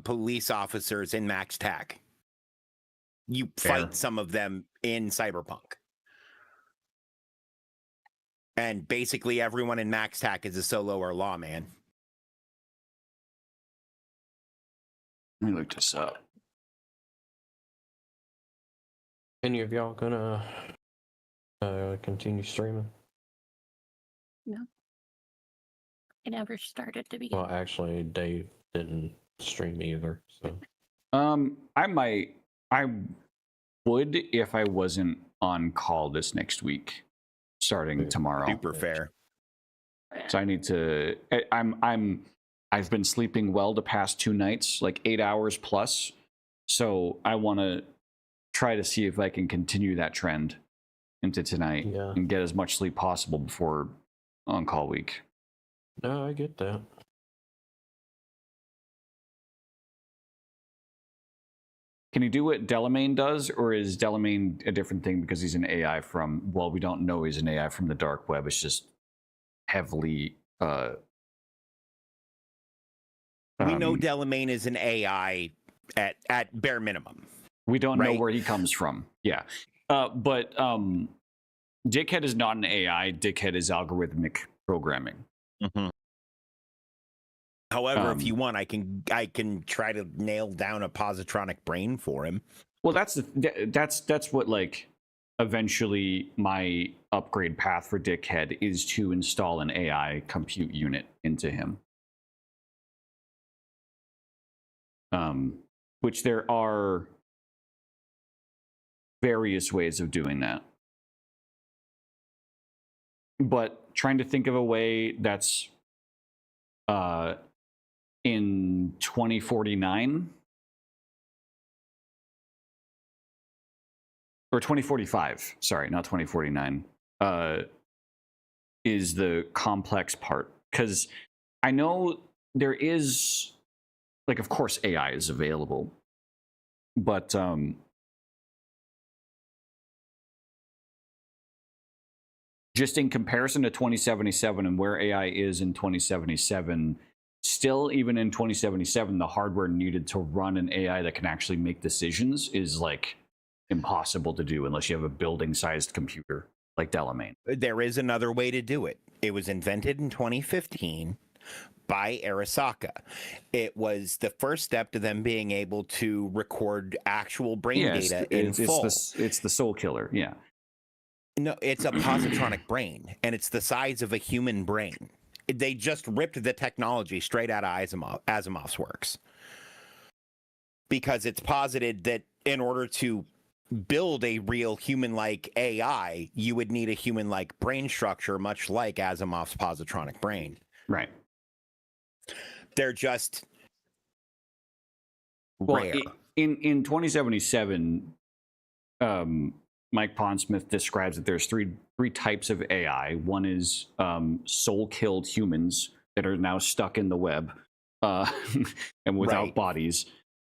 police officers in Max Tac. You Fair. fight some of them in Cyberpunk. And basically everyone in Max Tac is a solo or lawman. Let me look this up. any of y'all gonna continue streaming? I never started to be. Well, actually, Dave didn't stream either, so. I would if I wasn't on call this next week, starting tomorrow. Super fair. So I need to. I've been sleeping well the past 2 nights, like 8 hours plus. So I want to try to see if I can continue that trend into tonight and get as much sleep possible before on-call week. No, I get that. Can he do what Delamain does, or is Delamain a different thing because he's an AI from, well, we don't know he's an AI from the dark web. It's just heavily... we know Delamain is an AI at bare minimum. We don't know where he comes from. Yeah. But Dickhead is not an AI. Dickhead is algorithmic programming. Mm-hmm. However, if you want, I can try to nail down a positronic brain for him. Well, that's what, like, eventually my upgrade path for Dickhead is to install an AI compute unit into him. Which there are various ways of doing that. But trying to think of a way that's in 2049 or 2045, sorry, not 2049, is the complex part. Because I know there is, like, of course AI is available, but just in comparison to 2077 and where AI is in 2077, still, even in 2077, the hardware needed to run an AI that can actually make decisions is, like, impossible to do unless you have a building-sized computer like Delamain. There is another way to do it. It was invented in 2015 by Arasaka. It was the first step to them being able to record actual brain data in full. It's the soul killer, yeah. No, it's a positronic brain, and it's the size of a human brain. They just ripped the technology straight out of Asimov's works. Because it's posited that in order to build a real human-like AI, you would need a human-like brain structure, much like Asimov's positronic brain. Right. They're just rare. In 2077, Mike Pondsmith describes that there's three types of AI. One is soul-killed humans that are now stuck in the web and without bodies.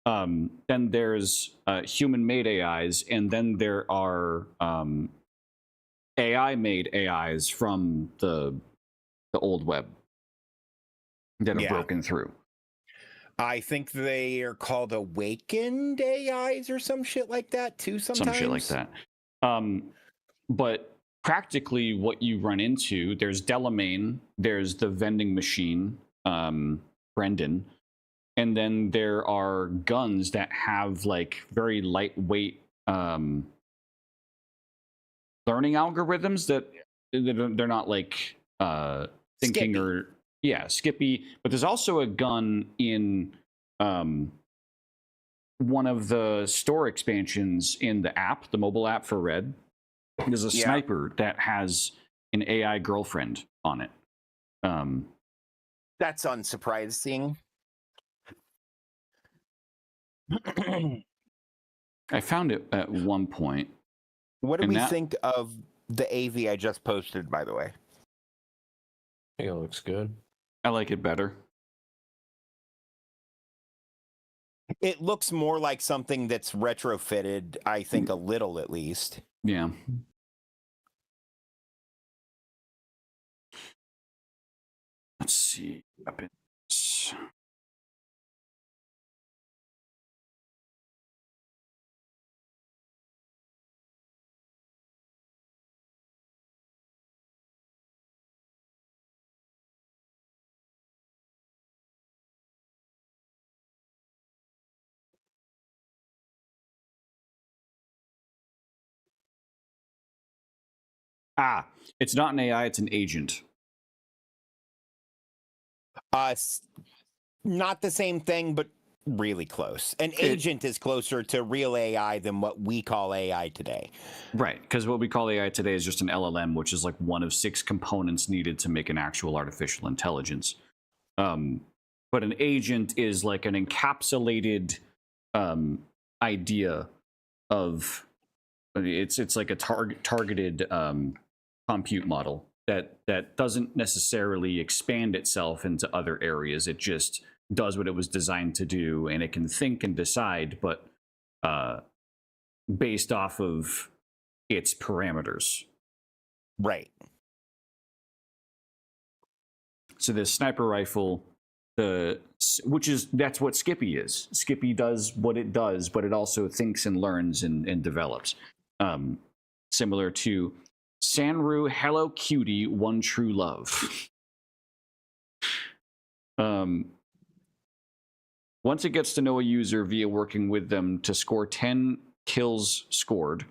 Then there's human-made AIs, and then there are AI-made AIs from the old web that have broken through. I think they are called awakened AIs or some shit like that too sometimes. Some shit like that. But practically what you run into, there's Delamain, there's the vending machine, Brendan, and then there are guns that have, like, very lightweight learning algorithms that they're not, like, thinking Skippy. or... Yeah, Skippy. But there's also a gun in one of the store expansions in the app, the mobile app for Red. There's a sniper that has an AI girlfriend on it. That's unsurprising. I found it at one point. What do we think of the AV I just posted, by the way? I think it looks good. I like it better. It looks more like something that's retrofitted, I think, a little at least. Yeah. Let's see. Weapons. It's not an AI, it's an agent. Not the same thing, but really close. An agent is closer to real AI than what we call AI today. Right, because what we call AI today is just an LLM, which is like one of 6 components needed to make an actual artificial intelligence. But an agent is like an encapsulated idea of it's like a targeted compute model that doesn't necessarily expand itself into other areas. It just does what it was designed to do, and it can think and decide, but based off of its parameters. Right. So this sniper rifle, that's what Skippy is. Skippy does what it does, but it also thinks and learns and develops. Similar to Sanru, Hello Cutie, One True Love. Once it gets to know a user via working with them to score 10 kills scored,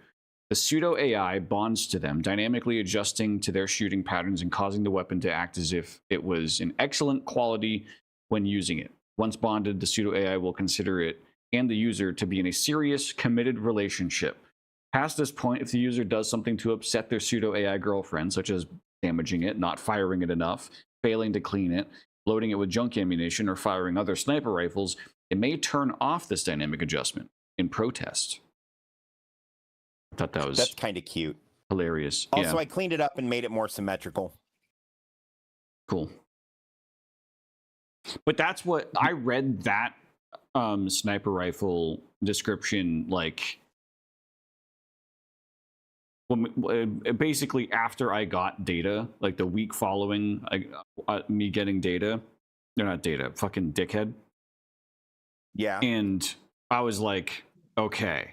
the pseudo AI bonds to them, dynamically adjusting to their shooting patterns and causing the weapon to act as if it was in excellent quality when using it. Once bonded, the pseudo AI will consider it and the user to be in a serious, committed relationship. Past this point, if the user does something to upset their pseudo AI girlfriend, such as damaging it, not firing it enough, failing to clean it, loading it with junk ammunition, or firing other sniper rifles, it may turn off this dynamic adjustment in protest. I thought that's kind of cute. Hilarious. Also, yeah. I cleaned it up and made it more symmetrical. Cool. But that's what I read that sniper rifle description like. Basically, after I got data, like the week following me getting data, they're not data, fucking dickhead. Yeah. And I was like, okay.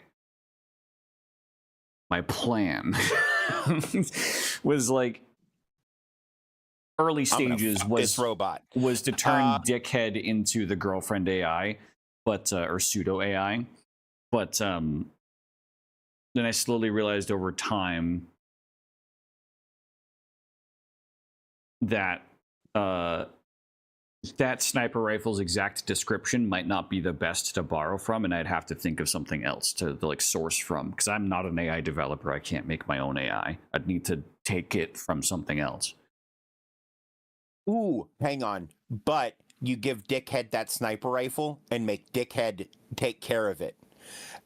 My plan was like early stages this robot was to turn dickhead into the girlfriend AI, but or pseudo AI. But then I slowly realized over time that that sniper rifle's exact description might not be the best to borrow from, and I'd have to think of something else to like source from, because I'm not an AI developer. I can't make my own AI. I'd need to take it from something else. Ooh, hang on. But you give Dickhead that sniper rifle and make Dickhead take care of it.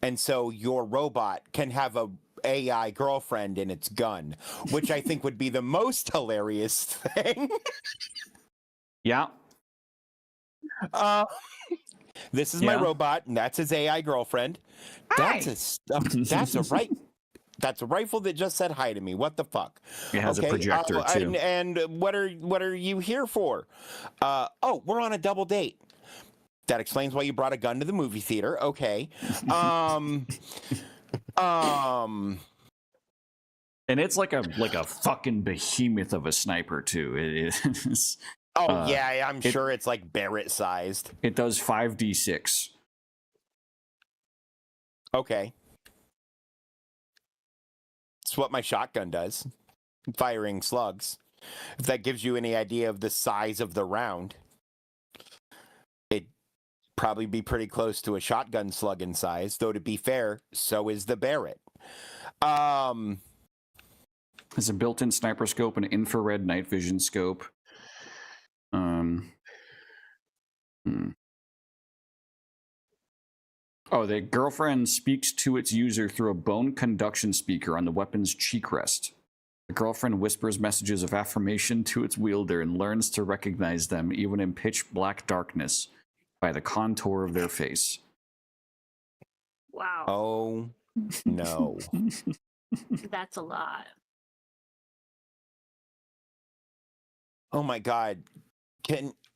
And so your robot can have a AI girlfriend in its gun, which I think would be the most hilarious thing. Yeah. This is my robot, and that's his AI girlfriend. Hi. That's a rifle that just said hi to me. What the fuck? It has a projector too. And what are you here for? We're on a double date. That explains why you brought a gun to the movie theater. Okay. And it's like a fucking behemoth of a sniper too. It is. Oh yeah, I'm sure it's like Barrett sized. It does 5d6. Okay. It's what my shotgun does. Firing slugs. If that gives you any idea of the size of the round, it'd probably be pretty close to a shotgun slug in size, though to be fair, so is the Barrett. There's a built-in sniper scope and infrared night vision scope. Oh, the girlfriend speaks to its user through a bone conduction speaker on the weapon's cheek rest. The girlfriend whispers messages of affirmation to its wielder and learns to recognize them, even in pitch black darkness, by the contour of their face. Wow. Oh, no. That's a lot. Oh my God.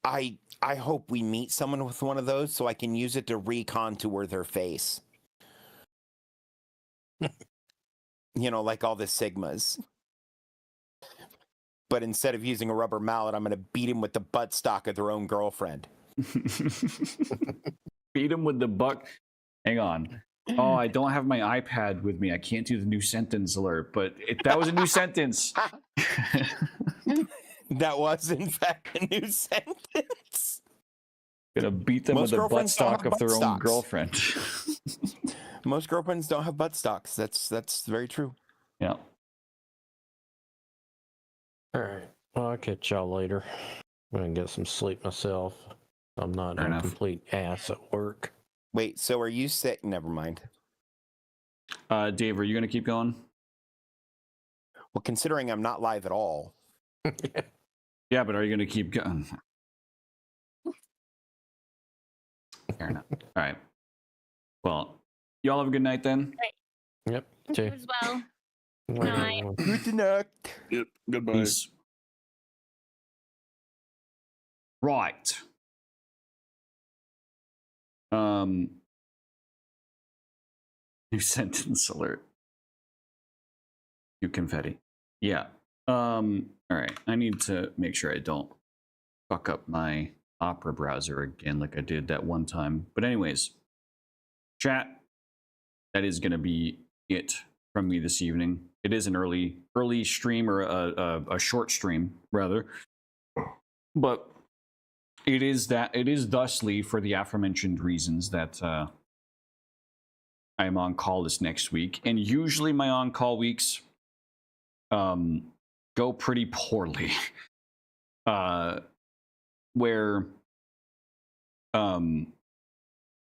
I hope we meet someone with one of those so I can use it to recontour their face. You know, like all the Sigmas. But instead of using a rubber mallet, I'm going to beat him with the buttstock of their own girlfriend. Beat him with the buck. Hang on. Oh, I don't have my iPad with me. I can't do the new sentence alert, but that was a new sentence. That was, in fact, a new sentence. Gonna beat them with the buttstock of their own girlfriend. Most girlfriends don't have buttstocks. That's very true. Yeah. All right. Well, I'll catch y'all later. I'm gonna get some sleep myself. I'm not a complete ass at work. Wait, so are you sick? Never mind. Dave, are you gonna keep going? Well, considering I'm not live at all, Yeah, but are you gonna keep going? Fair enough. All right. Well, y'all have a good night then. Yep. You Okay. as well. Later, Night. everyone. good night. Yep. Goodbye. Peace. Right. New sentence alert. You confetti. Yeah. All right. I need to make sure I don't fuck up my Opera browser again like I did that one time. But anyways, chat, that is going to be it from me this evening. It is an early stream, or a short stream rather. But it is thusly for the aforementioned reasons that I'm on call this next week. And usually my on-call weeks go pretty poorly. Where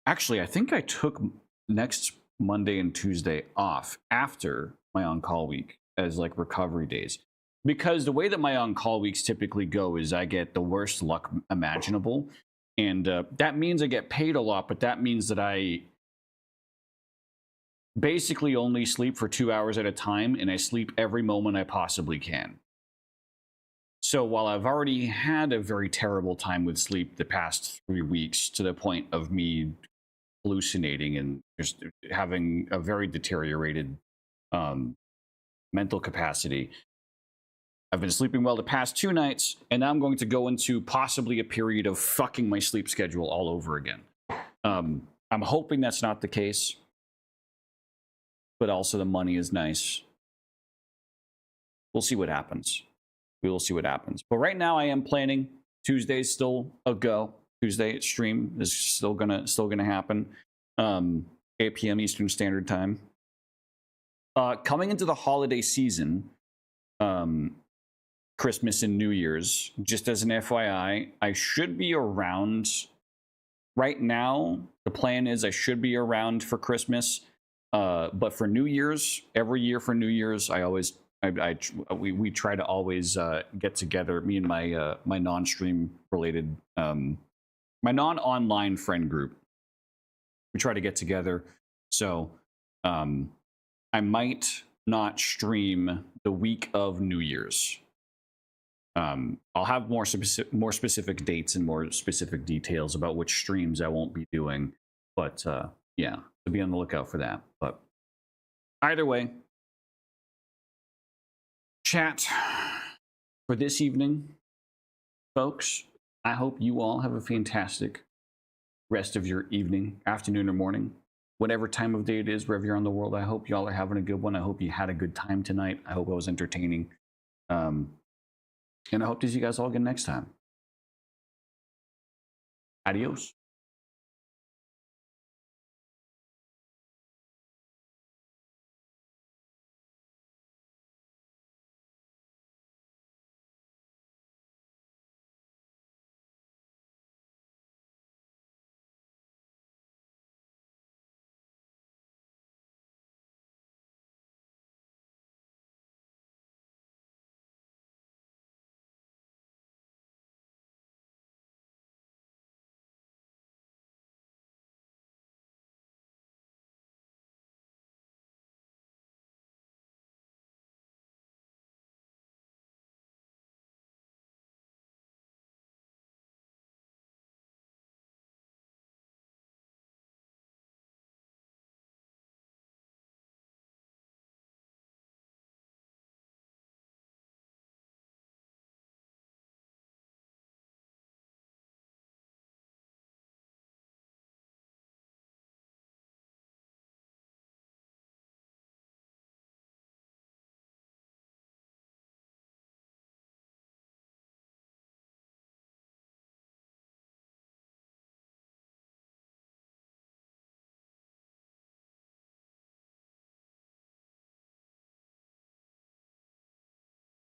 actually I think I took next Monday and Tuesday off after my on-call week as like recovery days, because the way that my on-call weeks typically go is I get the worst luck imaginable, and that means I get paid a lot, but that means that I basically only sleep for 2 hours at a time, and I sleep every moment I possibly can. So while I've already had a very terrible time with sleep the past 3 weeks, to the point of me hallucinating and just having a very deteriorated mental capacity, I've been sleeping well the past 2 nights, and now I'm going to go into possibly a period of fucking my sleep schedule all over again. I'm hoping that's not the case, but also the money is nice. We'll see what happens. We will see what happens. But right now I am planning Tuesday's still a go. Tuesday stream is still gonna happen. 8 p.m. Eastern Standard Time. Coming into the holiday season, Christmas and New Year's, just as an FYI, I should be around. Right now, the plan is I should be around for Christmas. But for New Year's, every year for New Year's, we try to always get together. Me and my my non-stream related, my non-online friend group. We try to get together. So I might not stream the week of New Year's. I'll have more specific dates and more specific details about which streams I won't be doing. But yeah, so be on the lookout for that. But either way, chat for this evening, folks. I hope you all have a fantastic rest of your evening, afternoon, or morning, whatever time of day it is, wherever you're in the world. I hope y'all are having a good one. I hope you had a good time tonight. I hope it was entertaining. And I hope to see you guys all again next time. Adios.